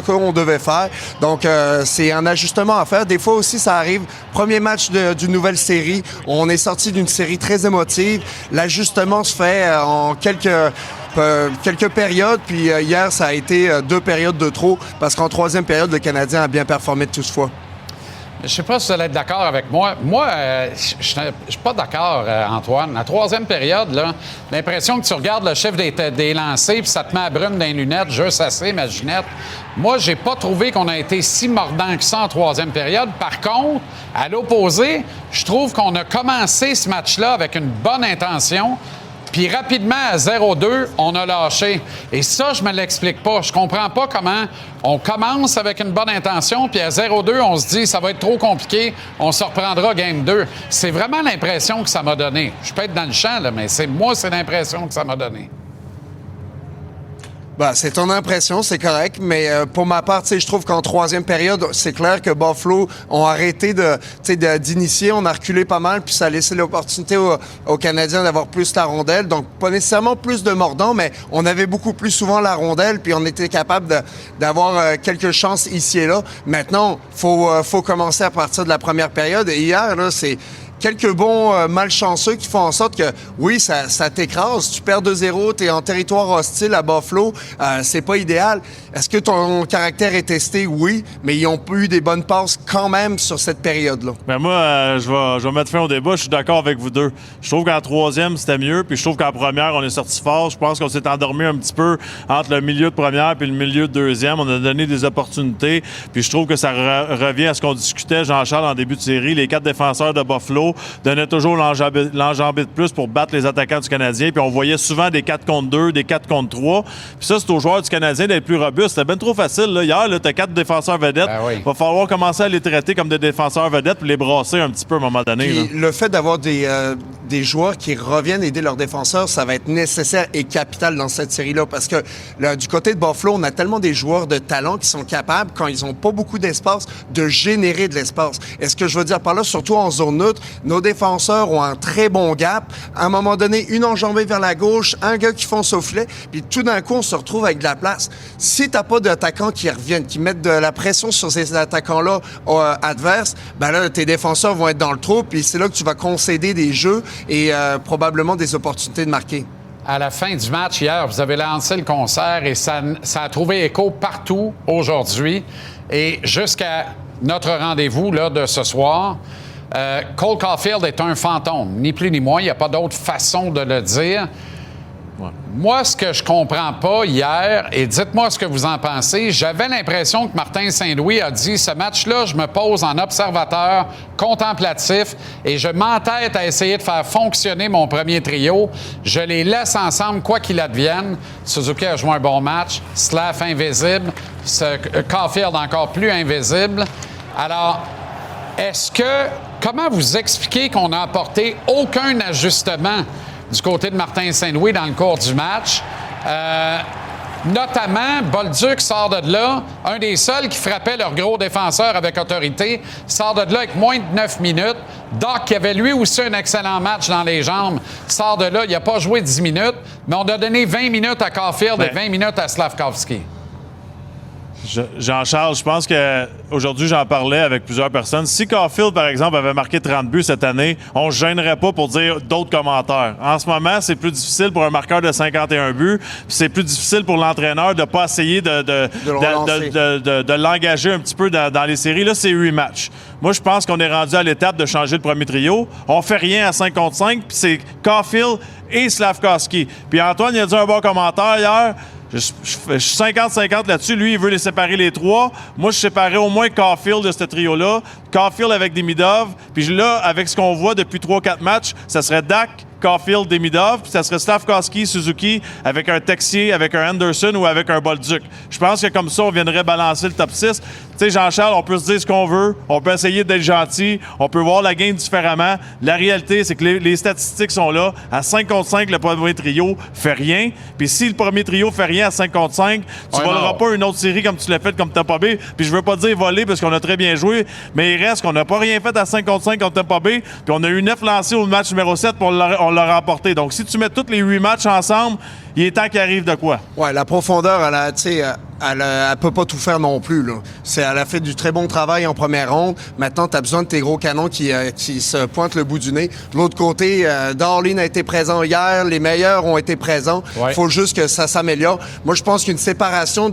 qu'on devait faire. Donc, c'est un ajustement à faire. Des fois aussi, ça arrive. Premier match d'une nouvelle série. On est sorti d'une série très émotive. L'ajustement se fait en quelques périodes, puis hier, ça a été 2 périodes de trop, parce qu'en 3e période, le Canadien a bien performé de toutefois. Je sais pas si vous allez être d'accord avec moi. Moi, je suis pas d'accord, Antoine. La 3e période, là, l'impression que tu regardes le chiffre des lancers puis ça te met à brume dans les lunettes, juste assez, ma Ginette. Moi, j'ai pas trouvé qu'on a été si mordant que ça en 3e période. Par contre, à l'opposé, je trouve qu'on a commencé ce match-là avec une bonne intention. Puis rapidement, à 0-2, on a lâché. Et ça, je me l'explique pas. Je comprends pas comment on commence avec une bonne intention, puis à 0-2, on se dit ça va être trop compliqué, on se reprendra game 2. C'est vraiment l'impression que ça m'a donné. Je peux être dans le champ, là, mais c'est l'impression que ça m'a donné. Ben, c'est ton impression, c'est correct, mais pour ma part, je trouve qu'en 3e période, c'est clair que Buffalo ont arrêté d'initier, on a reculé pas mal, puis ça a laissé l'opportunité aux Canadiens d'avoir plus la rondelle, donc pas nécessairement plus de mordants, mais on avait beaucoup plus souvent la rondelle, puis on était capable d'avoir quelques chances ici et là. Maintenant, faut commencer à partir de la première période, et hier, là, c'est quelques bons malchanceux qui font en sorte que, oui, ça t'écrase. Tu perds 2-0, tu es en territoire hostile à Buffalo. C'est pas idéal. Est-ce que ton caractère est testé? Oui, mais ils ont eu des bonnes passes quand même sur cette période-là. Ben moi, je vais mettre fin au débat. Je suis d'accord avec vous deux. Je trouve qu'en 3e, c'était mieux. Puis je trouve qu'en première, on est sorti fort. Je pense qu'on s'est endormi un petit peu entre le milieu de première et le milieu de 2e. On a donné des opportunités. Puis je trouve que ça revient à ce qu'on discutait, Jean-Charles, en début de série. Les 4 défenseurs de Buffalo donnait toujours l'enjambée de plus pour battre les attaquants du Canadien. Puis on voyait souvent des 4 contre 2, des 4 contre 3. Puis ça, c'est aux joueurs du Canadien d'être plus robustes. C'était bien trop facile. Là. Hier, tu as 4 défenseurs vedettes. Ben oui. Il va falloir commencer à les traiter comme des défenseurs vedettes puis les brasser un petit peu à un moment donné. Puis le fait d'avoir des joueurs qui reviennent aider leurs défenseurs, ça va être nécessaire et capital dans cette série-là. Parce que là, du côté de Buffalo, on a tellement des joueurs de talent qui sont capables, quand ils n'ont pas beaucoup d'espace, de générer de l'espace. Et ce que je veux dire par là, surtout en zone neutre, nos défenseurs ont un très bon gap. À un moment donné, une enjambée vers la gauche, un gars qui fonce au filet, puis tout d'un coup, on se retrouve avec de la place. Si t'as pas d'attaquants qui reviennent, qui mettent de la pression sur ces attaquants-là adverses, ben là, tes défenseurs vont être dans le trou, puis c'est là que tu vas concéder des jeux et probablement des opportunités de marquer. À la fin du match hier, vous avez lancé le concert et ça a trouvé écho partout aujourd'hui. Et jusqu'à notre rendez-vous là, de ce soir, Cole Caulfield est un fantôme, ni plus ni moins. Il n'y a pas d'autre façon de le dire. Ouais. Moi, ce que je comprends pas hier, et dites-moi ce que vous en pensez, j'avais l'impression que Martin Saint-Louis a dit « Ce match-là, je me pose en observateur contemplatif et je m'entête à essayer de faire fonctionner mon premier trio. Je les laisse ensemble, quoi qu'il advienne. » Suzuki a joué un bon match. Slav invisible. Caulfield encore plus invisible. Alors, est-ce que comment vous expliquez qu'on n'a apporté aucun ajustement du côté de Martin Saint-Louis dans le cours du match? Notamment, Bolduc sort de là, un des seuls qui frappait leur gros défenseur avec autorité, sort de là avec moins de 9 minutes. Doc, qui avait lui aussi un excellent match dans les jambes, sort de là, il n'a pas joué 10 minutes, mais on a donné 20 minutes à Caulfield et 20 minutes à Slavkovski. Jean-Charles, je pense qu'aujourd'hui, j'en parlais avec plusieurs personnes. Si Caulfield, par exemple, avait marqué 30 buts cette année, on ne se gênerait pas pour dire d'autres commentaires. En ce moment, c'est plus difficile pour un marqueur de 51 buts, puis c'est plus difficile pour l'entraîneur de ne pas essayer de l'engager un petit peu dans les séries. Là, c'est 8 matchs. Moi, je pense qu'on est rendu à l'étape de changer le premier trio. On fait rien à 5 contre 5, puis c'est Caulfield et Slavkovski. Puis Antoine, il a dit un bon commentaire hier. Je suis 50-50 là-dessus. Lui, il veut les séparer les trois. Moi, je séparais au moins Caulfield de ce trio-là. Caulfield avec Demidov. Puis là, avec ce qu'on voit depuis 3-4 matchs, ça serait Dak, Caulfield, Demidov, puis ça serait Slavkovski, Suzuki, avec un Texier, avec un Anderson ou avec un Bolduc. Je pense que comme ça, on viendrait balancer le top 6. Tu sais, Jean-Charles, on peut se dire ce qu'on veut, on peut essayer d'être gentil, on peut voir la game différemment. La réalité, c'est que les statistiques sont là. À 5 contre 5, le premier trio fait rien. Puis si le premier trio fait rien à 5 contre 5, tu voleras pas une autre série comme tu l'as fait comme Tampa Bay. Puis je veux pas dire voler parce qu'on a très bien joué, mais il reste qu'on n'a pas rien fait à 5 contre 5 contre Tampa Bay. Puis on a eu 9 lancés au match numéro 7 pour on l'a remporté. Donc si tu mets tous les 8 matchs ensemble, il est temps qu'il arrive de quoi? Ouais, la profondeur, elle peut pas tout faire non plus. Là. Elle a fait du très bon travail en première ronde. Maintenant, tu as besoin de tes gros canons qui se pointent le bout du nez. De l'autre côté, Darlene a été présent hier. Les meilleurs ont été présents. Il faut juste que ça s'améliore. Moi, je pense qu'une séparation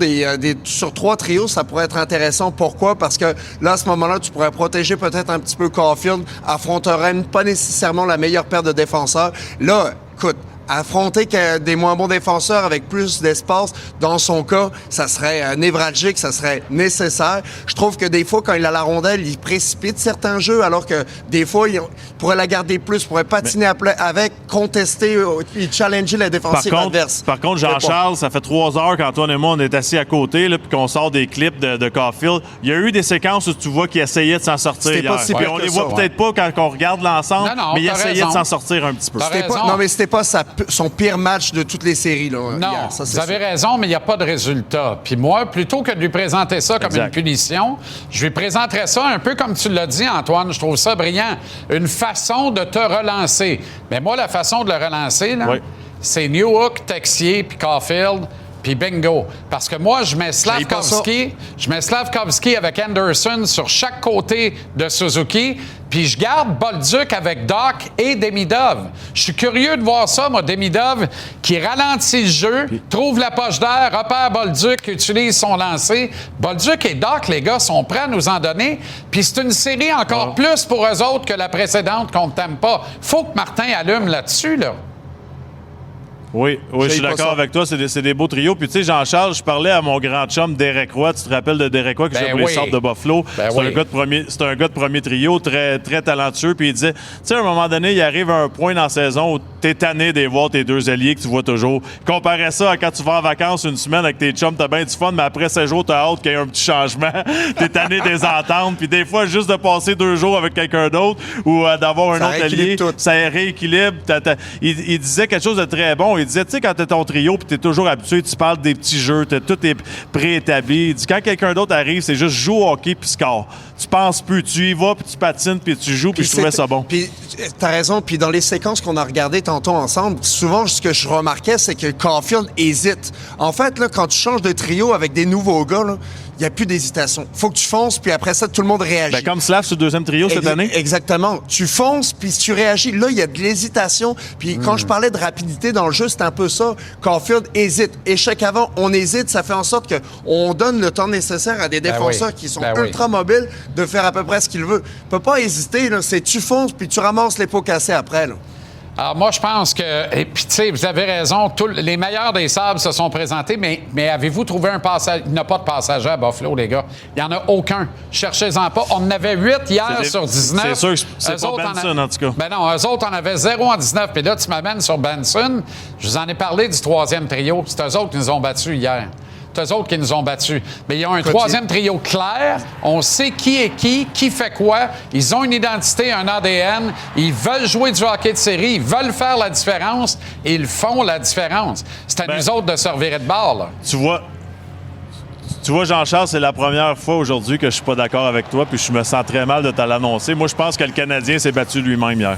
sur 3 trios, ça pourrait être intéressant. Pourquoi? Parce que là, à ce moment-là, tu pourrais protéger peut-être un petit peu Caulfield, affronterait pas nécessairement la meilleure paire de défenseurs. Là, écoute, affronter des moins bons défenseurs avec plus d'espace, dans son cas, ça serait névralgique, ça serait nécessaire. Je trouve que des fois, quand il a la rondelle, il précipite certains jeux, alors que des fois, il pourrait la garder plus, pourrait patiner avec, contester et challenger la défensive adverse. Par contre, Jean-Charles, ça fait 3 heures qu'Antoine et moi, on est assis à côté, puis qu'on sort des clips de Caulfield. Il y a eu des séquences où tu vois qu'il essayait de s'en sortir hier. Pas si pire on que les ça, voit peut-être pas quand on regarde l'ensemble, mais il essayait de s'en sortir un petit peu. Non, mais c'était pas son pire match de toutes les séries. Là, non, hier, ça, vous avez raison, mais il n'y a pas de résultat. Puis moi, plutôt que de lui présenter ça comme une punition, je lui présenterais ça un peu comme tu l'as dit, Antoine. Je trouve ça brillant. Une façon de te relancer. Mais moi, la façon de le relancer, là, c'est Newhook, Texier, puis Caulfield, puis bingo. Parce que moi, je mets Slavkovski avec Anderson sur chaque côté de Suzuki, puis je garde Bolduc avec Doc et Demidov. Je suis curieux de voir ça, moi, Demidov, qui ralentit le jeu, trouve la poche d'air, repère Bolduc, utilise son lancer. Bolduc et Doc, les gars, sont prêts à nous en donner. Puis c'est une série encore plus pour eux autres que la précédente qu'on ne t'aime pas. Faut que Martin allume là-dessus, là. Oui, je suis d'accord avec toi. C'est des beaux trios. Puis, tu sais, Jean-Charles, je parlais à mon grand chum, Derek Roy. Tu te rappelles de Derek Roy qui joue pour les Sabres de Buffalo? C'est un gars de premier trio, très, très talentueux. Puis, il disait, tu sais, à un moment donné, il arrive à un point dans la saison où t'es tanné de voir tes 2 alliés que tu vois toujours. Comparais ça à quand tu vas en vacances une semaine avec tes chums, t'as bien du fun, mais après 16 jours, t'as hâte qu'il y ait un petit changement. T'es tanné des ententes. Puis, des fois, juste de passer 2 jours avec quelqu'un d'autre ou d'avoir un autre allié, ça rééquilibre. Il disait quelque chose de très bon. Il disait, tu sais, quand t'es ton trio puis t'es toujours habitué, tu parles des petits jeux, tout est préétabli. Il dit, quand quelqu'un d'autre arrive, c'est juste joue au hockey puis score. Tu penses plus, tu y vas puis tu patines puis tu joues puis je trouvais ça bon. Puis t'as raison, puis dans les séquences qu'on a regardées tantôt ensemble, souvent, ce que je remarquais, c'est que Caulfield hésite. En fait, là, quand tu changes de trio avec des nouveaux gars, là, il n'y a plus d'hésitation. Faut que tu fonces, puis après ça, tout le monde réagit. Ben, comme Slav sur le 2e trio cette année. Exactement. Tu fonces, puis tu réagis. Là, il y a de l'hésitation. Puis quand je parlais de rapidité dans le jeu, c'est un peu ça. Caulfield hésite. Échec avant, on hésite. Ça fait en sorte qu'on donne le temps nécessaire à des défenseurs qui sont ultra mobiles de faire à peu près ce qu'ils veulent. Tu peux pas hésiter. Là. C'est tu fonces, puis tu ramasses les pots cassés après. Là. Alors, moi, je pense que... Et puis, tu sais, vous avez raison. Les meilleurs des Sabres se sont présentés, mais avez-vous trouvé un passage? Il n'y a pas de passager à Buffalo, les gars. Il n'y en a aucun. Cherchez-en pas. On en avait 8 hier sur 19. C'est sûr que c'est pas Benson, en tout cas. Ben non, eux autres en avaient 0 en 19. Puis là, tu m'amènes sur Benson. Je vous en ai parlé du 3e trio. C'est eux autres qui nous ont battus hier. C'est eux autres qui nous ont battus. Mais il y a un troisième trio clair. On sait qui est qui fait quoi. Ils ont une identité, un ADN. Ils veulent jouer du hockey de série. Ils veulent faire la différence. Et ils font la différence. C'est à nous autres de se revirer de bord, là. Tu vois, Jean-Charles, c'est la première fois aujourd'hui que je suis pas d'accord avec toi, puis je me sens très mal de te l'annoncer. Moi, je pense que le Canadien s'est battu lui-même hier.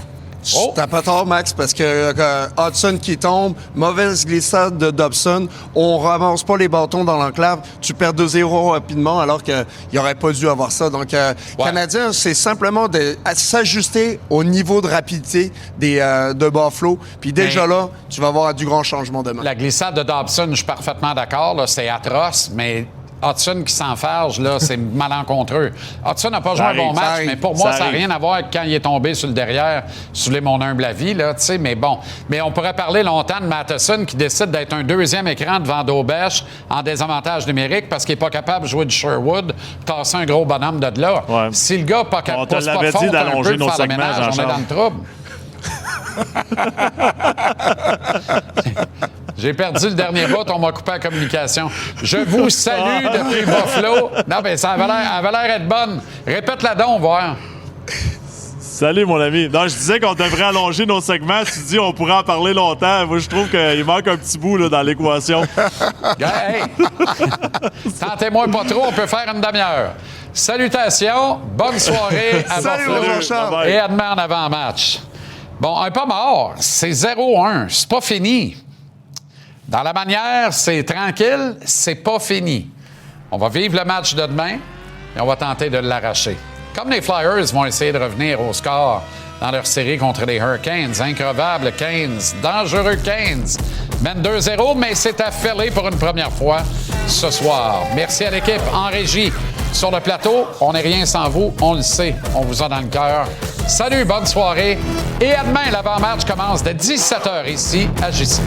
T'as pas tort, Max, parce que Hudson qui tombe, mauvaise glissade de Dobson, on ramasse pas les bâtons dans l'enclave, tu perds 2-0 rapidement alors qu'il aurait pas dû avoir ça. Donc, Canadien, c'est simplement de s'ajuster au niveau de rapidité de Buffalo. Puis déjà là, tu vas avoir du grand changement demain. La glissade de Dobson, je suis parfaitement d'accord, là, c'est atroce, mais Hudson qui s'enfarge, là, c'est malencontreux. Hudson n'a pas joué un bon match, mais pour moi, ça n'a rien à voir avec quand il est tombé sur le derrière, sous mon humble avis, là, tu sais, mais bon. Mais on pourrait parler longtemps de Matheson qui décide d'être un deuxième écran devant Daubèche en désavantage numérique parce qu'il n'est pas capable de jouer du Sherwood, tasser un gros bonhomme de là. Ouais. Si le gars n'est pas capable de l'avait dit d'allonger nos faire le segments, ménage, on est dans le trouble. J'ai perdu le dernier bout, on m'a coupé la communication. Je vous salue depuis Buffalo. Non, mais ça avait l'air d'être bonne. Répète-la donc, voir. Salut, mon ami. Non, je disais qu'on devrait allonger nos segments. Tu dis on pourrait en parler longtemps. Moi, je trouve qu'il manque un petit bout là, dans l'équation. Hey! Tentez-moi pas trop, on peut faire une demi-heure. Salutations, bonne soirée à Buffalo et à demain en avant-match. Bon, un pas mort, c'est 0-1, c'est pas fini. Dans la manière, c'est tranquille, c'est pas fini. On va vivre le match de demain et on va tenter de l'arracher. Comme les Flyers vont essayer de revenir au score dans leur série contre les Hurricanes. Increvable 15, dangereux 15. Mène 2-0, mais c'est à Philly pour une première fois ce soir. Merci à l'équipe en régie. Sur le plateau, on n'est rien sans vous, on le sait, on vous a dans le cœur. Salut, bonne soirée. Et à demain, l'avant-match commence dès 17h ici à JC.